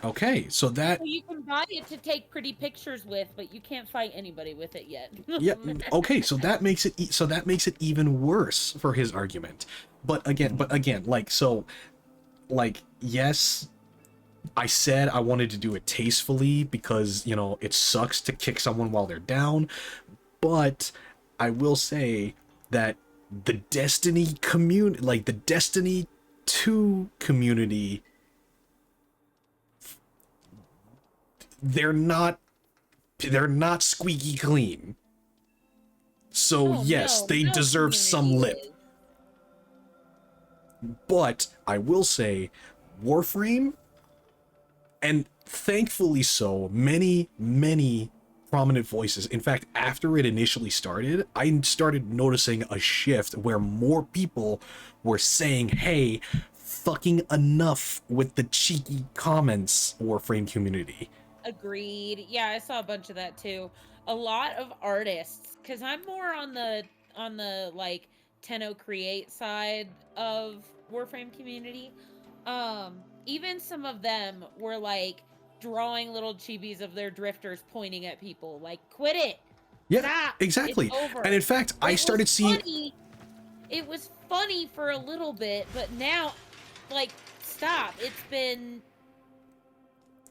Okay, so that... So you can buy it to take pretty pictures with, but you can't fight anybody with it yet. Yeah, okay, so that makes it even worse for his argument. But again, like, so, like, yes, I said I wanted to do it tastefully because, you know, it sucks to kick someone while they're down, but I will say that the Destiny community, like the Destiny 2 community, they're not squeaky clean. So yes, they deserve some lip. But I will say, Warframe, and thankfully so, many prominent voices. In fact, after it initially started, I started noticing a shift where more people were saying, hey, fucking enough with the cheeky comments, Warframe community. Agreed. Yeah, I saw a bunch of that too. A lot of artists, because I'm more on the like Tenno Create side of Warframe community. Even some of them were like drawing little chibis of their drifters pointing at people, like, quit it. Yeah, Stop. exactly. It's over. And in fact, I started seeing... It was funny for a little bit, but now, like, stop. It's been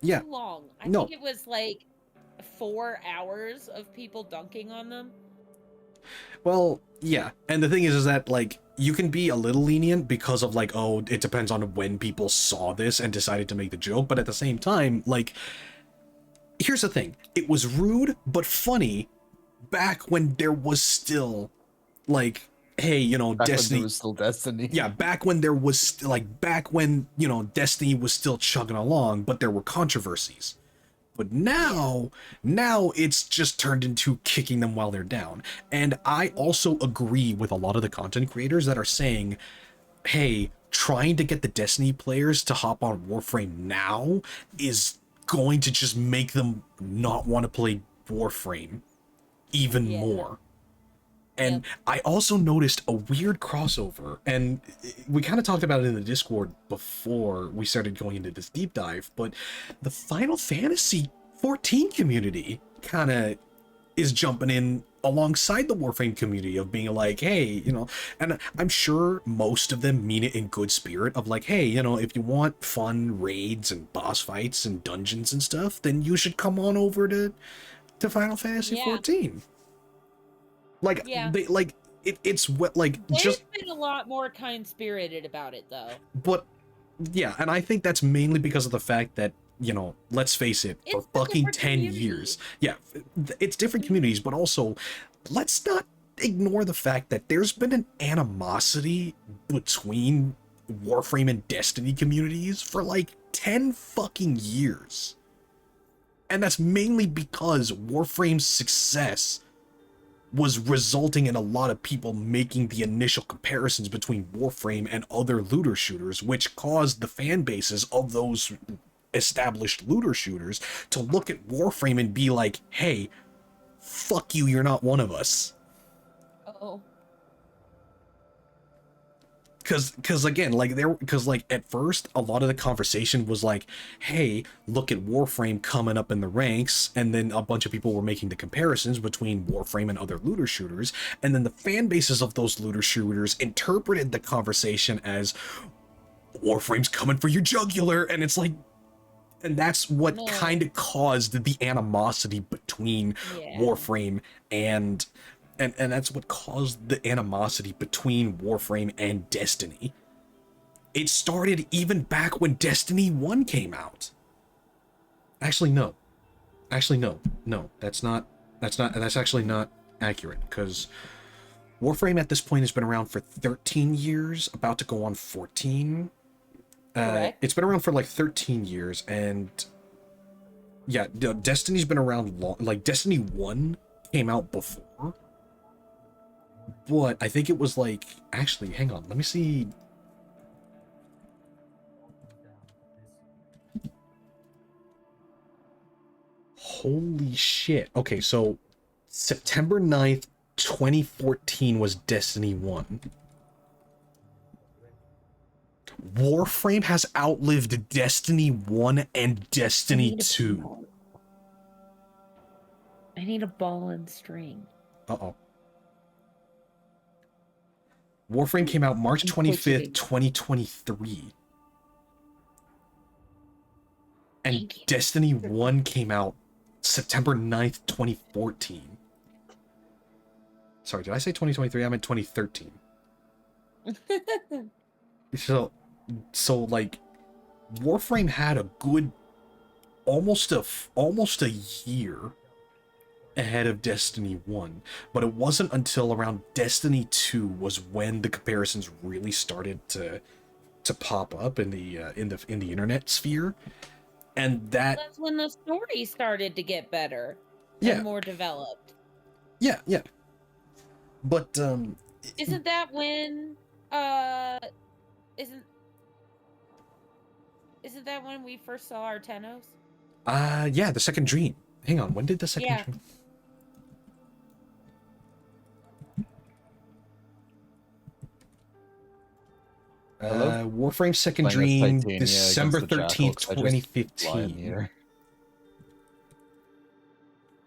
too long. I think it was like 4 hours of people dunking on them. Well, yeah. And the thing is that, like, you can be a little lenient because of, like, oh, it depends on when people saw this and decided to make the joke. But at the same time, like, here's the thing. It was rude, but funny back when there was still, like, hey, you know, back Destiny... when there was still Destiny. Yeah, back when there was, like, back when, you know, Destiny was still chugging along, but there were controversies. But now it's just turned into kicking them while they're down. And I also agree with a lot of the content creators that are saying, hey, trying to get the Destiny players to hop on Warframe now is going to just make them not want to play Warframe even more. And I also noticed a weird crossover, and we kind of talked about it in the Discord before we started going into this deep dive, but the Final Fantasy 14 community kind of is jumping in alongside the Warframe community of being like, hey, you know, and I'm sure most of them mean it in good spirit of like, hey, you know, if you want fun raids and boss fights and dungeons and stuff, then you should come on over to Final Fantasy 14. Like, they, like, it's what, like, They've been a lot more kind-spirited about it, though. But, yeah, and I think that's mainly because of the fact that, you know, let's face it, for fucking 10 years. Yeah, it's different communities, but also, let's not ignore the fact that there's been an animosity between Warframe and Destiny communities for, like, 10 fucking years. And that's mainly because Warframe's success was resulting in a lot of people making the initial comparisons between Warframe and other looter shooters, which caused the fan bases of those established looter shooters to look at Warframe and be like, hey, fuck you, you're not one of us. Uh-oh. Cause again, like at first a lot of the conversation was like, hey, look at Warframe coming up in the ranks, and then a bunch of people were making the comparisons between Warframe and other looter shooters, and then the fan bases of those looter shooters interpreted the conversation as Warframe's coming for your jugular, and it's like, and that's what kind of caused the animosity between Warframe and that's what caused the animosity between Warframe and Destiny. It started even back when Destiny 1 came out. Actually, no. That's actually not accurate, because Warframe at this point has been around for 13 years, about to go on 14. It's been around for like 13 years, and yeah, Destiny's been around long. Like, Destiny 1 came out before, but I think it was like, actually, hang on, let me see. Holy shit. Okay, so September 9th, 2014 was Destiny 1. Warframe has outlived Destiny 1 and Destiny 2. I need a ball and string. Uh-oh. Warframe came out March 25th, 2023. And Destiny 1 came out September 9th, 2014. Sorry, did I say 2023? I meant 2013. So like, Warframe had a good almost a year ahead of Destiny 1, but it wasn't until around Destiny 2 was when the comparisons really started to pop up in the internet sphere. And that's when the story started to get better and more developed. Yeah. But isn't that when isn't that when we first saw our Tenos? Yeah, the second dream. Hang on, when did the second dream? Warframe Second Dream, December 13th, 2015.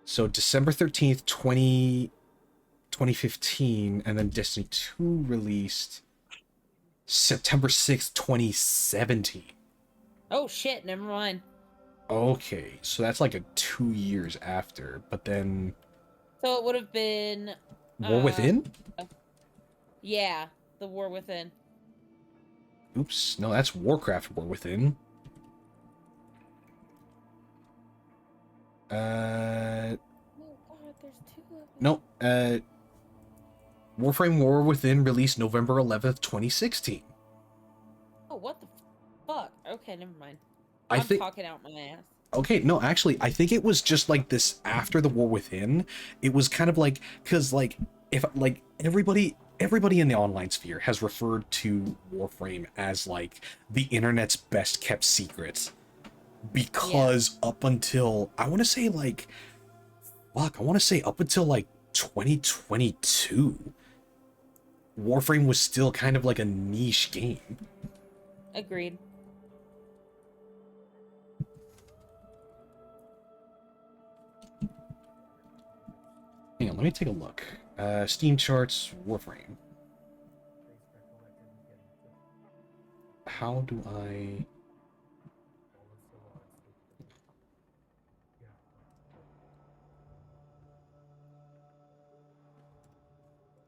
So December 13th, 2015, and then Destiny 2 released September 6th, 2017. Oh shit, never mind. Okay, so that's like 2 years after, but then... So it would have been... War Within? Yeah, the War Within. Oops, no, that's Warcraft War Within. Oh god, there's two of them. No, Warframe War Within released November 11th, 2016. Oh, what the fuck? Okay, never mind. I'm talking out my ass. Okay, no, actually, I think it was just like this after the War Within. It was kind of like, because like, if like everybody in the online sphere has referred to Warframe as like the internet's best kept secret, because up until I want to say up until like 2022, Warframe was still kind of like a niche game. Agreed. Hang on, let me take a look. Steam charts, Warframe. How do I...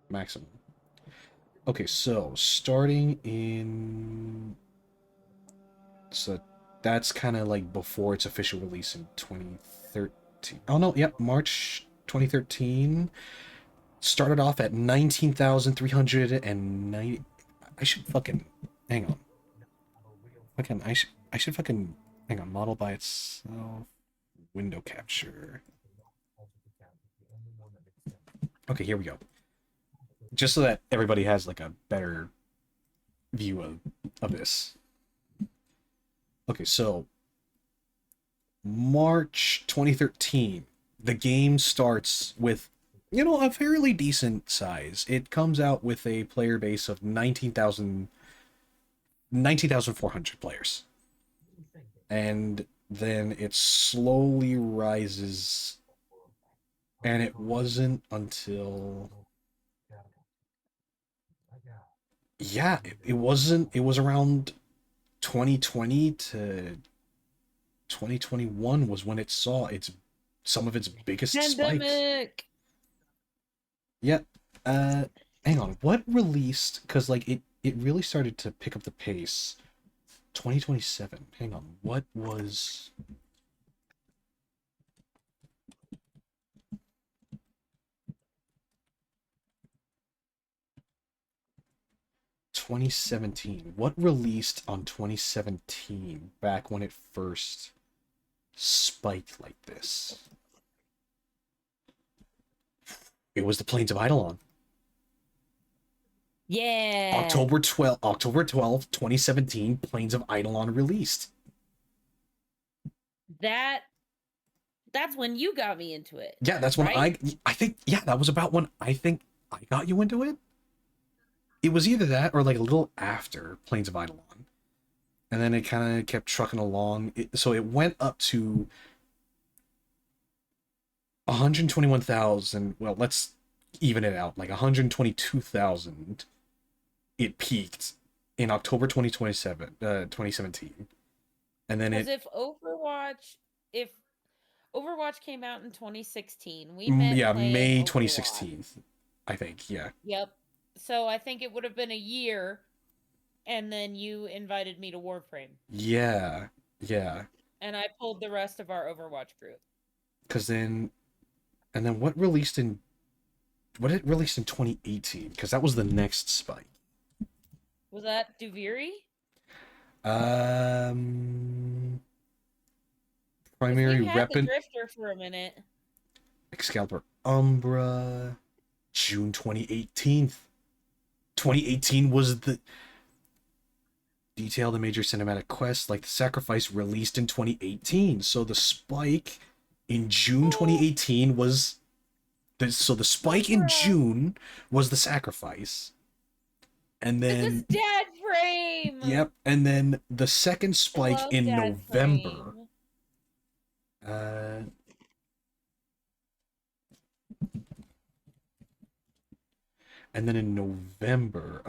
Maximum. Okay, so starting in... So that's kind of like before its official release in 2013. Oh no, yep, March 2013. Started off at 19,390. I should fucking hang on. I should fucking hang on. Model by itself. Window capture. Okay, here we go. Just so that everybody has like a better view of this. Okay, so March 2013. The game starts with, you know, a fairly decent size. It comes out with a player base of 19,400 players. And then it slowly rises. And it wasn't until... Yeah, it was around 2020 to 2021 was when it saw some of its biggest spikes. Yeah. Hang on. What released? Because like it really started to pick up the pace. 2027. Hang on. What was? 2017. What released on 2017 back when it first spiked like this? It was the Plains of Eidolon. Yeah. October 12th, 2017, Plains of Eidolon released. That's when you got me into it. Yeah, that's when right? I think, yeah, that was about when I think I got you into it. It was either that or like a little after Plains of Eidolon. And then it kind of kept trucking along. So it went up to 121,000. Well, let's even it out. Like 122,000. It peaked in October 2017. And then Because if Overwatch came out in 2016, we Mm, met yeah, playing May Overwatch. 2016, I think. Yeah. Yep. So I think it would have been a year, and then you invited me to Warframe, Yeah. Yeah. and I pulled the rest of our Overwatch group. Because then, and then what released in 2018? Because that was the next spike. Was that Duviri? Primary We had the weapon Drifter for a minute. Excalibur Umbra, June 2018. 2018 was the detailed and major cinematic quests like the Sacrifice released in 2018. So the spike in June 2018 was the spike in June was the Sacrifice. And then It's Dad Frame. Yep, and then the second spike in Dad November. And then in November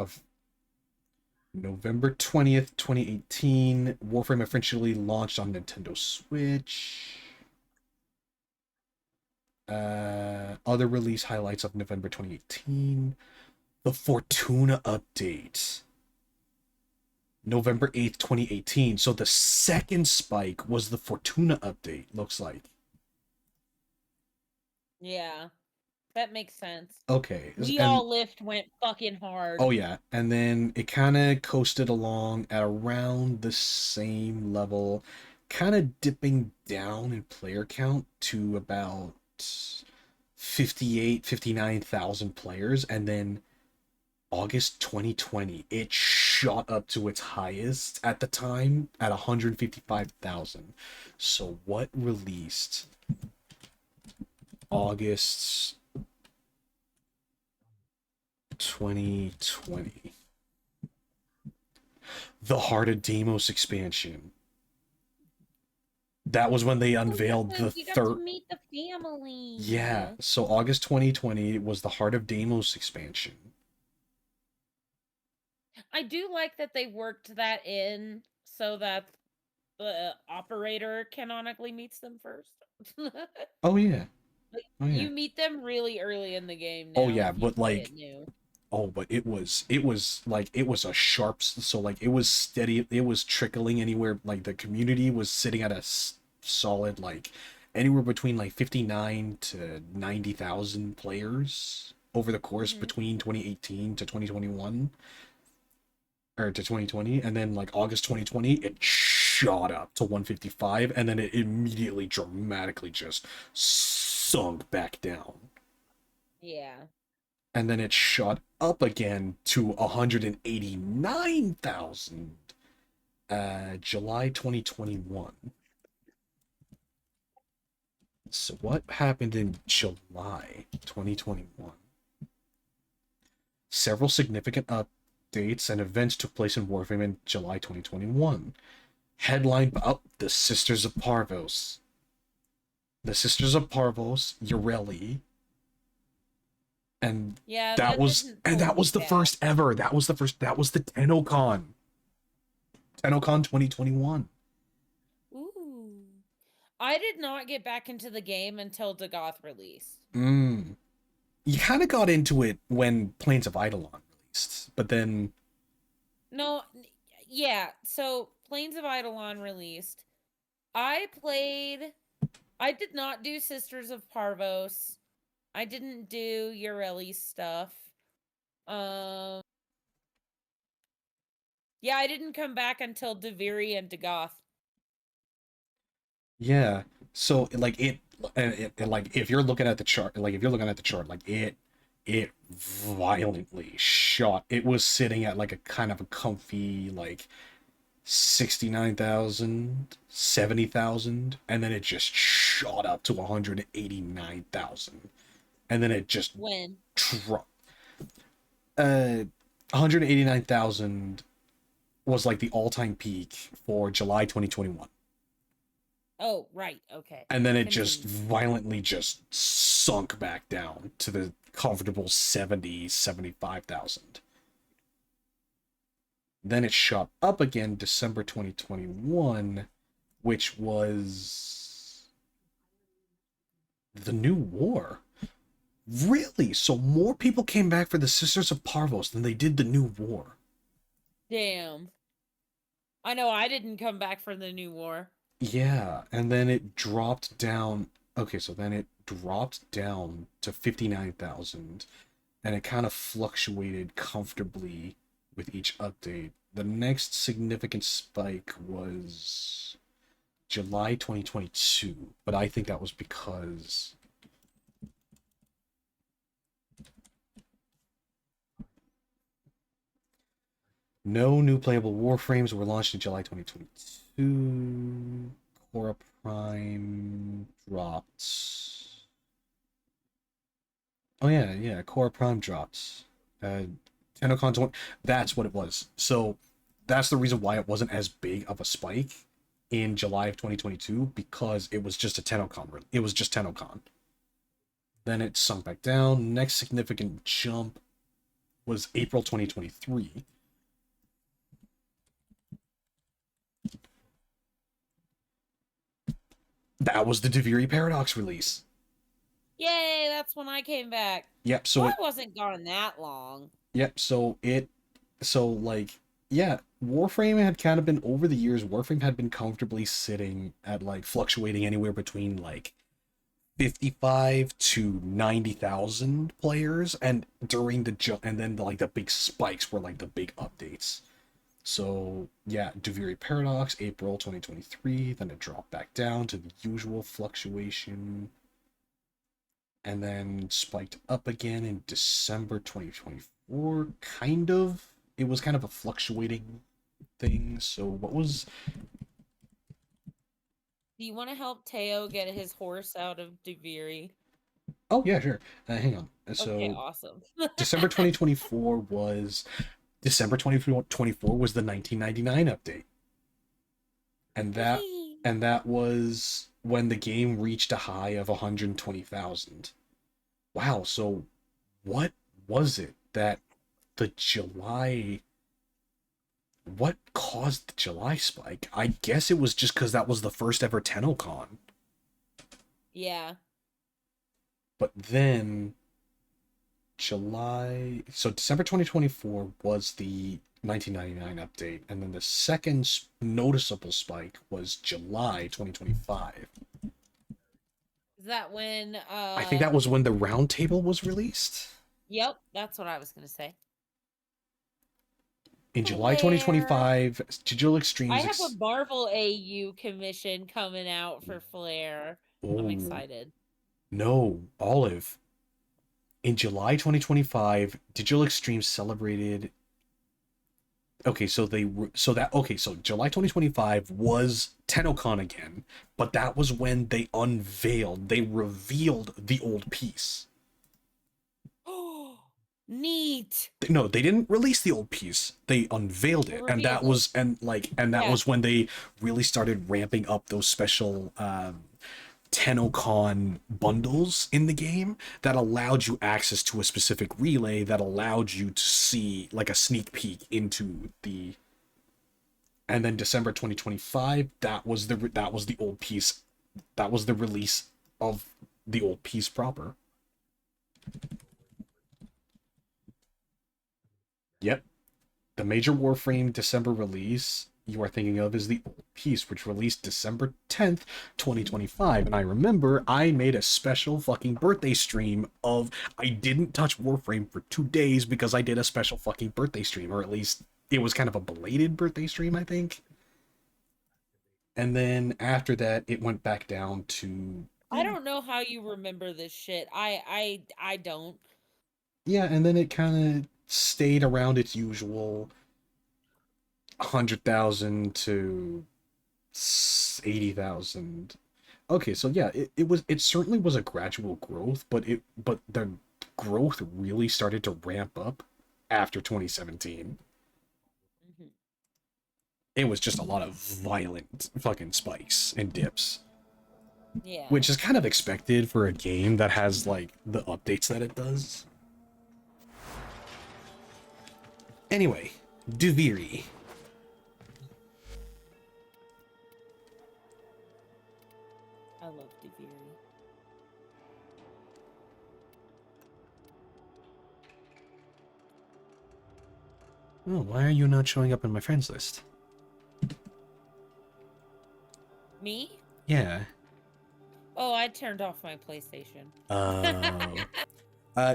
20th, 2018, Warframe officially launched on Nintendo Switch. Other release highlights of November 2018. The Fortuna update. November 8th, 2018. So the second spike was the Fortuna update, looks like. Yeah. That makes sense. Okay. We all lift went fucking hard. Oh yeah, and then it kind of coasted along at around the same level, kind of dipping down in player count to about 59,000 players, and then August 2020, it shot up to its highest at the time at 155,000. So what released August 2020? The Heart of Deimos expansion. That was when they unveiled the you got third. to meet the family. Yeah, so August 2020 was the Heart of Deimos expansion. I do like that they worked that in so that the operator canonically meets them first. Oh yeah. Oh yeah. You meet them really early in the game now. Oh yeah, if you but play like it new. oh, but it was like it was a sharp, so like it was steady, it was trickling anywhere, like the community was sitting at a solid like anywhere between like 59 to 90,000 players over the course between 2018 to 2021 or to 2020, and then like August 2020 it shot up to 155, and then it immediately dramatically just sunk back down. Yeah. And then it shot up again to 189,000 July 2021. So what happened in July 2021? Several significant updates and events took place in Warframe in July 2021. Headlined by the Sisters of Parvos. The Sisters of Parvos, Yoreli. And yeah, that was the first ever. That was the TennoCon. TennoCon 2021. Ooh. I did not get back into the game until Dagoth released. You kind of got into it when Plains of Eidolon released, but then No, yeah, so Plains of Eidolon released. I did not do Sisters of Parvos. I didn't do Yoreli's stuff. Yeah, I didn't come back until Deviri and Dagoth. Yeah. So like like if you're looking at the chart, like it violently shot. It was sitting at like a kind of a comfy like 69,000, 70,000, and then it just shot up to 189,000. And then it just When? dropped. 189,000 was like the all-time peak for July 2021. Oh, right. Okay. And then it just violently just sunk back down to the comfortable 70, 75,000. Then it shot up again December 2021, which was the new war. Really? So more people came back for the Sisters of Parvos than they did the new war. Damn. I know I didn't come back for the new war. Yeah, and then it dropped down. Okay, so then it dropped down to 59,000, and it kind of fluctuated comfortably with each update. The next significant spike was July 2022, but I think that was because no new playable warframes were launched in July 2022. Cora Prime dropped. Oh yeah, Cora Prime dropped. TennoCon 20, that's what it was. So that's the reason why it wasn't as big of a spike in July of 2022, because it was just a TennoCon. It was just TennoCon. Then it sunk back down. Next significant jump was April 2023. That was the Deviri Paradox release. Yay, that's when I came back. Yep, so I wasn't gone that long. Yep, so like, yeah, Warframe had kind of been, over the years, Warframe had been comfortably sitting at like fluctuating anywhere between like 55 to 90,000 players, and during the jump, and then like the big spikes were like the big updates. So yeah, Deviri Paradox, April 2023, then it dropped back down to the usual fluctuation, and then spiked up again in December 2024, kind of. It was kind of a fluctuating thing. So what was... Do you want to help Teo get his horse out of Deviri? Oh yeah, sure. Hang on. So okay, awesome. December 2024 was... December 2024 was the 1999 update. And that was when the game reached a high of 120,000. Wow, so what was it that the July... What caused the July spike? I guess it was just because that was the first ever TennoCon. Yeah. But then July... So December 2024 was the 1999 update, and then the second noticeable spike was July 2025. Is that when I think that was when the Roundtable was released. Yep, that's what I was gonna say. In July 2025, Digital Extremes... I have a Marvel AU commission coming out for Flare. I'm excited. No, Olive. In July 2025, Digital Extremes celebrated... So July 2025 was TennoCon again, but that was when they revealed the old piece. Neat. No, they didn't release the old piece. They unveiled it, and that was was when they really started ramping up those special TennoCon bundles in the game that allowed you access to a specific relay that allowed you to see like a sneak peek into the... And then December 2025, that was the old piece. That was the release of the old piece proper. Yep. The major Warframe December release you are thinking of is the old piece, which released December 10th, 2025. And I remember I made a special fucking birthday stream of... I didn't touch Warframe for 2 days because I did a special fucking birthday stream, or at least it was kind of a belated birthday stream, I think. And then after that, it went back down to I don't know how you remember this shit. I don't. yeah, and then it kind of stayed around its usual 100,000 to 80,000. Okay, so yeah, it certainly was a gradual growth, but the growth really started to ramp up after 2017. It was just a lot of violent fucking spikes and dips. Yeah. Which is kind of expected for a game that has like the updates that it does. Anyway, Duviri. I love Deviri. Oh, why are you not showing up in my friends list? Me? Yeah. Oh, I turned off my PlayStation.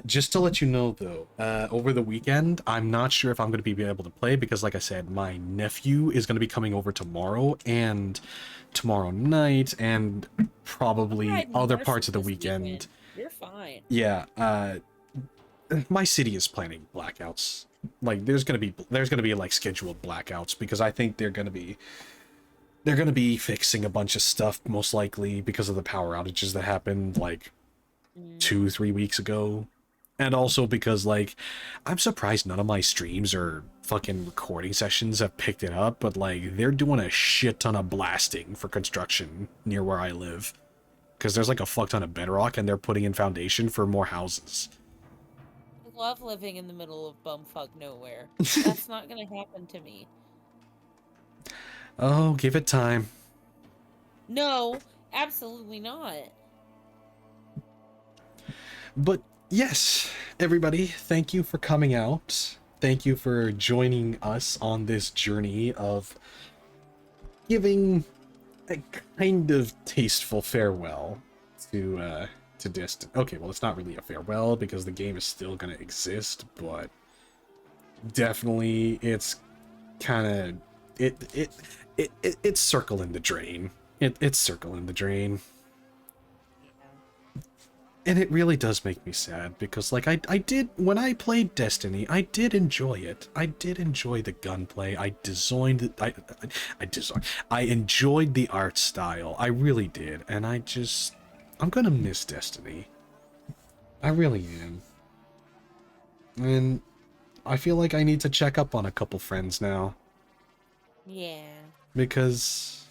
Just to let you know, though, over the weekend, I'm not sure if I'm going to be able to play because, like I said, my nephew is going to be coming over tomorrow and tomorrow night and probably other parts of the weekend. You're fine. Yeah, my city is planning blackouts. Like, there's gonna be like scheduled blackouts because I think they're gonna be fixing a bunch of stuff most likely because of the power outages that happened like 2-3 weeks ago. And also because, like, I'm surprised none of my streams or fucking recording sessions have picked it up, but, like, they're doing a shit ton of blasting for construction near where I live. Because there's, like, a fuck ton of bedrock, and they're putting in foundation for more houses. I love living in the middle of bumfuck nowhere. That's not gonna happen to me. Oh, give it time. No, absolutely not. But yes, everybody, thank you for coming out. Thank you for joining us on this journey of giving a kind of tasteful farewell to Destiny. Okay, well, it's not really a farewell because the game is still gonna exist, but definitely it's kind of it's circling the drain. It's circling the drain. And it really does make me sad because, like, I did, when I played Destiny, I did enjoy it. I did enjoy the gunplay. I enjoyed the art style. I really did. And I'm gonna miss Destiny. I really am. And I feel like I need to check up on a couple friends now. Yeah. Because,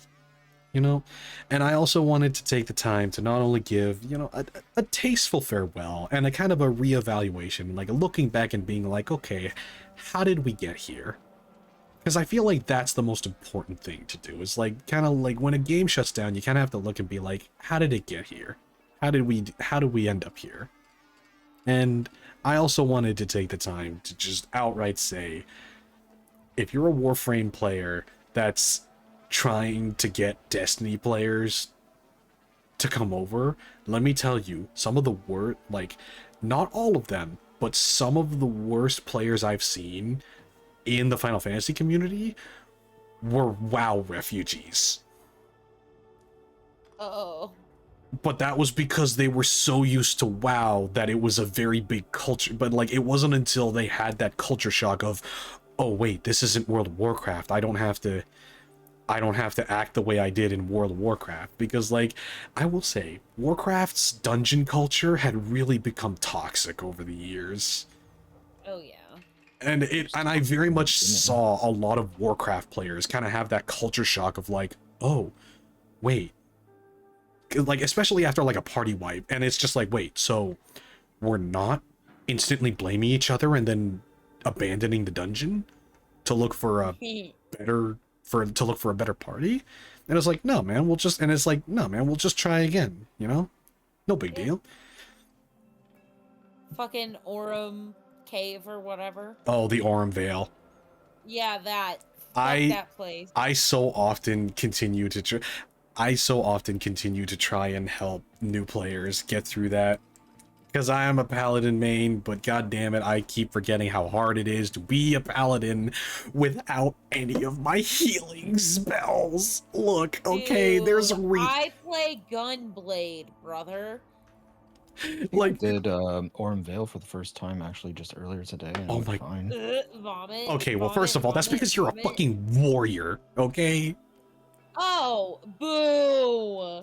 you know, and I also wanted to take the time to not only give, you know, a tasteful farewell and a kind of a reevaluation, like looking back and being like, okay, how did we get here? Because I feel like that's the most important thing to do, is like kind of like when a game shuts down, you kind of have to look and be like, how did it get here? How did we end up here? And I also wanted to take the time to just outright say, if you're a Warframe player that's trying to get Destiny players to come over, let me tell you, some of the worst, like, not all of them, but some of the worst players I've seen in the Final Fantasy community were WoW refugees. Uh-oh. But that was because they were so used to WoW that it was a very big culture. But, like, it wasn't until they had that culture shock of, oh wait, this isn't World of Warcraft. I don't have to act the way I did in World of Warcraft. Because, like, I will say, Warcraft's dungeon culture had really become toxic over the years. Oh yeah. And I very much saw a lot of Warcraft players kind of have that culture shock of like, oh, wait. Like, especially after like a party wipe, and it's just like, wait, so we're not instantly blaming each other and then abandoning the dungeon to look for a better party? And it's like, no man, we'll just try again, you know? No big deal. Fucking Aurum Cave or whatever. Oh, the Aurum Vale. Yeah, that. That place. I so often continue to try and help new players get through that, because I am a paladin main, but god damn it, I keep forgetting how hard it is to be a paladin without any of my healing spells. Look, okay, there's a I play Gunblade, brother. like did Aurum Vale for the first time actually just earlier today, and oh it went my fine. Vomit. Okay, well, first vomit, of all, that's vomit, because you're a vomit. fucking warrior, okay? Oh, boo!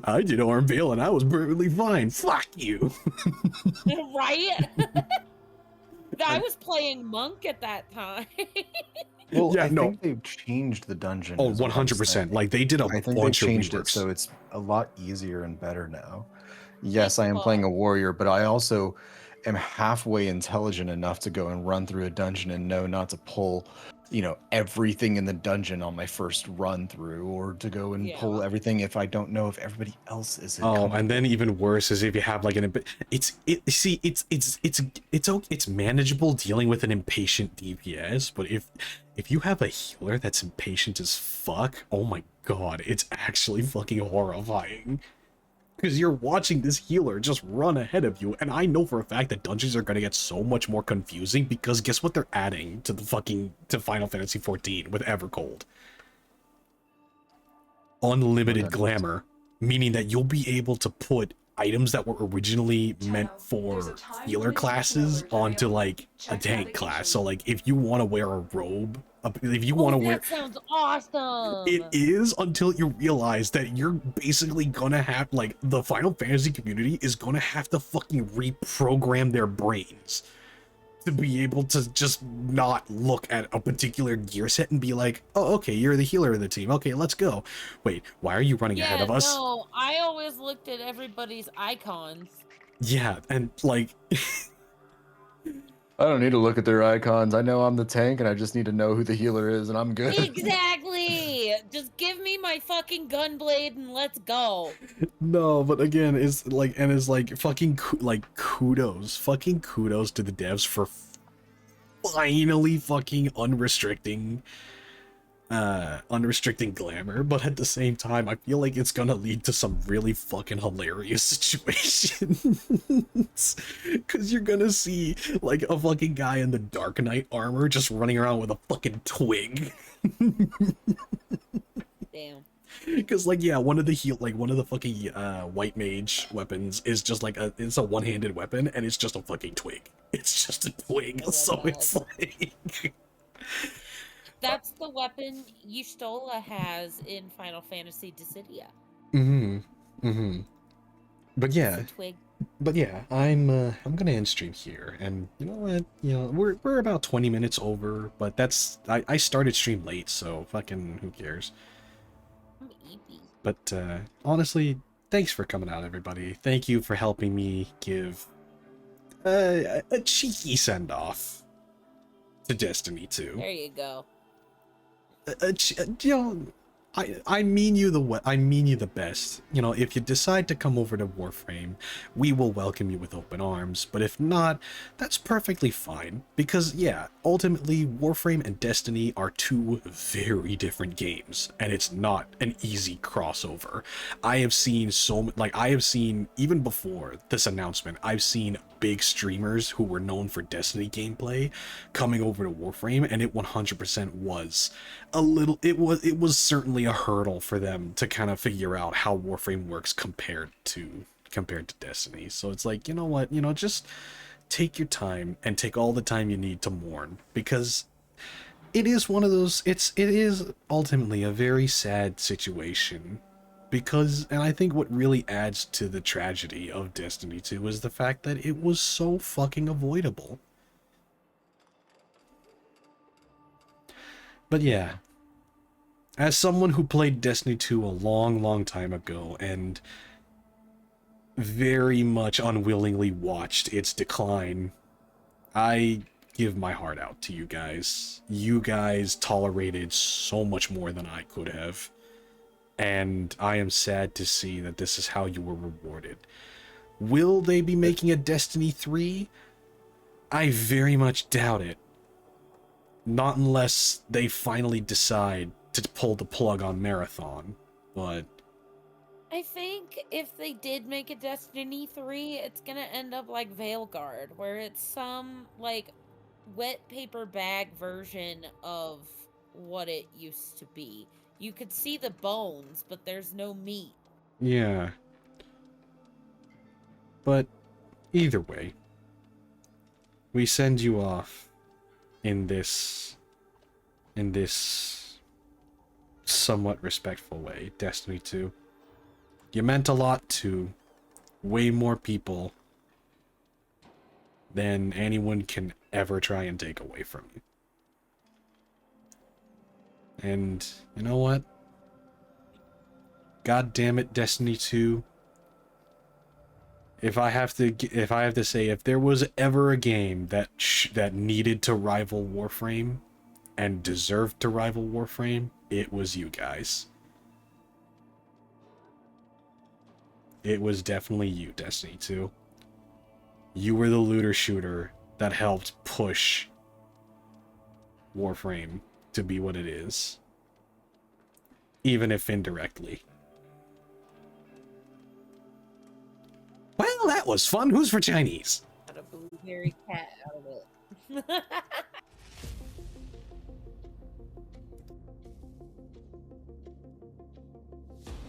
I did Aurum Vale and I was perfectly fine. Fuck you. Right? I was playing Monk at that time. Well, Yeah, I no. think they've changed the dungeon. Oh, is what I'm 100%. saying. Like, they did a I think bunch they of changed it reworks. so it's a lot easier and better now. Yes, As I am playing a fuck. warrior, but I also am halfway intelligent enough to go and run through a dungeon and know not to pull, everything in the dungeon on my first run through, or to go and pull everything if I don't know if everybody else is. Oh, and then even worse is if you have like it's manageable dealing with an impatient DPS, but if you have a healer that's impatient as fuck, oh my god, it's actually fucking horrifying. Because you're watching this healer just run ahead of you, and I know for a fact that dungeons are gonna get so much more confusing because guess what they're adding to Final Fantasy XIV with Evercold? Unlimited glamour, meaning that you'll be able to put items that were originally meant for healer classes onto like a tank class. So like if you want to wear a robe, if you want to wear, that sounds awesome. it is, until you realize that you're basically gonna have, like, the Final Fantasy community is gonna have to fucking reprogram their brains to be able to just not look at a particular gear set and be like, oh, okay, you're the healer of the team. Okay, let's go. Wait, why are you running ahead of us? No, I always looked at everybody's icons. Yeah, and like... I don't need to look at their icons. I know I'm the tank, and I just need to know who the healer is, and I'm good. Exactly. Just give me my fucking Gunblade and let's go. No, but again, it's like, and it's like fucking kudos to the devs for finally fucking unrestricting glamour, but at the same time I feel like it's gonna lead to some really fucking hilarious situations because you're gonna see like a fucking guy in the Dark Knight armor just running around with a fucking twig. Damn. Because like, yeah, one of the fucking white mage weapons is just like it's a one-handed weapon, and it's just a fucking twig. It's just a twig. So it's like that's the weapon Y'shtola has in Final Fantasy Dissidia. But yeah, twig. But yeah, I'm gonna end stream here, and you know what? We're about 20 minutes over, but that's I started stream late, so fucking who cares? But honestly, thanks for coming out, everybody. Thank you for helping me give a cheeky send off to Destiny 2. There you go. I mean you the best. If you decide to come over to Warframe, we will welcome you with open arms, but if not, that's perfectly fine, because yeah, ultimately Warframe and Destiny are two very different games, and it's not an easy crossover. I have seen even before this announcement, I've seen big streamers who were known for Destiny gameplay coming over to Warframe, and it 100% was it was certainly a hurdle for them to kind of figure out how Warframe works compared to Destiny. So it's like, you know what, just take your time and take all the time you need to mourn, because it is one of those, it is ultimately a very sad situation. And I think what really adds to the tragedy of Destiny 2 is the fact that it was so fucking avoidable. But yeah, as someone who played Destiny 2 a long time ago and very much unwillingly watched its decline, I give my heart out to you guys. You guys tolerated so much more than I could have. And I am sad to see that this is how you were rewarded. Will they be making a Destiny 3? I very much doubt it. Not unless they finally decide to pull the plug on Marathon. But I think if they did make a Destiny 3, it's gonna end up like Veilguard, where it's some like wet paper bag version of what it used to be. You could see the bones, but there's no meat. Yeah. But either way, we send you off in this somewhat respectful way, Destiny 2. You meant a lot to way more people than anyone can ever try and take away from you. And you know what? God damn it, Destiny 2. If I have to say, if there was ever a game that that needed to rival Warframe and deserved to rival Warframe, it was you guys. It was definitely you, Destiny 2. You were the looter shooter that helped push Warframe to be what it is, even if indirectly. Well, that was fun. Who's for Chinese? Got a blueberry cat out of it.